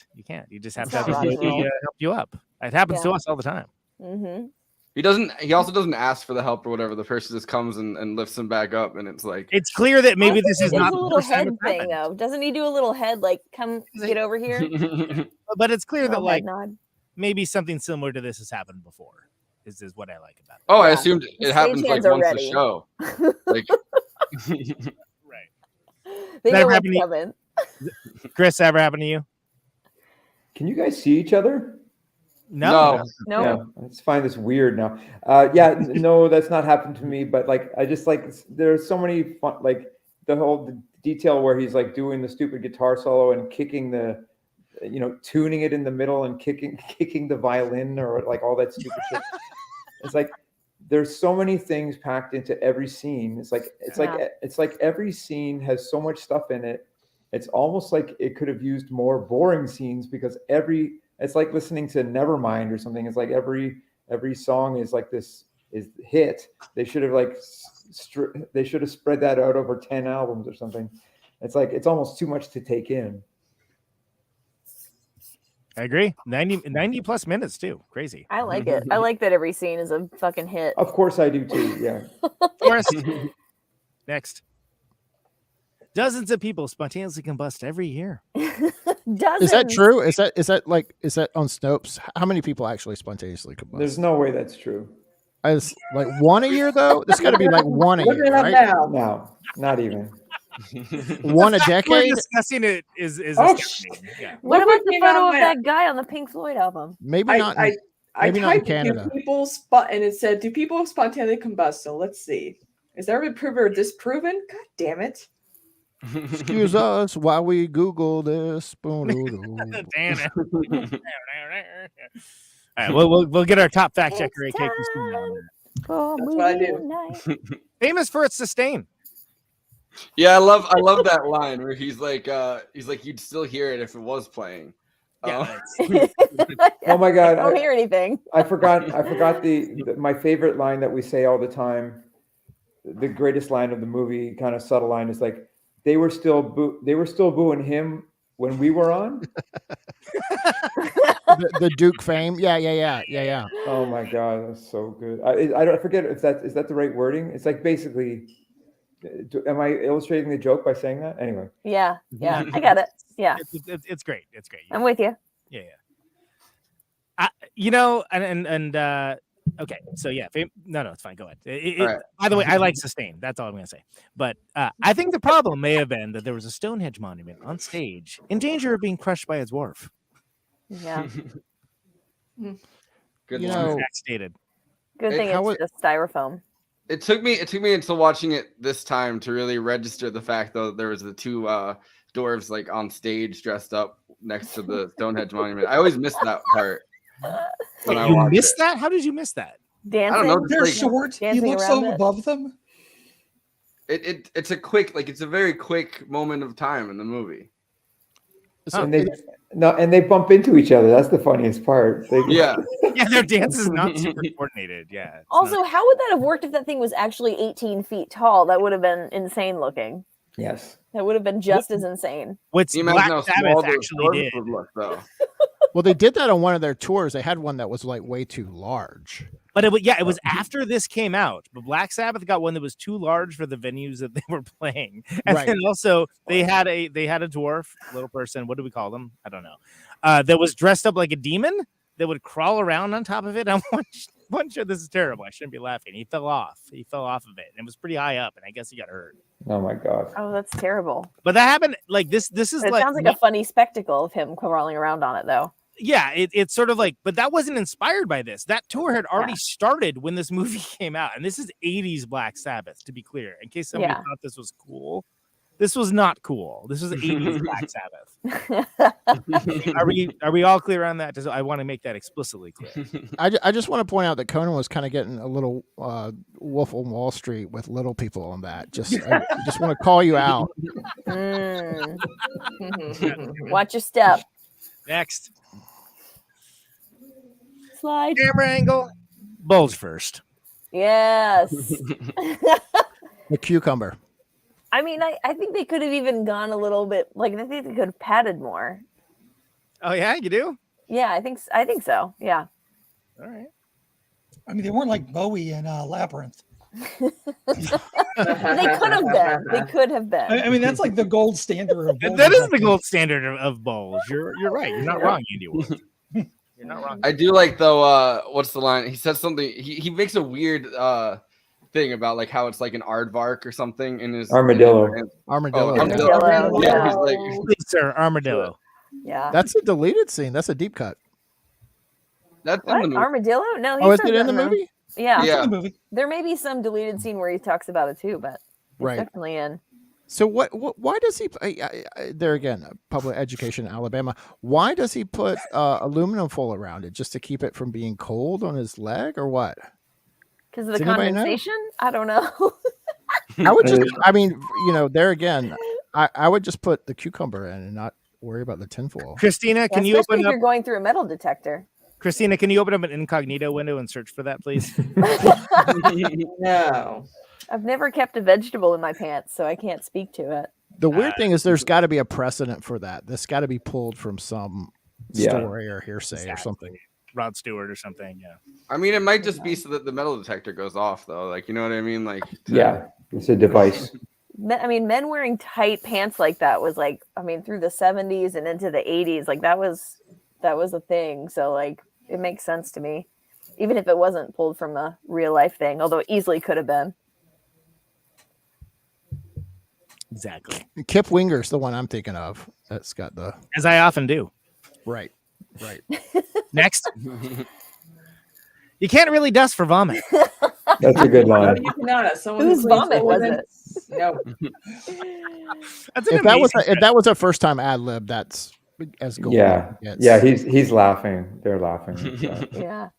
You just have It's to have not somebody rock and roll. help you up. It happens to us all the time. Mm-hmm. He also doesn't ask for the help or whatever. The person just comes and lifts him back up, and it's like it's clear that maybe this is not a little head thing though. Doesn't he do a little head like come get over here? But it's clear that Head like nod. maybe something similar to this has happened before. Is what I like about it. Oh, I assumed it happens like stagehands are once a ready. show. Like They That know what's happened to coming. Chris, ever happened to you? Can you guys see each other? No. Yeah, I just find this weird now. No, that's not happened to me. But like, I just like there's so many fun, like the detail where he's like doing the stupid guitar solo and kicking the, tuning it in the middle and kicking the violin or like all that stupid shit. It's like there's so many things packed into every scene. It's like every scene has so much stuff in it. It's almost like it could have used more boring scenes because it's like listening to Nevermind or something. It's like every song is like this is hit. They should have they should have spread that out over 10 albums or something. It's like it's almost too much to take in. I agree. 90 plus minutes too. Crazy. I like it. I like that every scene is a fucking hit. Of course I do too. Yeah. Forrest. Next. Dozens of people spontaneously combust every year. Dozens. Is that true? Is that on Snopes? How many people actually spontaneously combust? There's no way that's true. It's like one a year though. This got to be like one a Look year, it up right? now. No, not even. One a We're decade. discussing it is Oh, astounding. Yeah. What about the came photo out of my- that guy on the Pink Floyd album? Maybe not. I maybe not in typed Canada. do people and it said, "Do people spontaneously combust?" So let's see. Is that been proven or disproven? God damn it! Excuse us while we Google this. Damn it. All right, we'll get our top fact checker, AK Kristina, on that. That's what I do. Famous for its sustain. Yeah, I love that line where he's like you'd still hear it if it was playing. Yeah, Oh my God! I don't hear anything. I forgot my favorite line that we say all the time. The greatest line of the movie, kind of subtle line, is like they were still booing him when we were on. the Duke fame. Yeah. Oh my God, that's so good. I forget if is that the right wording. It's like basically, am I illustrating the joke by saying that? Anyway. Yeah, I got it. Yeah, it's great. It's great. I'm with you. Yeah. Okay, so yeah, no, it's fine. Go ahead. Right. By the way, I like sustain. That's all I'm going to say. But I think the problem may have been that there was a Stonehenge monument on stage in danger of being crushed by a dwarf. Yeah. Good You line. know, Fact stated. Good thing it's just styrofoam. It took me until watching it this time to really register the fact though there was the two dwarves like on stage dressed up next to the Stonehenge monument. I always missed that part. Wait, you missed that? How did you miss that? Dancing. I don't know. They're Like, short. He dancing looks around so it. above them. it's a quick it's a very quick moment of time in the movie. And they bump into each other. That's the funniest part. Yeah. Yeah, their dance is not super coordinated. Yeah. it's Also, not- how would that have worked if that thing was actually 18 feet tall? That would have been insane looking. Yes. That would have been just as insane. What's Can you imagine Black how small Sabbath those actually dwarves did? would look though? well, they did that on one of their tours. They had one that was like way too large. But it was after this came out. But Black Sabbath got one that was too large for the venues that they were playing, and Right. then also they had a dwarf little person. What do we call them? I don't know. That was dressed up like a demon that would crawl around on top of it. I'm one show. This is terrible. I shouldn't be laughing. He fell off. He fell off of it, and it was pretty high up. And I guess he got hurt. Oh my God. Oh, that's terrible. But that happened like this. This is It like sounds like a funny spectacle of him crawling around on it, though. yeah, it's sort of like, but that wasn't inspired by this. That tour had already started when this movie came out, and this is 80s Black Sabbath, to be clear, in case somebody thought this was cool. This was not cool. This was 80s Black Sabbath. Are we all clear on that? I want to make that explicitly clear. I just want to point out that Conan was kind of getting a little Wolf on Wall Street with little people on that. I just want to call you out. Watch your step. Next. Slide. Camera angle. Bulge first. Yes. The cucumber. I mean, I think they could have even gone a little bit, like, I think they could have padded more. Oh, yeah? You do? Yeah, I think so. Yeah. All right. I mean, they weren't like Bowie in Labyrinth. They could have been. They could have been. I mean, that's like the gold standard of Bulge. That is the gold standard of Bulge. You're right. You're not wrong, Andy Wood. You're not wrong. I do like, though, what's the line? He says something, he makes a weird thing about like how it's like an aardvark or something in his armadillo. Armadillo. Yeah, he's like, please, sir, armadillo. Yeah, that's a deleted scene. That's a deep cut. That's what? In the armadillo. No, oh, is it in the movie? Yeah, it's in the movie. There may be some deleted scene where he talks about it too, but it's right, definitely in. So why does he? There again, public education in Alabama. Why does he put aluminum foil around it just to keep it from being cold on his leg, or what? Because of the condensation? I don't know. I would just, I mean, there again, I would just put the cucumber in and not worry about the tinfoil. Kristina, can you open if up? You're going through a metal detector. Kristina, can you open up an incognito window and search for that, please? No. I've never kept a vegetable in my pants, so I can't speak to it. The weird thing is there's got to be a precedent for that. This got to be pulled from some story or hearsay or something. Rod Stewart or something, yeah. I mean, it might just be so that the metal detector goes off, though. Like, you know what I mean? Like, it's a device. I mean, men wearing tight pants like that was like, I mean, through the 70s and into the 80s, like that was a thing. So like, it makes sense to me, even if it wasn't pulled from a real life thing, although it easily could have been. Exactly. Kip Winger's the one I'm thinking of. That's got the, as I often do. Right. Next. You can't really dust for vomit. That's a good line. You cannot. Whose vomit was it? No. If that was a first time ad lib, that's as gold. Yeah. Yeah, he's laughing. They're laughing. Yeah.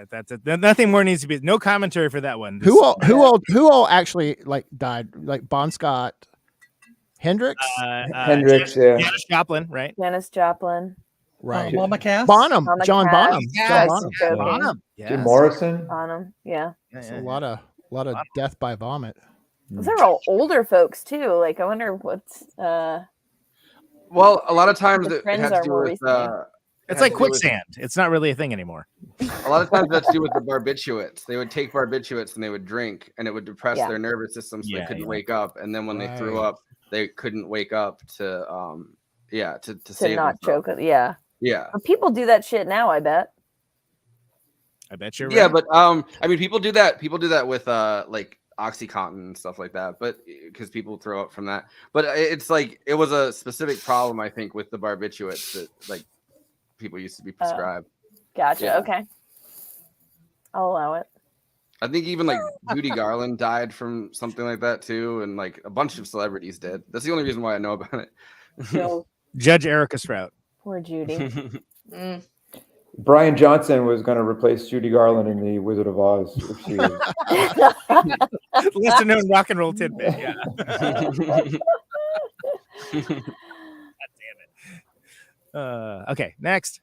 That's it. Nothing more needs to be. No commentary for that one. Who all actually like died? Like Bon Scott, Hendricks, Janis Joplin, right? Janis Joplin, right? Mama Cass, Bonham, Mama John Cass. Bonham, Yes. John Bonham. Bonham. Yes. Jim Morrison. Bonham, yeah. It's a lot of death by vomit. Those are all older folks too. Like I wonder what's. Well, a lot of times it has to do with. It's like quicksand. It's not really a thing anymore. A lot of times that's to do with the barbiturates. They would take barbiturates and they would drink, and it would depress their nervous system, so they couldn't wake up. And then when they threw up, they couldn't wake up to save not themselves. choke. Yeah. Yeah. But people do that shit now. I bet. I bet you're right. Yeah, but I mean, people do that. People do that with like OxyContin and stuff like that. But because people throw up from that. But it's like it was a specific problem, I think, with the barbiturates that like people used to be prescribed. Gotcha. Yeah. Okay. I'll allow it. I think even like Judy Garland died from something like that too, and like a bunch of celebrities did. That's the only reason why I know about it. No. Judge Erica Strout. Poor Judy. Brian Johnson was going to replace Judy Garland in The Wizard of Oz. If she lesser known rock and roll tidbit. Yeah. God damn it. Okay, next.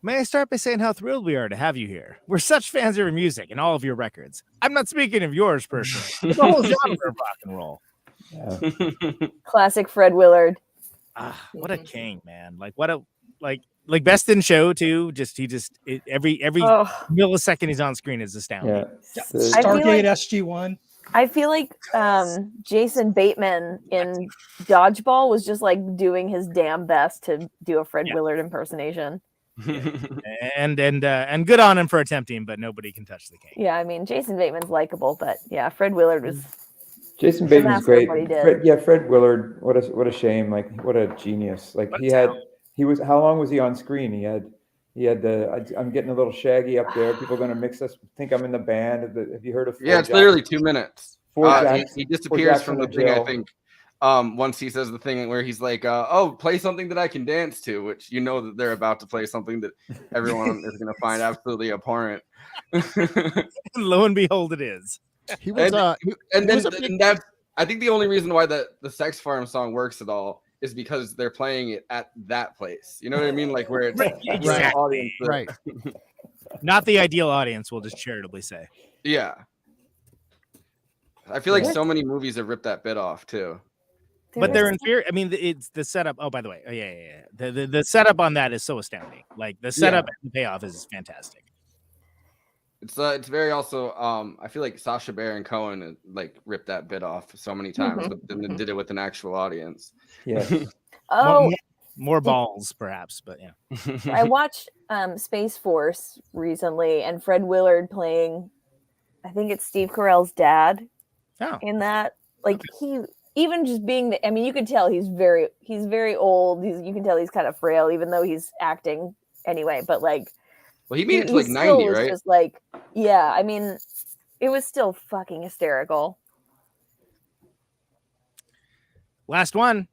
May I start by saying how thrilled we are to have you here? We're such fans of your music and all of your records. I'm not speaking of yours personally, but the whole genre of rock and roll. Yeah. Classic Fred Willard. What a king, man! Like what a like best in show too. Every millisecond he's on screen is astounding. Yeah. Stargate SG-1. I feel like Jason Bateman in Dodgeball was just like doing his damn best to do a Fred Willard impersonation. And good on him for attempting, but nobody can touch the king. Yeah, I mean Jason Bateman's likable, but yeah, Fred Willard was Jason the Bateman's master of great. what he did. Fred Willard. What a shame. Like what a genius. Like he was. How long was he on screen? He had I'm getting a little shaggy up there. People are gonna mix us. Think I'm in the band. Have you heard of? Yeah, it's literally 2 minutes. Jackson, he disappears from the thing. I think once he says the thing where he's like, "Oh, play something that I can dance to," which you know that they're about to play something that everyone is gonna find absolutely abhorrent. Lo and behold, it is. He was, and that's I think the only reason why the Sex Farm song works at all is because they're playing it at that place. You know what I mean? Like where it's exactly. Right. Not the ideal audience, we'll just charitably say. Yeah. I feel like so many movies have ripped that bit off too. But they're inferior. I mean, it's the setup. Oh, by the way, the setup on that is so astounding. Like the setup and the payoff is fantastic. It's very also. I feel like Sacha Baron and Cohen like ripped that bit off so many times, but then did it with an actual audience. Yeah. More balls, perhaps, but yeah. I watched Space Force recently, and Fred Willard playing, I think it's Steve Carell's dad. In that, like he even just being I mean, you can tell he's very old. You can tell he's kind of frail, even though he's acting anyway. But like, well, he made it to like 90, right? Just like, yeah, I mean, it was still fucking hysterical. Last one.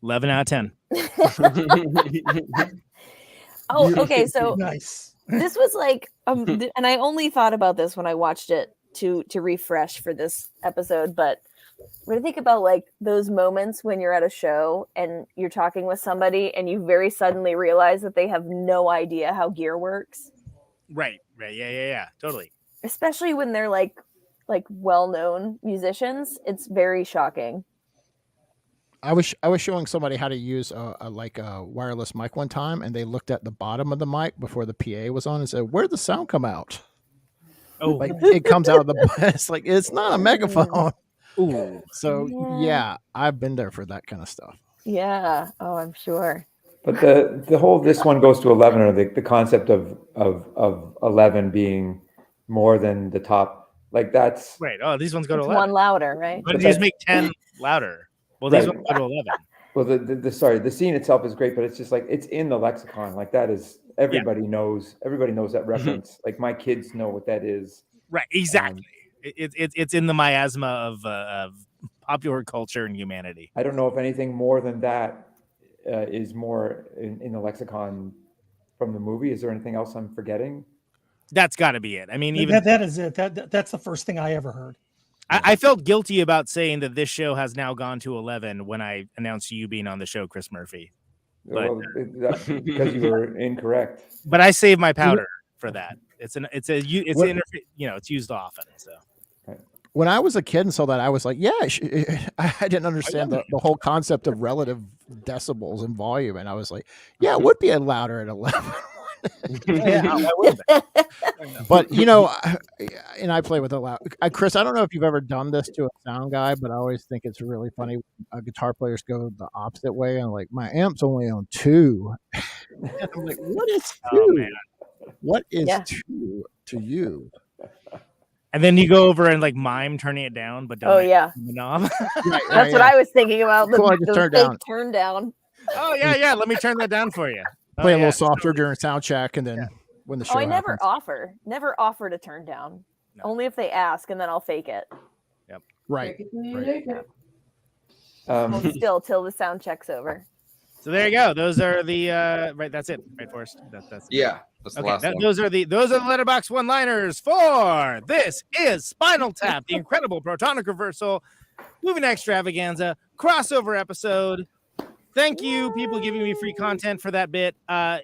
11 out of 10. Oh, okay. So nice. This was like, and I only thought about this when I watched it to refresh for this episode. But when I think about like those moments when you're at a show and you're talking with somebody and you very suddenly realize that they have no idea how gear works. Right. Yeah. Totally. Especially when they're like well-known musicians, it's very shocking. I was showing somebody how to use a wireless mic one time, and they looked at the bottom of the mic before the PA was on and said, "Where'd the sound come out?" Oh, like it comes out of the. It's like it's not a megaphone. Ooh. So yeah, I've been there for that kind of stuff. Yeah. Oh, I'm sure. But the whole this one goes to 11, or the concept of 11 being more than the top, like that's right. Oh, these ones go to 11. One louder, right? But these make 10 louder. Well, these ones go to 11. Well, the scene itself is great, but it's just like it's in the lexicon. Like that is everybody knows. Everybody knows that reference. Like my kids know what that is. Right. Exactly. It's in the miasma of popular culture and humanity. I don't know if anything more than that is more in the lexicon from the movie. Is there anything else I'm forgetting? That's got to be it. I mean, even that is it. That's the first thing I ever heard. I felt guilty about saying that this show has now gone to 11 when I announced you being on the show, Chris Murphy. But, because you were incorrect. But I save my powder for that. It's used often. So when I was a kid and saw that, I was like, I didn't understand the whole concept of relative decibels and volume, and I was like, it would be louder at 11. But and I play with a loud. Chris, I don't know if you've ever done this to a sound guy, but I always think it's really funny. Guitar players go the opposite way, and like my amp's only on 2. And I'm like, what is 2? Oh, man. What is 2 to you? And then you go over and like mime turning it down, but don't turn the knob. That's what I was thinking about. The turn down. Oh yeah. Let me turn that down for you. Play a little softer during sound check, and then when the show I happens. never offer to turn down. No. Only if they ask, and then I'll fake it. Yep. Right. Still till the sound check's over. So there you go. Those are the right. That's it. Right, Forrest. That's That's the last one. Those are the letterbox one-liners for This Is Spinal Tap, the incredible Protonic reversal, moving extravaganza crossover episode. Thank you, people giving me free content for that bit.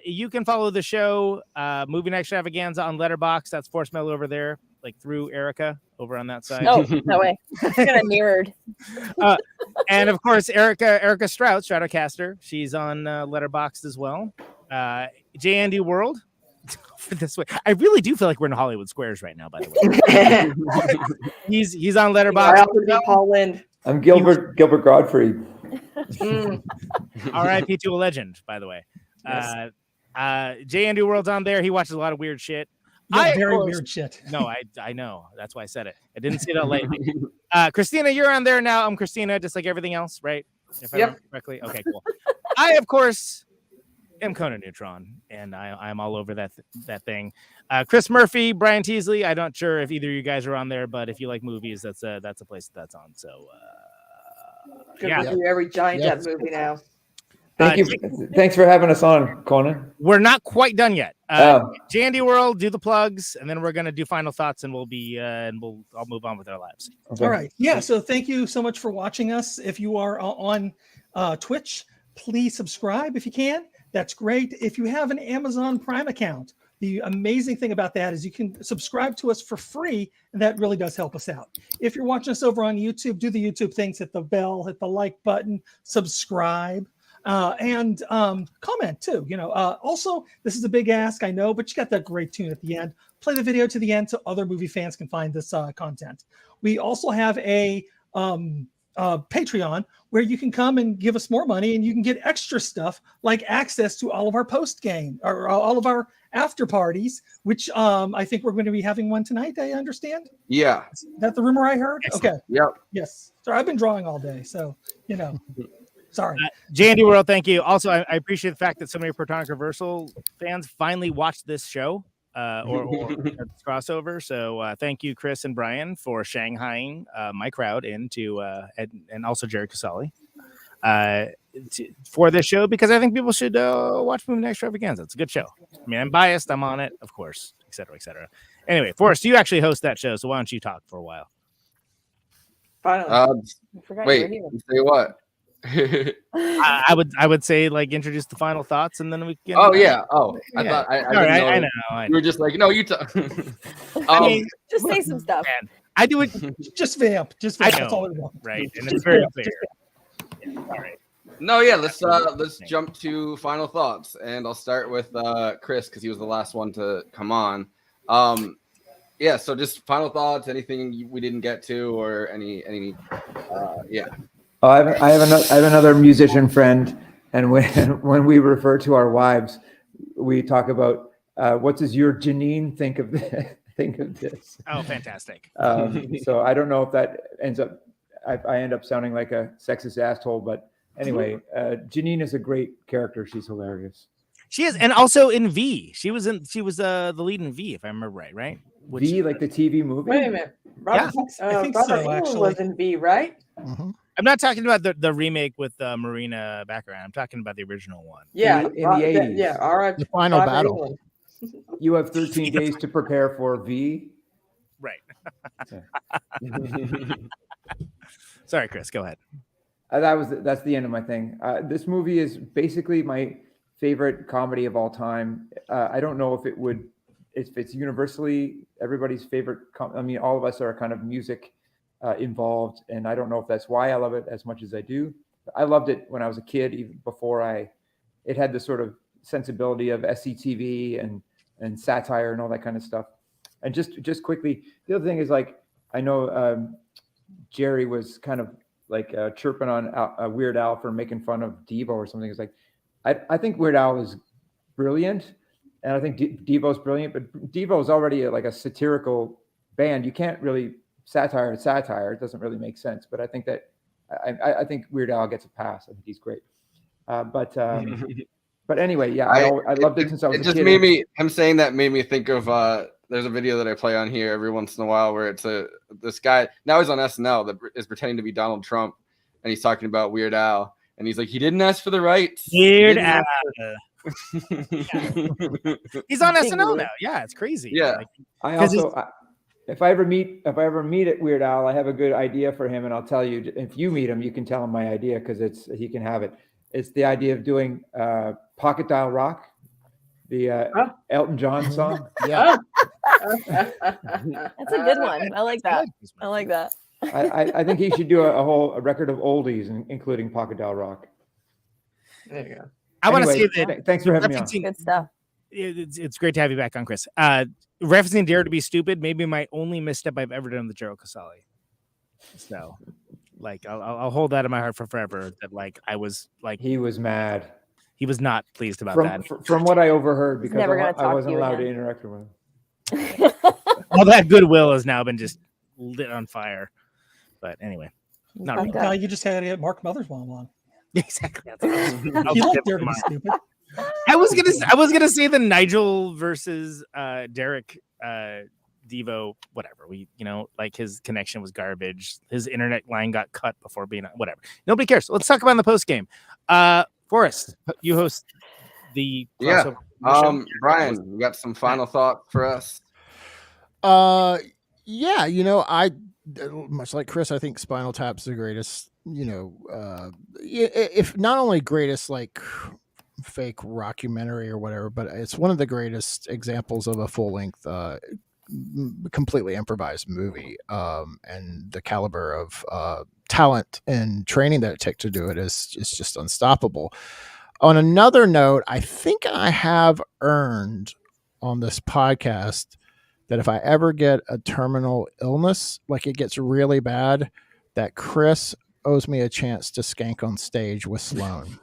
You can follow the show, Moving Extravaganza, on Letterboxd. That's Force Mail over there, like through Erica over on that side. Oh, that way. It's kind of mirrored. And of course, Erica Strout, Stratocaster. She's on Letterboxd as well. J. Andy World. For this way, I really do feel like we're in Hollywood Squares right now. By the way, he's on Letterboxd. I also be Paul Lind. I'm Gilbert Godfrey. R.I.P. to a legend, by the way. Yes. J. Andy World's on there. He watches a lot of weird shit. Very weird shit. No, I know. That's why I said it. I didn't say that lightly. Kristina, you're on there now. I'm Kristina, just like everything else, right? If I Yep. remember correctly. Okay, cool. I, of course, am Conan Neutron, and I'm all over that thing. Chris Murphy, Brian Teasley. I'm not sure if either of you guys are on there, but if you like movies, that's a place that's on. So Good review every Giant Depp movie now. Thank you. Thanks for having us on, Conan. We're not quite done yet. Jandy World, do the plugs, and then we're gonna do final thoughts, and I'll move on with our lives. All right. Yeah. So thank you so much for watching us. If you are on Twitch, please subscribe if you can. That's great. If you have an Amazon Prime account, the amazing thing about that is you can subscribe to us for free, and that really does help us out. If you're watching us over on YouTube, do the YouTube things, hit the bell, hit the like button, subscribe. And comment too. Also, this is a big ask, I know, but you got that great tune at the end. Play the video to the end so other movie fans can find this content. We also have a Patreon where you can come and give us more money, and you can get extra stuff like access to all of our post game or all of our after parties, which I think we're going to be having one tonight. I understand. Yeah. Is that the rumor I heard? Excellent. Okay. Yep. Yes. Sorry, I've been drawing all day, so Sorry. Jandy World, thank you. Also, I appreciate the fact that so many Protonic Reversal fans finally watched this show or this crossover. So thank you, Chris and Brian, for shanghaiing my crowd into and also Jerry Casale for this show, because I think people should watch Movie Extravaganza. It's a good show. I mean, I'm biased. I'm on it, of course, et cetera, et cetera. Anyway, Forrest, you actually host that show, so why don't you talk for a while? Finally. Wait, say what? I would say introduce the final thoughts, and then we can. Oh yeah. Oh, I thought I know. You were just like, no, you talk. I mean, just say some stuff. Man, I do it. Just vamp. Just vamp. That's all we want. Right, and it's very clear. Yeah, all right. No, yeah. Let's jump to final thoughts, and I'll start with Chris because he was the last one to come on. Yeah. So just final thoughts. Anything we didn't get to, or any. Yeah. Oh, I have another musician friend, and when we refer to our wives, we talk about what does your Janine think of this? Oh, fantastic! So I don't know if that ends up. I end up sounding like a sexist asshole, but anyway, Janine is a great character. She's hilarious. She is, and also in V, she was the lead in V, if I remember right. Right? V, like the TV movie. Wait a minute. Robert Englund was in V, right? Mm-hmm. I'm not talking about the remake with Marina background. I'm talking about the original one. Yeah, in the 80s. Yeah, all right. The final battle. You have 13 days to prepare for V. Right. Sorry, Chris. Go ahead. That's the end of my thing. This movie is basically my favorite comedy of all time. I don't know if it's universally everybody's favorite. I mean, all of us are kind of music involved, and I don't know if that's why I love it as much as I do. I loved it when I was a kid, even before it had this sort of sensibility of SCTV and satire and all that kind of stuff. And just quickly, the other thing is I know Jerry was kind of chirping on Weird Al for making fun of Devo or something. It's like I think Weird Al is brilliant, and I think Devo's brilliant, but Devo is already a satirical band. You can't really satire. It doesn't really make sense. But I think that I think Weird Al gets a pass. I think he's great. But anyway, yeah, I loved it since I was a kid. It just made me. Him saying that made me think of. There's a video that I play on here every once in a while where it's this guy, now he's on SNL, that is pretending to be Donald Trump, and he's talking about Weird Al, and he's like, he didn't ask for the rights. Weird Al. He's on SNL now. Yeah, it's crazy. Yeah. If I ever meet at Weird Al, I have a good idea for him, and I'll tell you. If you meet him, you can tell him my idea because he can have it. It's the idea of doing Pocket Dial Rock, the Elton John song. Yeah, that's a good one. I like that. I like that. I think he should do a record of oldies, including Pocket Dial Rock. There you go. I want to say that. Thanks for having me on. Good stuff. It's great to have you back on, Chris. Referencing Dare to Be Stupid, maybe my only misstep I've ever done with Gerald Casale. So, I'll hold that in my heart for forever. That I was he was mad. He was not pleased about that. From what I overheard, because I wasn't allowed again. to interact with him. All that goodwill has now been just lit on fire. But anyway, not Well, really. now you just had to get Mark Mothersbaugh on. Exactly. You look there to be stupid. I was gonna say the Nigel versus Derek Devo, whatever. Like his connection was garbage. His internet line got cut before being whatever. Nobody cares. Let's talk about in the post game. Forrest, you host the Yeah. show. Brian, you got some final thoughts for us? Yeah, I much like Chris, I think Spinal Tap's the greatest, if not only greatest like fake rockumentary or whatever, but it's one of the greatest examples of a full-length completely improvised movie, and the caliber of talent and training that it took to do it is just unstoppable. On another note, I think I have earned on this podcast that if I ever get a terminal illness, like it gets really bad, that Chris owes me a chance to skank on stage with SLOAN.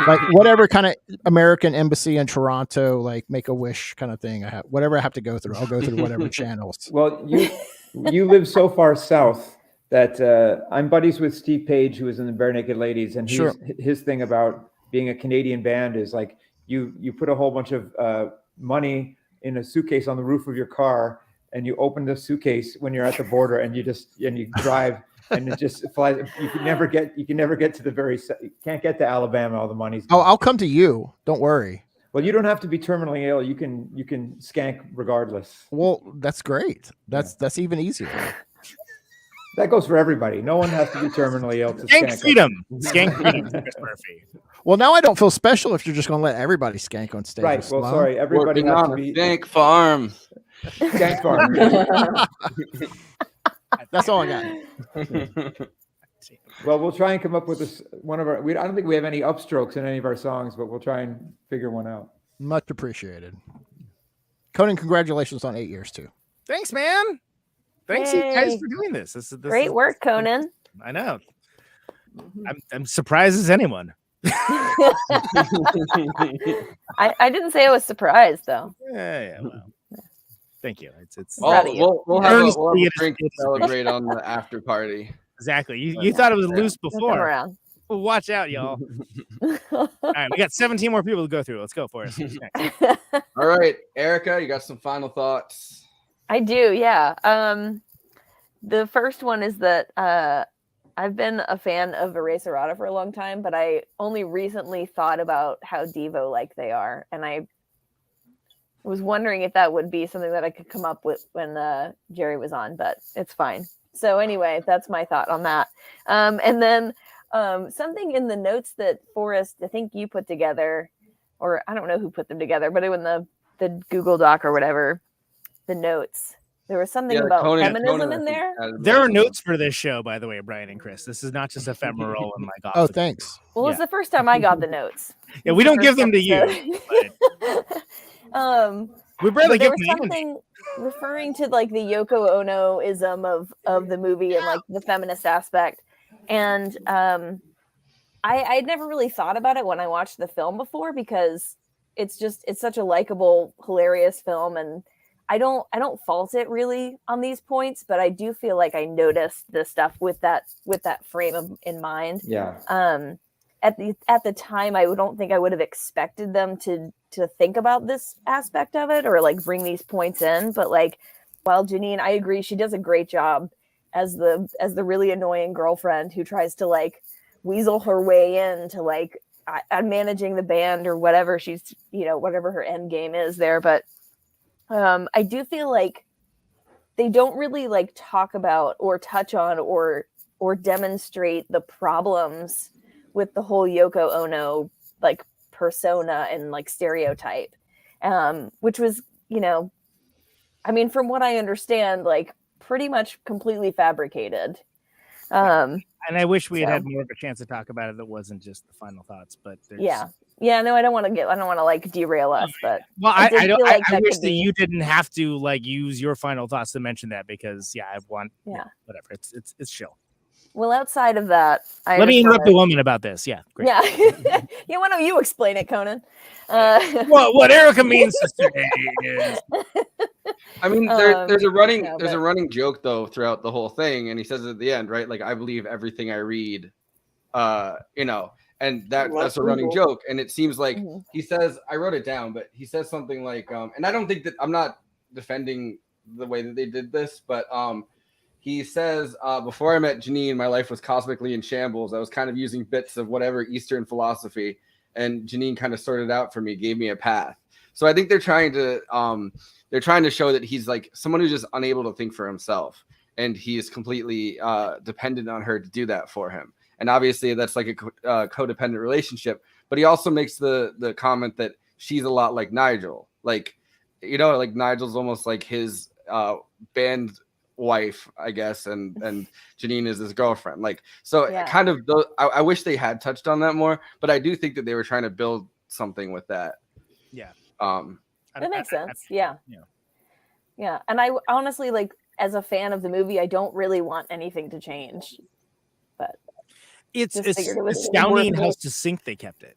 Like whatever kind of American embassy in Toronto, like Make-A-Wish kind of thing. Whatever I have to go through, I'll go through whatever channels. Well, you live so far south that I'm buddies with Steve Page, who is in the Bare Naked Ladies, and his thing about being a Canadian band is like you put a whole bunch of money in a suitcase on the roof of your car, and you open the suitcase when you're at the border, and you drive, and it just flies. You can never get to you can't get to Alabama. All the money's gone. Oh, I'll come to you. Don't worry. Well, you don't have to be terminally ill. You can skank regardless. Well, that's great. That's even easier. That goes for everybody. No one has to be terminally ill to skank freedom. Skank freedom, Chris Murphy. Well, now I don't feel special if you're just going to let everybody skank on stage. Right. Well, sorry, everybody Working has on to a be Skank farm. Skank farm. That's all I got. Well, we'll try and come up with this one of our. I don't think we have any upstrokes in any of our songs, but we'll try and figure one out. Much appreciated. Conan, congratulations on 8 years too. Thanks, man. Thanks you guys for doing this. This Great work, Conan. I know. I'm surprised as anyone. I didn't say I was surprised though. Yeah. Well, thank you. We'll have a drink to celebrate on the after party. Exactly. You thought it was loose before. Well, watch out, y'all. All right, we got 17 more people to go through. Let's go for it. All right, Erica, you got some final thoughts? I do, yeah. The first one is that I've been a fan of Eraserata for a long time, but I only recently thought about how Devo-like they are, and I was wondering if that would be something that I could come up with when Jerry was on, but it's fine. So anyway, that's my thought on that. And then something in the notes that Forrest, I think you put together, or I don't know who put them together, but in the Google Doc or whatever, the notes, there was something about feminism in there. There are notes for this show, by the way, Brian and Chris. This is not just ephemeral and like. Oh, thanks. Well, it was the first time I got the notes. Yeah, we don't give them to you. We barely give them to something referring to like the Yoko Ono-ism of the movie and like the feminist aspect. And I'd never really thought about it when I watched the film before, because it's such a likable, hilarious film, and I don't fault it really on these points, but I do feel like I noticed the stuff with that frame in mind. Yeah. At the time, I don't think I would have expected them to think about this aspect of it or like bring these points in. But like, while Janine, I agree, she does a great job as the really annoying girlfriend who tries to like weasel her way into like managing the band or whatever she's, whatever her end game is there. But I do feel like they don't really like talk about or touch on or demonstrate the problems with the whole Yoko Ono like persona and like stereotype, which was, I mean, from what I understand, like pretty much completely fabricated. And I wish we had had more of a chance to talk about it that wasn't just the final thoughts, but yeah, no, I don't want to like derail us, but well, I wish that you didn't have to like use your final thoughts to mention that, because whatever, it's chill. Well, outside of that, let me interrupt the woman about this. Yeah, great. Yeah. Yeah, why don't you explain it, Conan? Well, what Erica means, Sister A, is I mean, there's a running joke though throughout the whole thing, and he says at the end, right? Like, I believe everything I read, and that's a running joke. And it seems like he says, I wrote it down, but he says something like, and I don't think that I'm not defending the way that they did this, but he says, before I met Janine, my life was cosmically in shambles. I was kind of using bits of whatever Eastern philosophy, and Janine kind of sorted out for me, gave me a path. So I think they're trying to show that he's like someone who's just unable to think for himself, and he is completely dependent on her to do that for him. And obviously that's like a codependent relationship. But he also makes the comment that she's a lot like Nigel, like Nigel's almost like his band wife, I guess, and Janine is his girlfriend. Like, so kind of I wish they had touched on that more, but I do think that they were trying to build something with that. Yeah. That makes sense. Yeah. And I honestly, like, as a fan of the movie, I don't really want anything to change. But it's astounding how succinct they kept it,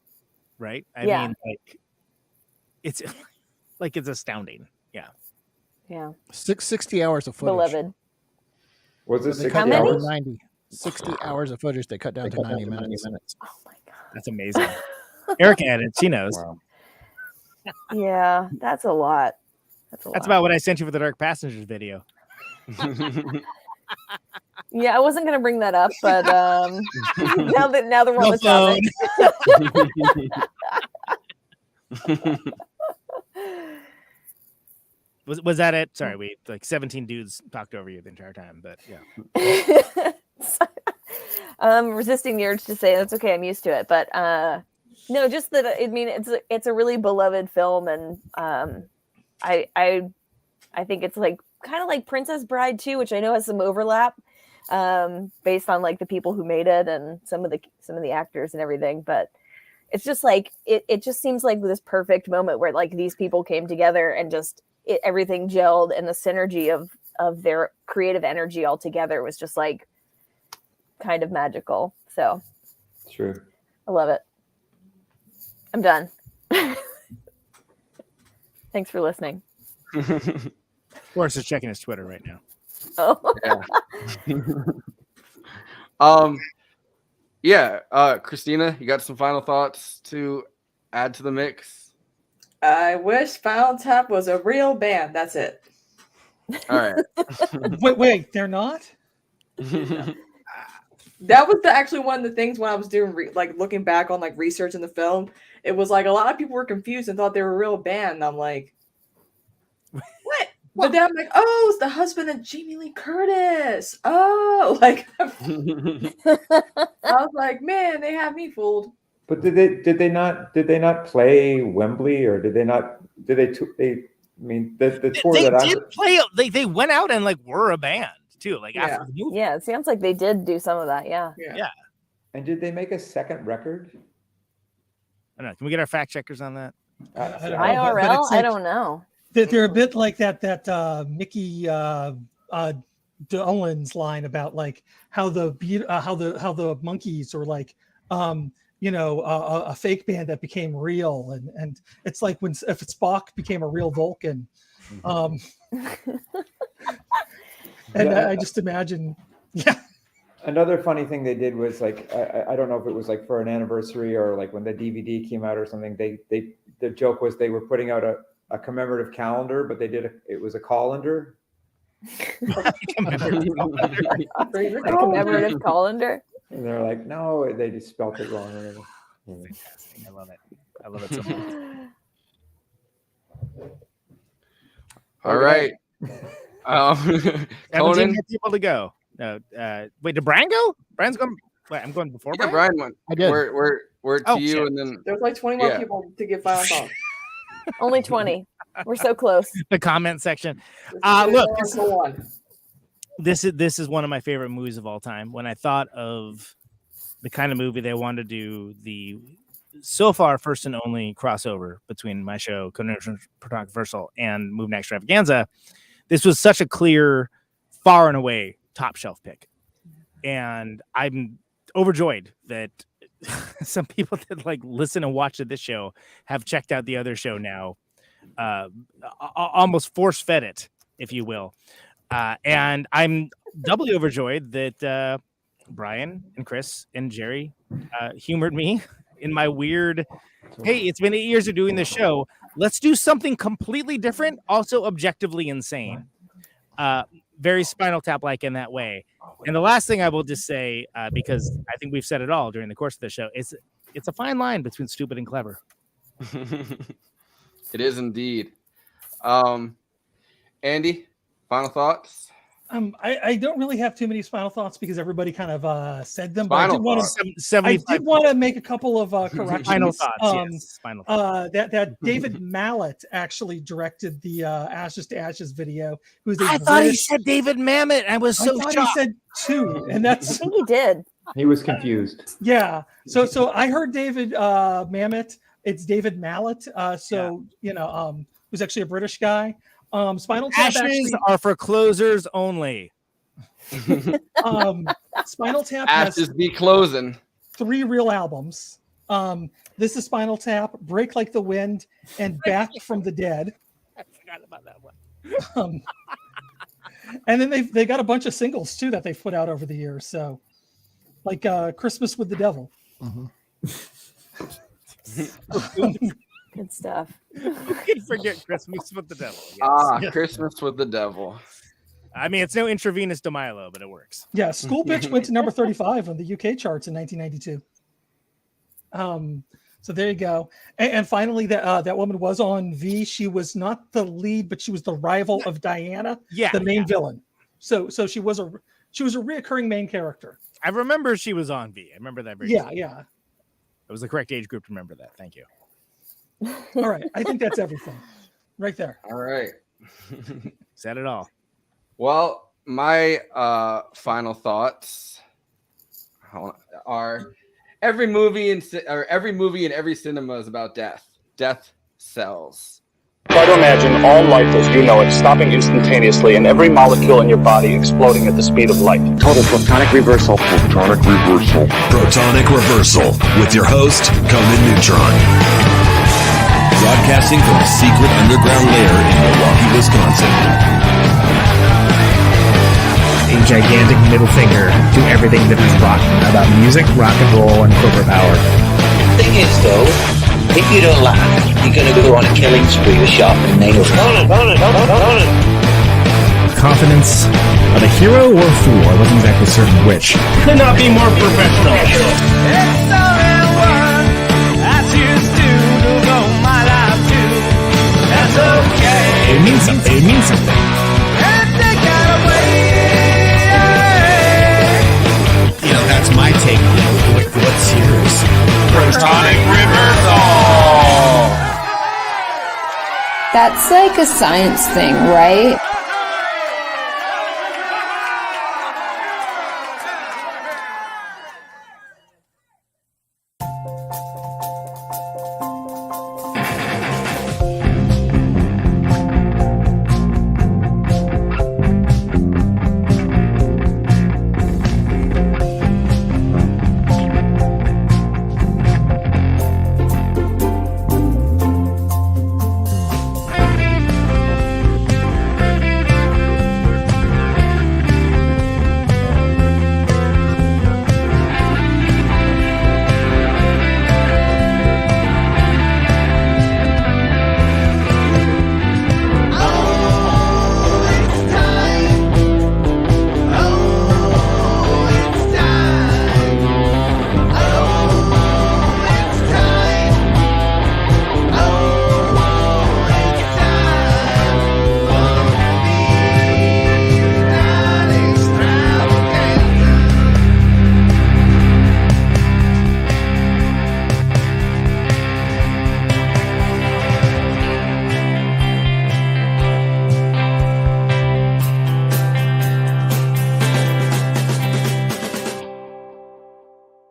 right? I mean, like, it's astounding. Yeah. 60 hours of footage. Beloved. Was it 60 hours? 60 hours of footage they cut down to 90 minutes. Oh my god. That's amazing. Erica had it. She knows. Wow. Yeah, that's a lot. That's about what I sent you for the Dark Passengers video. Yeah, I wasn't gonna bring that up, but now that we're on the topic. Was that it? Sorry, we like 17 dudes talked over you the entire time, but yeah. I'm resisting the urge to say that's okay. I'm used to it, but no, just that. I mean, it's a really beloved film, and I think it's like kind of like Princess Bride too, which I know has some overlap based on like the people who made it and some of the actors and everything, but it's just like it just seems like this perfect moment where like these people came together and just everything gelled, and the synergy of their creative energy all together was just like kind of magical. So true. I love it. I'm done. Thanks for listening. Forrest is checking his Twitter right now. Oh. Kristina, you got some final thoughts to add to the mix? I wish Spinal Tap was a real band. That's it. All right. Wait, they're not? That was actually one of the things when I was doing looking back on like research in the film. It was like a lot of people were confused and thought they were a real band. And I'm like, what? But then I'm like, oh, it's the husband of Jamie Lee Curtis. Oh, like I was like, man, they had me fooled. But did they not play Wembley, or did they not? I mean, the tour they that did play. They went out and like were a band too. Like after the movie. Yeah, it sounds like they did do some of that. Yeah. And did they make a second record? I don't know. Can we get our fact checkers on that? IRL? I don't know. They're a bit like that Mickey Dolenz line about like how the monkeys are like a fake band that became real, and it's like if Spock became a real Vulcan, and I just imagine. Another funny thing they did was like I don't know if it was like for an anniversary or like when the DVD came out or something. The joke was they were putting out a commemorative calendar, but it was a colander. Commemorative colander. And they're like, no, they just spelled it wrong. Fantastic. I love it. I love it so much. All right. 17 Conan? more people to go. No, wait, did Brian go? Brian's going. Wait, I'm going before Brian. Brian went. I did. We're to you, shit. and then There's like 20 more people to give final thoughts. Only 20. We're so close. The comment section. Look, this is one of my favorite movies of all time. When I thought of the kind of movie they wanted to do, the so far first and only crossover between my show, Conan Protonic Versal, and Moving Extravaganza, this was such a clear, far and away top shelf pick. And I'm overjoyed that some people that like listen and watch this show have checked out the other show now. almost force fed it, if you will. And I'm doubly overjoyed that Brian and Chris and Jerry humored me in my weird, hey, it's been 8 years of doing this show. Let's do something completely different, also objectively insane. Very Spinal Tap-like in that way. And the last thing I will just say, because I think we've said it all during the course of the show, is it's a fine line between stupid and clever. It is indeed. Andy, final thoughts? I don't really have too many final thoughts because everybody kind of said them. Final but I did want to make a couple of corrections. Final thoughts. Yes. Final thoughts. That David Mallet actually directed the Ashes to Ashes video. I thought he said David Mamet. I was so shocked. He said two, and that's. I think he did. He was confused. Yeah. So I heard David Mamet. It's David Mallet. Who's actually a British guy. Spinal Tap Ashes are for closers only. Spinal Tap Ashes has be closing 3 real albums. This is Spinal Tap, Break Like the Wind, and Back from the Dead. I forgot about that one. And then they got a bunch of singles too that they've put out over the years. So, like Christmas with the Devil. Good stuff. Who can forget Christmas with the Devil? Yes. Christmas with the Devil. I mean, it's no intravenous DeMilo, but it works. Yeah, School Bitch went to number 35 on the UK charts in 1992. So there you go. And finally, that woman was on V. She was not the lead, but she was the rival of Diana, the main villain. So she was a reoccurring main character. I remember she was on V. I remember that very Yeah. It was the correct age group to remember that. Thank you. All right. I think that's everything right there. All right. Said it all. Well, my final thoughts are every movie in every cinema is about death. Death sells. Try to imagine all life as you know it stopping instantaneously and every molecule in your body exploding at the speed of light. Total protonic reversal. Protonic reversal. Protonic reversal with your host, Conan Neutron. Broadcasting from a secret underground lair in Milwaukee, Wisconsin. A gigantic middle finger to everything that is rock about music, rock and roll, and corporate power. Thing is, though, if you don't laugh, you're going to go on a killing spree with sharpened nails. Confidence of a hero or a fool. I wasn't exactly certain which. Could not be more professional. It means something. It means something. You know, that's my take on it. What's yours? Protonic reversal. That's like a science thing, right?